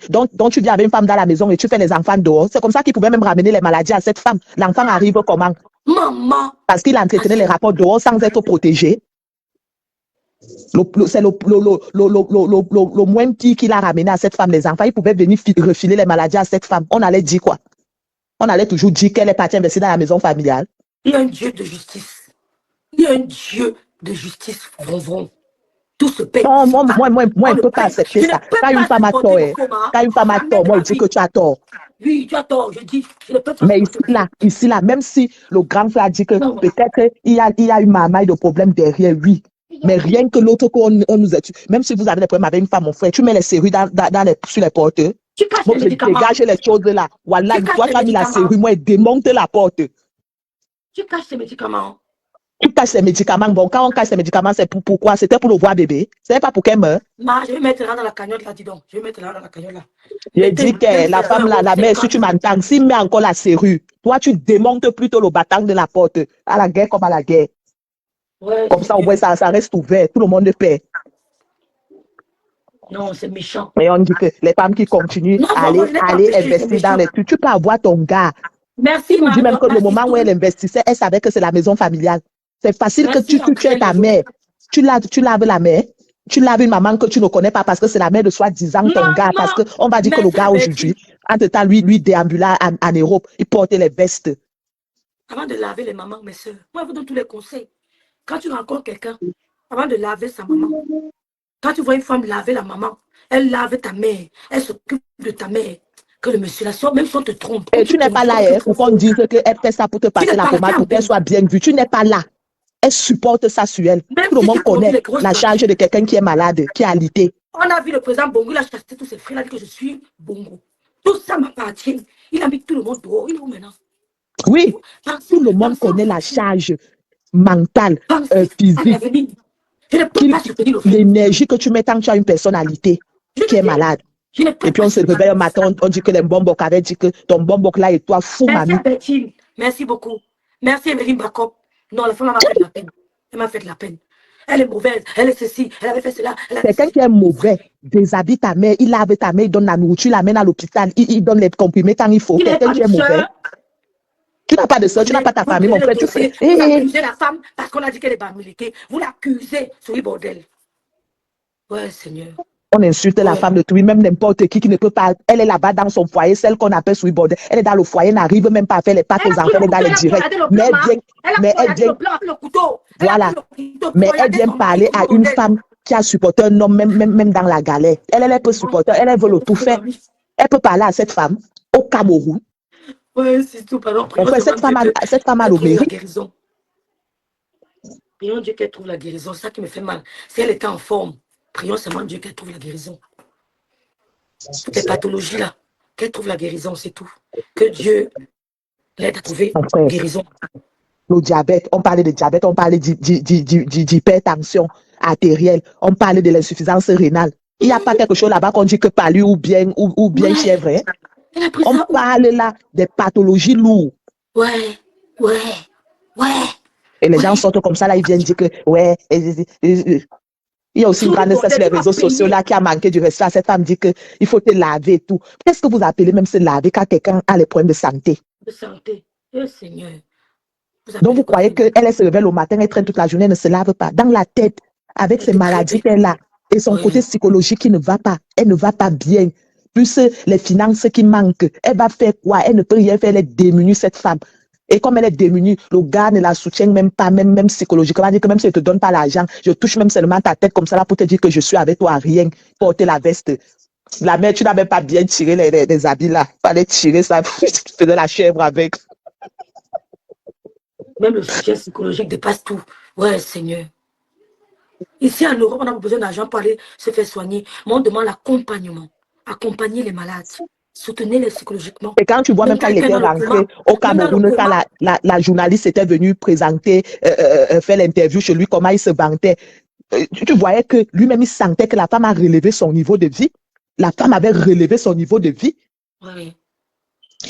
Donc, tu viens avec une femme dans la maison et tu fais les enfants dehors. C'est comme ça qu'il pouvait même ramener les maladies à cette femme. L'enfant arrive comment? Maman. Parce qu'il entretenait les rapports dehors sans être protégé. C'est le moins petit qu'il a ramené à cette femme, les enfants. Il pouvait venir refiler les maladies à cette femme. On allait dire quoi? On allait toujours dire qu'elle est partie investir dans la maison familiale. Il y a un Dieu de justice. Il y a un Dieu de justice. Vron. Tout se paye. Non, moi, je ne peux pas accepter ça. Quand une femme a tort, moi, je dis que tu as tort. Oui, tu as tort, je dis. Je ne peux pas. Mais ici, là, même si le grand frère a dit que peut-être il y a une marmaille de problème derrière, oui. Mais rien que l'autre qu'on nous a tué. Même si vous avez des problèmes avec une femme, mon frère, tu mets les serrures sur les portes. Tu caches les médicaments. Dégage les choses là. Voilà, toi, tu as mis la serrure, moi, démonte la porte. Tu caches les médicaments. Tu caches les médicaments. Bon, quand on cache les médicaments, c'est pourquoi? C'était pour le voir bébé. C'est pas pour qu'elle meure. Je vais mettre là dans la cagnotte là, dis donc. Je vais mettre là dans la cagnotte là. J'ai dit que la femme là, la mère, si tu m'entends, s'il met encore la serrure, toi, tu démontes plutôt le battant de la porte. À la guerre comme à la guerre. Ouais, comme ça, au moins, ça reste ouvert. Tout le monde paie. Non, c'est méchant. Mais on dit que les femmes qui continuent à aller investir dans les trucs, tu peux avoir ton gars. Merci, on dit même que le moment où elle investissait, elle savait que c'est la maison familiale. C'est facile que tu es ta mère. Tu laves la mère. Tu laves une maman que tu ne connais pas parce que c'est la mère de soi-disant ton gars. Parce qu'on va dire que le gars aujourd'hui, entre-temps, lui déambula en Europe, il portait les vestes. Avant de laver les mamans, mes soeurs, moi, je vous donne tous les conseils. Quand tu rencontres quelqu'un, avant de laver sa maman, quand tu vois une femme laver la maman, elle lave ta mère, elle s'occupe de ta mère. Que le monsieur la sort, même si on te trompe. Et tu n'es pas là pour qu'on dise qu'elle fait ça pour te passer la pommade pour qu'elle soit bien vue. Tu n'es pas là. Elle supporte ça sur elle. Tout le monde connaît la charge de quelqu'un qui est malade, qui est alité. On a vu le président Bongo, il a chassé tous ses frères, il a dit que je suis Bongo. Tout ça m'appartient. Il a mis tout le monde dehors. Il est où maintenant? Oui, tout le monde connaît la charge mentale, physique. L'énergie que tu mets quand tu as une personnalité qui est malade. Et puis on se réveille un matin, on dit que les bombok avaient dit que ton bombok là et toi, fou, mamie. Merci beaucoup. Merci, Emeline Bakop. Non, la femme m'a fait de la peine. Elle m'a fait de la peine. Elle est mauvaise, elle est ceci, elle avait fait cela. Quelqu'un qui est mauvais, déshabille ta mère, il lave ta mère, il donne la nourriture, il l'amène à l'hôpital, il donne les comprimés quand il faut. Quelqu'un qui est mauvais. Tu n'as pas de soeur, tu n'as pas ta famille, mon frère. Tu fais. Vous accusez la femme parce qu'on a dit qu'elle est bamilité. Vous l'accusez sur le bordel. Ouais, Seigneur. On insulte la femme de tout, même n'importe qui ne peut pas. Elle est là-bas dans son foyer, celle qu'on appelle sous le bordel. Elle est dans le foyer, n'arrive même pas à faire les pâtes aux enfants, elle est dans les directs. Mais elle vient. Voilà. Mais elle vient parler à une femme qui a supporté un homme, même dans la galère. Elle peut supporter, elle veut le tout faire. Elle peut parler à cette femme au Cameroun. Oui, c'est tout, pardon. Cette femme a le mérite. Prions Dieu qu'elle trouve la guérison. C'est ça qui me fait mal. Si elle était en forme, prions seulement Dieu qu'elle trouve la guérison. Toutes les pathologies là, qu'elle trouve la guérison, c'est tout. Que Dieu l'aide à trouver la guérison. Le diabète, on parlait de diabète, on parlait d'hypertension artérielle, on parlait de l'insuffisance rénale. Il n'y a pas quelque chose là-bas qu'on dit que palu ou bien fièvre. Hein? On parle là des pathologies lourdes. Ouais. Et les gens sortent comme ça, là, ils viennent dire que, ouais, Il y a aussi une Sur le grande bordel, sur les tu vas réseaux sociaux payer. là qui a manqué du respect. Cette femme dit qu'il faut te laver et tout. Qu'est-ce que vous appelez même se laver quand quelqu'un a les problèmes de santé? De santé. Eh Seigneur, vous Donc appelez vous quoi croyez ça? qu'elle se réveille au matin, elle traîne toute la journée, elle ne se lave pas. Dans la tête, avec Elle ses était très maladies belle. qu'elle a et son côté Oui. psychologique qui ne va pas, elle ne va pas bien. Plus les finances qui manquent, elle va faire quoi? Elle ne peut rien faire, elle est démunie, cette femme. Et comme elle est démunie, le gars ne la soutient même pas, même psychologiquement. Il dit que même si je ne te donne pas l'argent, je touche même seulement ta tête comme ça là pour te dire que je suis avec toi, rien. Porter la veste. La mère, tu n'avais pas bien tiré les habits là. Fallait tirer ça, tu faisais la chèvre avec. Même le soutien psychologique dépasse tout. Ouais, Seigneur. Ici en Europe, on a besoin d'argent pour aller se faire soigner. Mais on demande l'accompagnement. Accompagner les malades. Soutenez-les psychologiquement. Et quand tu vois, Même même quand quand il quelqu'un est était dans le rentré coma, au même dans le Cameroun, quand coma, la journaliste était venue présenter, faire l'interview chez lui, comment il se vantait, tu voyais que lui-même, il sentait que la femme a relevé son niveau de vie. La femme avait relevé son niveau de vie. oui.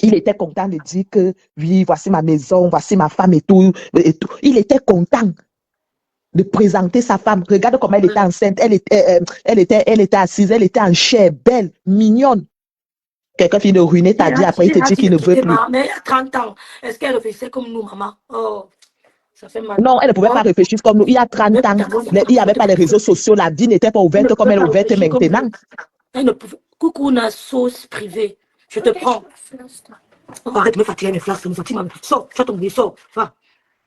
Il était content de dire que, oui, voici ma maison, voici ma femme et tout, et tout. Il était content de présenter sa femme. Regarde comment elle était enceinte. Elle était assise, elle était en chair, belle, mignonne. Quelqu'un finit de ruiner ta vie, après il te dit qu'il J'ai ne veut quitté plus. ma mère il y a 30 ans. Est-ce qu'elle réfléchissait comme nous, maman? Oh, ça fait mal. Non, elle ne pouvait pas Oh, réfléchir comme nous. Il y a 30 ans, il n'y avait pas les réseaux sociaux, la vie n'était pas elle ne ouverte comme pouvait elle est pas ouverte réfléchir comme maintenant. nous. Elle ne pouvait... Coucou, na sauce privée. Je te prends. Oh, arrête de me fatiguer mes flashs, ça me fatigue. Sors, tu vas tomber, sors. Va.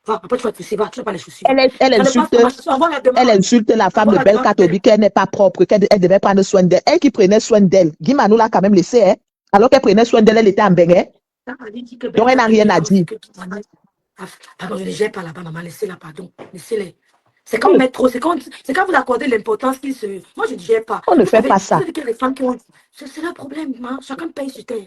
Va, après tu vas te laisser, va, tu n'as pas les chaussures. Elle Ça ne passe insulte, pas, ma chaussure, envoie la elle demande. insulte la femme Envoie de la Belle demande. Katobi qu'elle n'est pas propre, qu'elle devait prendre soin d'elle. Elle qui prenait soin d'elle. Guy Manou l'a quand même laissé, hein. Alors qu'elle prenait soin d'elle, elle était en bain. Ça a dit que Donc elle n'a rien à dire. pardon, je ne gère pas là-bas, maman, laissez-la, pardon. Laissez-les. C'est quand on Oui, met trop, c'est quand vous accordez l'importance qu'ils se. Moi, je ne gère pas. on ne Vous fait savez, pas ça. que les femmes qui ont. C'est leur problème, hein. Chacun paye sur terre.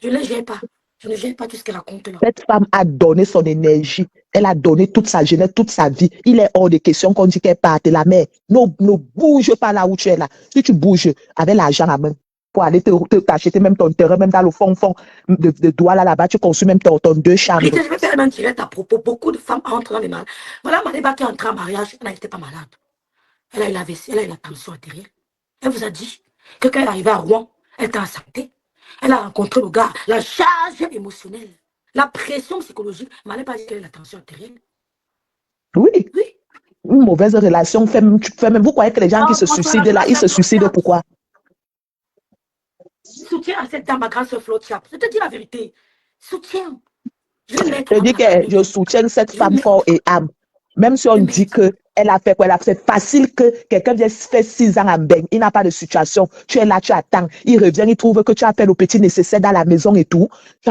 Je ne les gère pas. Je ne gère pas tout ce qu'elle raconte là. Cette femme a donné son énergie. Elle a donné toute sa jeunesse, toute sa vie. Il est hors de question qu'on dit qu'elle parte. La mère, ne bouge pas là où tu es là. Si tu bouges avec l'argent à main, pour aller t'acheter même ton terrain, même dans le fond de Douala là-bas, tu construis même ton 2 chambres. Je vais faire un direct à propos. Beaucoup de femmes entrent dans les malades. Voilà, Maléba qui est entrée en mariage, elle n'était pas malade. Elle a eu la vessie, elle a eu la tension artérielle. Elle vous a dit que quand elle est arrivée à Rouen, elle était en santé. Elle a rencontré le gars, la charge émotionnelle, la pression psychologique. Maléba a dit qu'elle a eu la tension artérielle. Oui. Oui. Une mauvaise relation fait même. Vous croyez que les gens qui se suicident là, ils se suicident pourquoi? Soutiens à cette dame, ma grande soeur Flotia. Je te dis la vérité. Soutiens. Je vais mettre Je dis que je soutiens cette femme corps et âme. Même si on dit qu'elle a fait quoi, c'est facile que quelqu'un vienne faire 6 ans en bain. Il n'a pas de situation. Tu es là, tu attends. Il revient, il trouve que tu as fait le petit nécessaire dans la maison et tout. Tu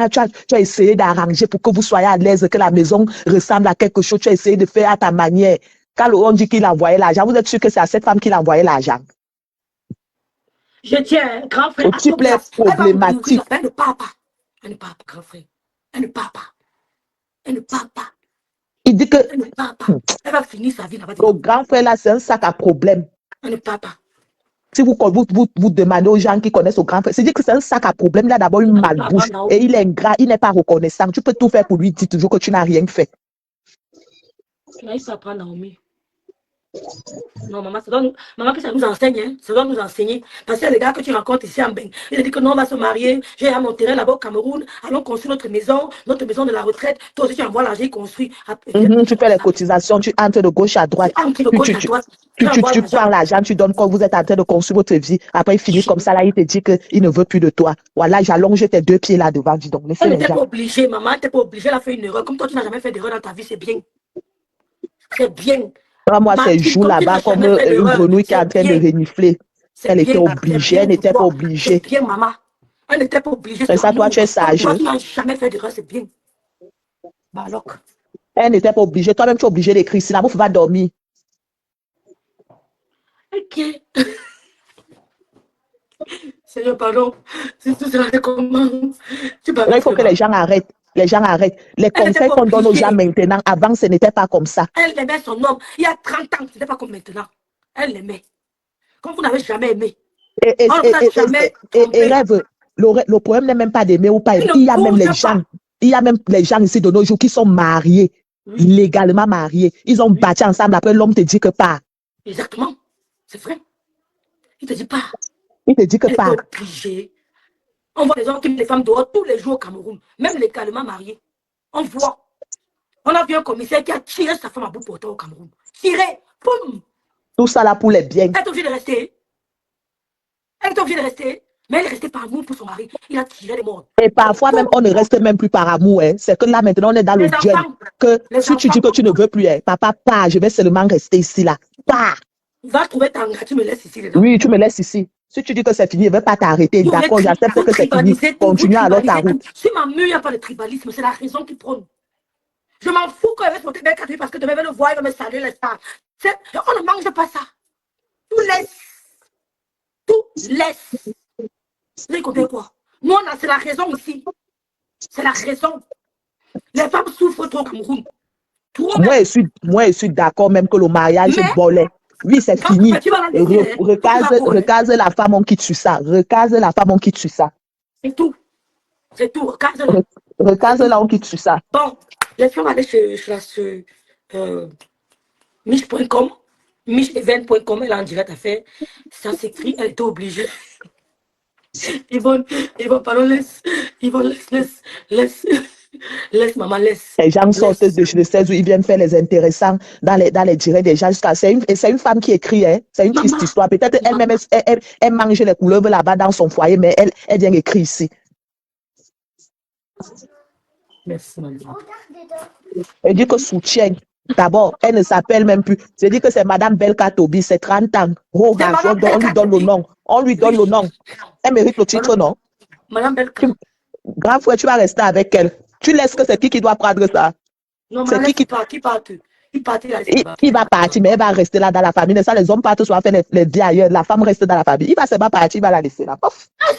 as essayé d'arranger pour que vous soyez à l'aise, que la maison ressemble à quelque chose. Tu as essayé de faire à ta manière. Quand on dit qu'il a envoyé l'argent, vous êtes sûr que c'est à cette femme qu'il a envoyé l'argent? Je tiens, grand frère. Au type les problématiques. Elle ne parle pas. Elle ne parle pas, grand frère. Elle ne parle pas. Elle ne parle pas. Il dit que elle ne parle pas. Elle va finir sa vie là-bas. Le grand frère là, c'est un sac à problème. Elle ne parle pas. Si vous demandez aux gens qui connaissent le grand frère, c'est dire que c'est un sac à problème. Il a d'abord une malbouche et il est ingrat, il n'est pas reconnaissant. Tu peux tout faire pour lui, dire toujours que tu n'as rien fait. Tu n'as pas prendre Naomi. Non, maman, que ça nous enseigne, hein. Ça doit nous enseigner. Parce que les gars que tu rencontres ici en Beng, ils disent que non, on va se marier, j'ai mon terrain là-bas au Cameroun, allons construire notre maison de la retraite. Toi aussi, tu envoies l'argent construit. Tu fais les cotisations, tu entres de gauche à droite. Tu prends l'argent, tu donnes quand vous êtes en train de construire votre vie. Après, il finit comme ça, là, il te dit qu'il ne veut plus de toi. Voilà, j'allonge tes 2 pieds là devant, dis donc. Elle n'était pas obligée, maman, elle n'était pas obligée, elle a fait une erreur. Comme toi, tu n'as jamais fait d'erreur dans ta vie, c'est bien. C'est bien. Moi, ces jours là-bas, comme une grenouille qui est en train de renifler. Elle était obligée, elle n'était pas obligée. C'est bien, maman. Elle n'était pas obligée. C'est ça, toi, tu es sage. Toi, tu n'as jamais fait d'erreur, c'est bien. Bah, alors. Elle n'était pas obligée. Toi-même, tu es obligée d'écrire. Sinon, vous va dormir. Ok. Seigneur, pardon. C'est tout cela, comment? Il faut que les gens arrêtent. Les gens arrêtent. Les conseils qu'on donne aux gens maintenant, avant, ce n'était pas comme ça. Elle aimait son homme. Il y a 30 ans, ce n'était pas comme maintenant. Elle l'aimait. Comme vous n'avez jamais aimé. Et rêve, le problème n'est même pas d'aimer ou pas aimer. Il y a même les gens ici de nos jours qui sont mariés, légalement mariés. Ils ont bâti ensemble. Après, l'homme te dit que pas. Exactement. C'est vrai. Il te dit pas. Il te dit que Elle est pas. obligée. On voit les hommes qui mettent les femmes dehors tous les jours au Cameroun, même légalement mariés. On voit. On a vu un commissaire qui a tiré sa femme à bout portant au Cameroun. Tiré. Boum. Tout ça là pour les biens. Elle est obligée de rester. Elle est obligée de rester. Mais elle est restée par amour pour son mari. Il a tiré les morts. Et parfois même, on ne reste même plus par amour. Hein. C'est que là, maintenant, on est dans le duel. Que si tu dis que tu ne veux plus, hein, papa, pas, je vais seulement rester ici, là. Pas. Va trouver Tanga, tu me laisses ici. Dedans. Oui, tu me laisses ici. Si tu dis que c'est fini, je ne vais pas t'arrêter. D'accord, j'accepte que c'est fini. Continue alors ta route. Si ma mue, il n'y a pas de tribalisme, c'est la raison qui prône. Je m'en fous quand elle va se monter belle parce que demain, elle va le voir, il va me saluer, laisse pas. On ne mange pas ça. Tout laisse. Tout laisse. Vous avez compris quoi? Moi, c'est la raison aussi. C'est la raison. Les femmes souffrent trop au Cameroun. Moi, je suis d'accord même que le mariage est bolé. Oui, c'est fini. Recase la femme, on quitte sur ça. Recase la femme, on quitte sur ça. C'est tout. C'est tout. Recase-la. Recase-la, on quitte sur ça. Bon, les femmes allaient sur mich.com, michevent.com, elle a en direct à faire. Ça s'écrit, elle était obligée. Yvonne, pardon, laisse, maman, laisse. Les gens sortent de je ne sais où, ils viennent faire les intéressants dans les directs des gens. C'est une femme qui écrit, hein. C'est une triste histoire. Peut-être elle-même, elle mange les couleuvres là-bas dans son foyer, mais elle vient écrire ici. Merci, maman. Elle dit que soutien. D'abord, elle ne s'appelle même plus. Je dis que c'est Madame Belka Tobi, c'est 30 ans. Oh, on lui donne le nom. On lui donne le nom. Elle mérite le titre, non? Madame Belka. Grand frère, tu vas rester avec elle. Tu laisses que c'est qui doit prendre ça? Non, mais qui part? Il va partir, mais elle va rester là dans la famille. Ça, les hommes partent soit faire les vies ailleurs. La femme reste dans la famille. Il va seulement partir, il va la laisser là.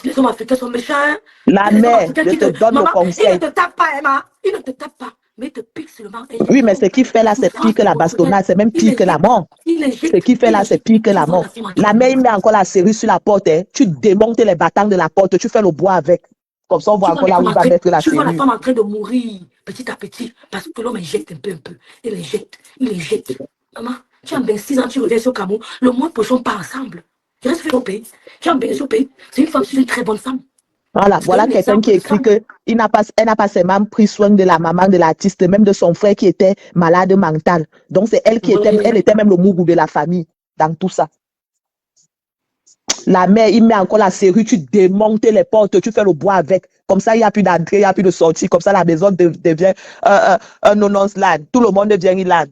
Les hommes africains sont méchants. La mère, je te donne le conseil. Il ne te tape pas, Emma. Il ne te tape pas. Mais il te pique seulement. Oui, mais ce qu'il fait là, c'est pire que la bastonnade. C'est même pire que la mort. Ce qu'il fait là, c'est pire que la mort. La mère, il met encore la serrure sur la porte. Hein. Tu démontes les battants de la porte. Tu fais le bois avec. Comme ça, on voit encore là où il va mettre la serrure. Tu vois la femme en train de mourir petit à petit. Parce que l'homme injecte un peu. Il injecte. Maman, tu as 26 ans, tu reviens sur Cameroun. Le mois prochain, pas ensemble. Tu restes au pays. Tu as 26 pays. C'est une femme, c'est une très bonne femme. Voilà quelqu'un qui écrit qu'elle n'a pas seulement pris soin de la maman de l'artiste, même de son frère qui était malade mental. Donc, c'est elle elle était même le mougou de la famille dans tout ça. La mère, il met encore la serrure, tu démontes les portes, tu fais le bois avec. Comme ça, il n'y a plus d'entrée, il n'y a plus de sortie. Comme ça, la maison devient un non-nonce land. Tout le monde devient land.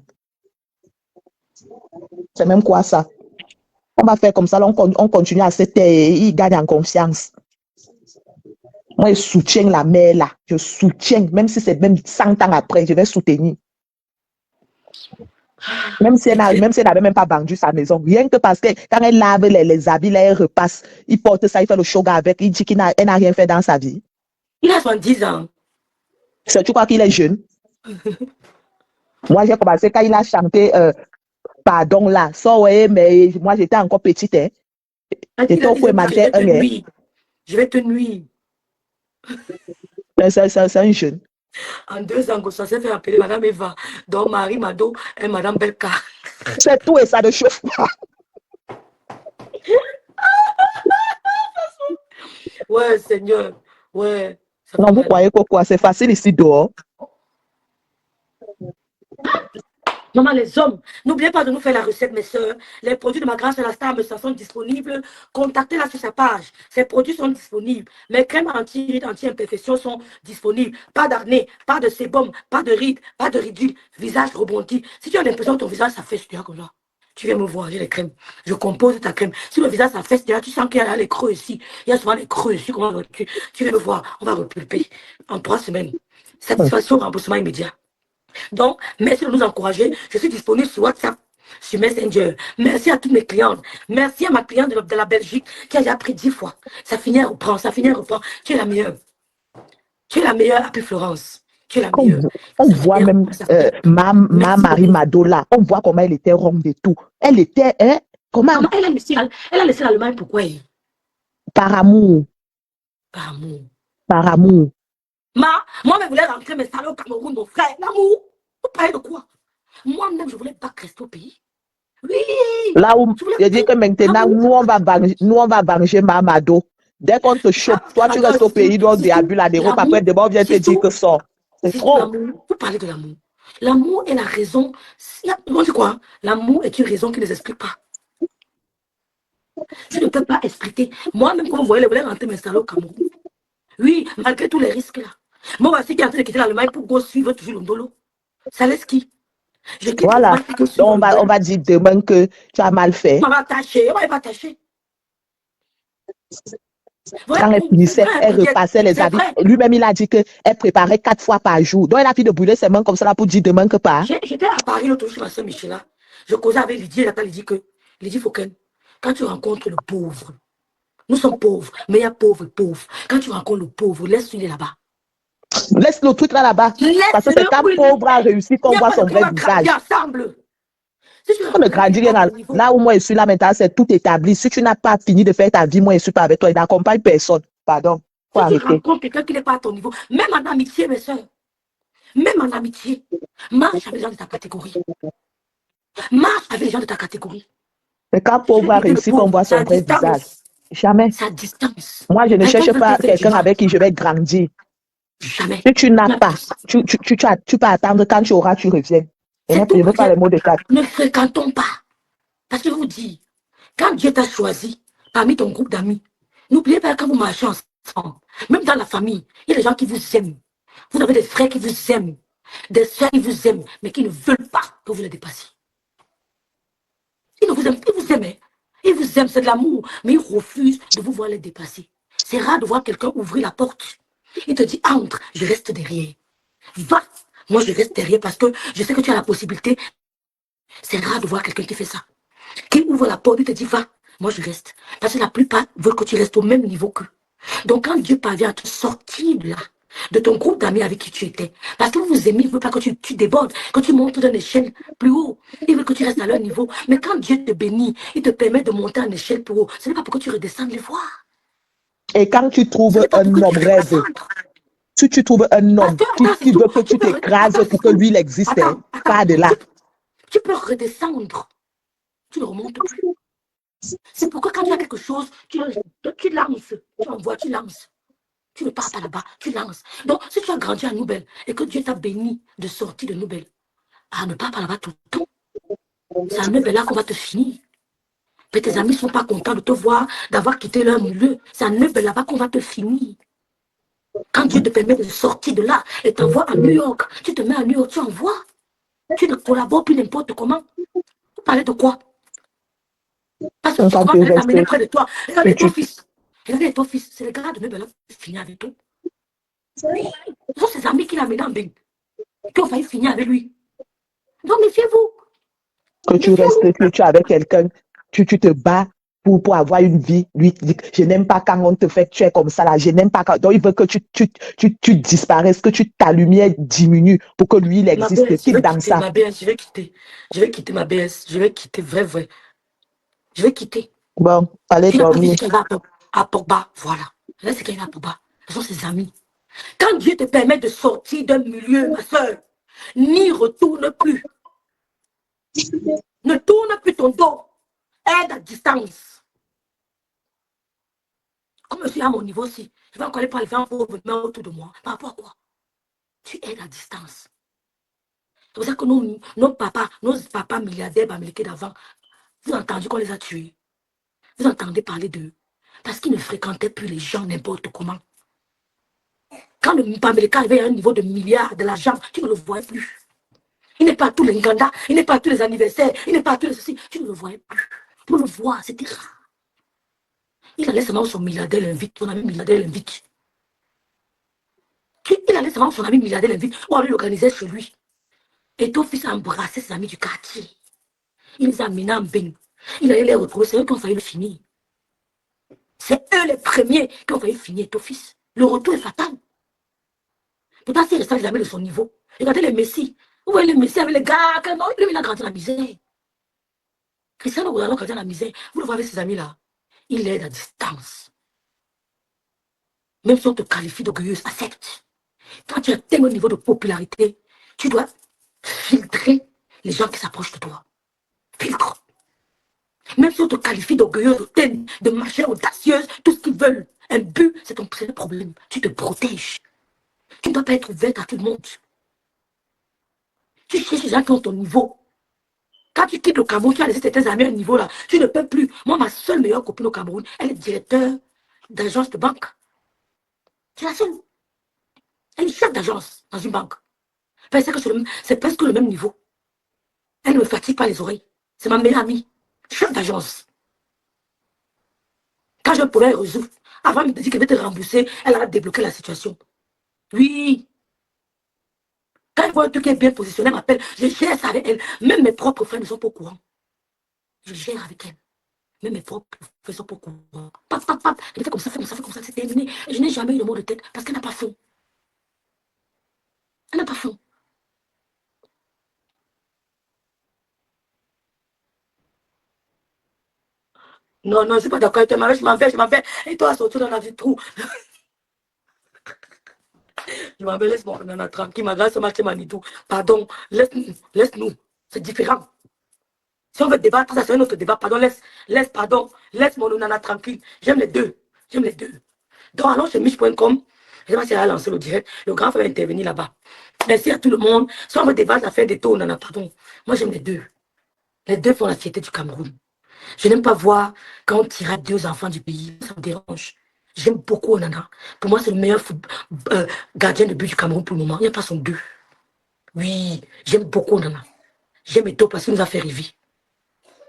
C'est même quoi ça? On va faire comme ça, on continue à se taire et il gagne en confiance. Moi, je soutiens la mère là. Je soutiens, même si c'est même 100 ans après, je vais soutenir. Même si elle n'avait même pas vendu sa maison. Rien que parce que quand elle lave les habits, là, elle repasse. Il porte ça, il fait le shoga avec. Il dit qu'elle n'a rien fait dans sa vie. Il a 70 ans. Tu crois qu'il est jeune? Moi, j'ai commencé quand il a chanté Pardon là. Ça, ouais, mais moi, j'étais encore petite. Hein. J'étais au point matin. Je vais te nuire. C'est un jeune. En 2 ans, ça s'est fait appeler Madame Eva, donc Marie Mado et Madame Belka. C'est tout et ça ne chauffe pas. Ouais, Seigneur. Ouais. Non, vous croyez quoi? C'est facile ici dehors. Maman, les hommes, n'oubliez pas de nous faire la recette, mes soeurs. Les produits de ma grande la star me sont disponibles. Contactez-la sur sa page. Ces produits sont disponibles. Mes crèmes anti-rides, anti-imperfection sont disponibles. Pas d'acné, pas de sébum, pas de rides, pas de ridules. Visage rebondi. Si tu as l'impression que ton visage s'affaisse, tu as comme ça. Tu viens me voir, j'ai les crèmes. Je compose ta crème. Si le visage s'affaisse, tu sens qu'il y a les creux ici. Il y a souvent les creux ici. Comment tu viens me voir. On va repulper en 3 semaines. Satisfaction, remboursement immédiat. Donc, merci de nous encourager. Je suis disponible sur WhatsApp, sur Messenger. Merci à toutes mes clientes. Merci à ma cliente de la Belgique qui a déjà pris 10 fois. Ça finit à reprendre, Tu es la meilleure. Tu es la meilleure, Happy Florence. Tu es la meilleure. On voit même ma Marie Madola. On voit comment elle était ronde et tout. Elle était, hein? Comment? Elle a laissé l'Allemagne, pourquoi? Par amour. Par amour. Moi, je voulais rentrer m'installer au Cameroun, mon frère. L'amour, vous parlez de quoi? Moi-même, je voulais pas rester au pays. Oui. Là où, Je voulais je dis que maintenant, nous, on va venger Mamado. Dès qu'on te chope, toi, tu restes au pays dont tu as bu la dérobe. Après, demain, on vient te dire que sort. C'est trop. L'amour. Vous parlez de l'amour. L'amour est la raison. On dit quoi? L'amour est une raison qui ne s'explique pas. Je ne peux pas expliquer. Moi-même, comme vous voyez, je voulais rentrer m'installer au Cameroun. Oui, malgré tous les risques là. Moi, voici qui est en train de quitter l'Allemagne pour go suivre toujours le Ndolo. Ça laisse qui? Je quitte Voilà. l'Allemagne pour go suivre Donc, on va dire demain que tu as mal fait. On va tâcher, on va tâcher. Quand elle finissait, elle repassait les habits. Lui-même, il a dit qu'elle préparait 4 fois par jour. Donc, elle a fini de brûler ses mains comme ça là pour dire demain que pas. J'étais à Paris l'autre jour chez ma soeur Michela. Je causais avec Lydie. Elle dit que, Lydie Fauquin, quand tu rencontres le pauvre, nous sommes pauvres, mais il y a pauvres et pauvres. Quand tu rencontres le pauvre, laisse-le là-bas. Laisse le truc là-bas. Parce que c'est quand pauvre a réussi qu'on voit son vrai visage. Ensemble. On ne grandit rien. Là où moi je suis là maintenant, c'est tout établi. Si tu n'as pas fini de faire ta vie, moi je ne suis pas avec toi. Il n'accompagne personne. Pardon. Faut si arrêter. tu rencontres quelqu'un qui n'est pas à ton niveau, même en amitié, mes soeurs, même en amitié, marche avec les gens de ta catégorie. Marche avec les gens de ta catégorie. Mais quand pauvre a réussi qu'on voit son vrai visage. Jamais. Sa distance. Moi, je ne cherche pas quelqu'un avec qui je vais grandir. Jamais. Si tu n'as pas, tu peux attendre quand tu auras, tu reviens. Je ne veux pas les mots de cadre. Ne fréquentons pas. Parce que je vous dis, quand Dieu t'a choisi parmi ton groupe d'amis, n'oubliez pas que quand vous marchez ensemble, même dans la famille, il y a des gens qui vous aiment. Vous avez des frères qui vous aiment, des soeurs qui vous aiment, mais qui ne veulent pas que vous les dépassiez. Ils vous aiment, ils vous aiment. Ils vous aiment, c'est de l'amour, mais ils refusent de vous voir les dépasser. C'est rare de voir quelqu'un ouvrir la porte. Il te dit, entre, je reste derrière. Va, moi je reste derrière parce que je sais que tu as la possibilité. C'est rare de voir quelqu'un qui fait ça. Qui ouvre la porte, il te dit, va, moi je reste. Parce que la plupart veulent que tu restes au même niveau qu'eux. Donc quand Dieu parvient à te sortir de là, de ton groupe d'amis avec qui tu étais, parce que vous vous aimez, il ne veut pas que tu débordes, que tu montes d'une échelle plus haut. Il veut que tu restes à leur niveau. Mais quand Dieu te bénit, il te permet de monter en échelle plus haut. Ce n'est pas pour que tu redescendes les voir. Et quand tu trouves un homme rêve, si tu trouves un homme qui veut que tu t'écrases pour que lui il existe, pas de là. Tu peux redescendre. Tu ne remontes plus. C'est pourquoi quand tu as quelque chose, tu lances, tu envoies, tu lances. Tu ne pars pas là-bas, tu lances. Donc, si tu as grandi à Nouvelle et que Dieu t'a béni de sortir de Nouvelle, ne pars pas là-bas tout le temps. C'est à Nouvelle là qu'on va te finir. Mais tes amis ne sont pas contents de te voir, d'avoir quitté leur milieu. C'est à Nouvelle là-bas qu'on va te finir. Quand Dieu te permet de sortir de là et t'envoie à New York, tu te mets à New York, tu envoies. Tu ne collabores plus n'importe comment. Vous parlez de quoi? Parce que tu commences à t'amener près de toi. Regardez ton fils. Regardez ton fils. C'est le gars de Nouvelle qui finit avec toi. Ce sont ses amis qui l'ont amené en bain, qui ont failli finir avec lui. Donc, méfiez-vous. Que tu restes, que tu es avec quelqu'un, tu te bats pour avoir une vie. Lui, je n'aime pas quand on te fait que tu es comme ça là. Je n'aime pas quand. Donc, il veut que tu disparaisses, que ta lumière diminue pour que lui, il existe. Quitte dans ça. Ma BS, je vais quitter. Je vais quitter ma BS. Je vais quitter, vrai. Je vais quitter. Bon, allez dormir. Tu vas à Pogba, voilà. Là, c'est qu'elle va à Pogba. Ce sont ses amis. Quand Dieu te permet de sortir d'un milieu, ma soeur, n'y retourne plus. Ne tourne plus ton dos. Aide à distance. Comme je suis à mon niveau aussi, je vais encore aller parler aux pauvres mains autour de moi. Par rapport à quoi? Tu aides à distance. C'est pour ça que nos papas milliardaires américains d'avant, vous entendez qu'on les a tués. Vous entendez parler d'eux. Parce qu'ils ne fréquentaient plus les gens n'importe comment. Quand le Américain avait un niveau de milliards de l'argent, tu ne le voyais plus. Il n'est pas à tous les Nganda, il n'est pas à tous les anniversaires, il n'est pas à tous les ceci. Tu ne le voyais plus. Pour le voir, c'était rare. Il allait seulement son milliardaire l'invite, son ami milliardaire l'invite. Il allait seulement son ami milliardaire l'invite, ou aller l'organiser chez lui. Et ton fils a embrassé ses amis du quartier. Il les a amenés en bain. Il allait les retrouver, c'est eux qui ont failli le finir. C'est eux les premiers qui ont failli finir ton fils. Le retour est fatal. Pourtant, s'il restait jamais de son niveau. Regardez les Messi. Vous voyez les Messi avec les gars, lui, il a grandi dans la misère. Cristiano Ronaldo a grandi dans la misère. Vous le voyez avec ses amis-là. Il aide à distance. Même si on te qualifie d'orgueilleuse, accepte. Quand tu atteins un niveau de popularité, tu dois filtrer les gens qui s'approchent de toi. Filtre. Même si on te qualifie d'orgueilleuse, hautaine, de machin, audacieuse, tout ce qu'ils veulent. Un but, c'est ton problème. Tu te protèges. Tu ne dois pas être ouverte à tout le monde. Tu cherches les gens qui ont ton niveau. Quand tu quittes le Cameroun, tu as laissé tes amis à un niveau là. Tu ne peux plus. Moi, ma seule meilleure copine au Cameroun, elle est directeur d'agence de banque. C'est la seule. Elle est chef d'agence dans une banque. Enfin, c'est presque le même niveau. Elle ne me fatigue pas les oreilles. C'est ma meilleure amie. Chef d'agence. Quand je pourrais résoudre, avant de me dire qu'elle va te rembourser, elle a débloqué la situation. Oui. Quand elle voit un truc qui est bien positionné, elle m'appelle. Je gère ça avec elle. Même mes propres frères ne sont pas au courant. Je gère avec elle. Même mes propres frères ne sont pas au courant. Pap, pap, pap. Elle fait comme ça, fait comme ça, fait comme ça. C'est terminé. Et je n'ai jamais eu le mot de tête parce qu'elle n'a pas fond. Elle n'a pas fond. Non, non, je ne suis pas d'accord avec toi. Je m'en vais. Et toi, sortir dans la vie trou. Je m'en vais, laisse-moi, nana, tranquille, ma grâce, ma Manitou. Pardon, laisse-nous. C'est différent. Si on veut débattre, ça c'est un autre débat. Pardon, laisse mon nana tranquille. J'aime les deux. J'aime les deux. Donc, allons chez mich.com. Je ne sais pas si elle a lancé le direct. Le grand frère va intervenir là-bas. Merci à tout le monde. Si on veut débattre, ça fait des taux, nana, pardon. Moi, j'aime les deux. Les deux font la fierté du Cameroun. Je n'aime pas voir quand on tire 2 enfants du pays. Ça me dérange. J'aime beaucoup Onana. Pour moi, c'est le meilleur gardien de but du Cameroun pour le moment. Il n'y a pas son 2. Oui, j'aime beaucoup Onana. J'aime Eto'o parce qu'il nous a fait rêver.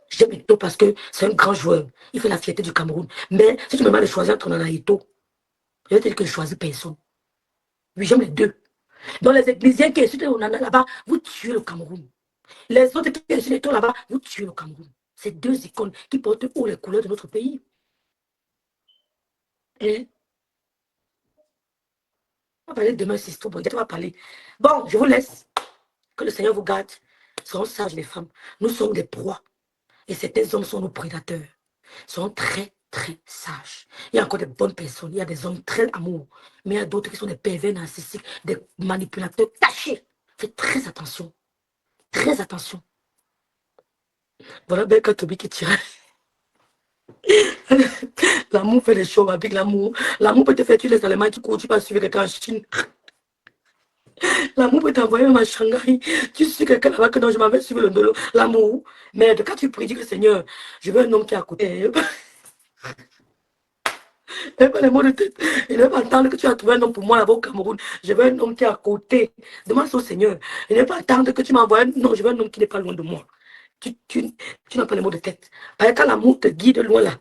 J'aime Eto'o parce que c'est un grand joueur. Il fait la fierté du Cameroun. Mais si tu me demandes de choisir entre Onana et Eto'o, je vais te dire que je choisis personne. Oui, j'aime les deux. Donc les églisiens qui insultent Onana là-bas, vous tuez le Cameroun. Les autres qui insultent Eto'o là-bas, vous tuez le Cameroun. C'est 2 icônes qui portent haut les couleurs de notre pays. Et on va parler demain, c'est tout. Bon, on va parler. Bon, je vous laisse. Que le Seigneur vous garde. Soyons sages, les femmes. Nous sommes des proies. Et certains hommes sont nos prédateurs. Ils sont très, très sages. Il y a encore des bonnes personnes. Il y a des hommes très amoureux. Mais il y a d'autres qui sont des pervers narcissiques, des manipulateurs cachés. Faites très attention. Très attention. Voilà, ben, quand Toby qui tire. L'amour fait les choses avec l'amour. L'amour peut te faire tuer les Allemands qui courent, tu vas suivre quelqu'un en Chine. L'amour peut t'envoyer à Shanghai. Tu suis quelqu'un là-bas que non, je m'en vais suivre l'amour. Mais quand tu prédis que Seigneur, je veux un homme qui est à côté. Et pas les mots de tête. Il ne veut pas attendre que tu as trouvé un homme pour moi là-bas au Cameroun. Je veux un homme qui est à côté. Demande ça au Seigneur. Il ne veut pas attendre que tu m'envoies un. Non, je veux un homme qui n'est pas loin de moi. Tu n'as pas les mots de tête. Parce que quand l'amour te guide loin là,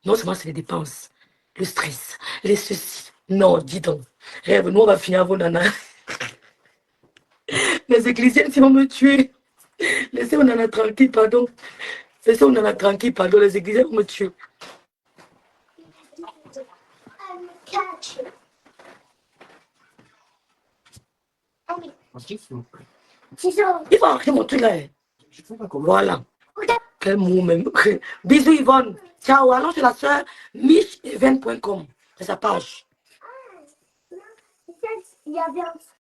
non seulement c'est les dépenses, le stress, les ceci. Non, dis donc. Rêve, nous on va finir à vos nanas. Les églisiennes, ils vont me tuer. Laissez mon nana tranquille, pardon. Laissez mon nana tranquille, pardon. Les églisiennes vont me tuer. Il va arrêter mon truc là. Voilà. Quel mot même. Bisous Yvonne. Ciao. Allons chez la soeur michevent.com. C'est sa page.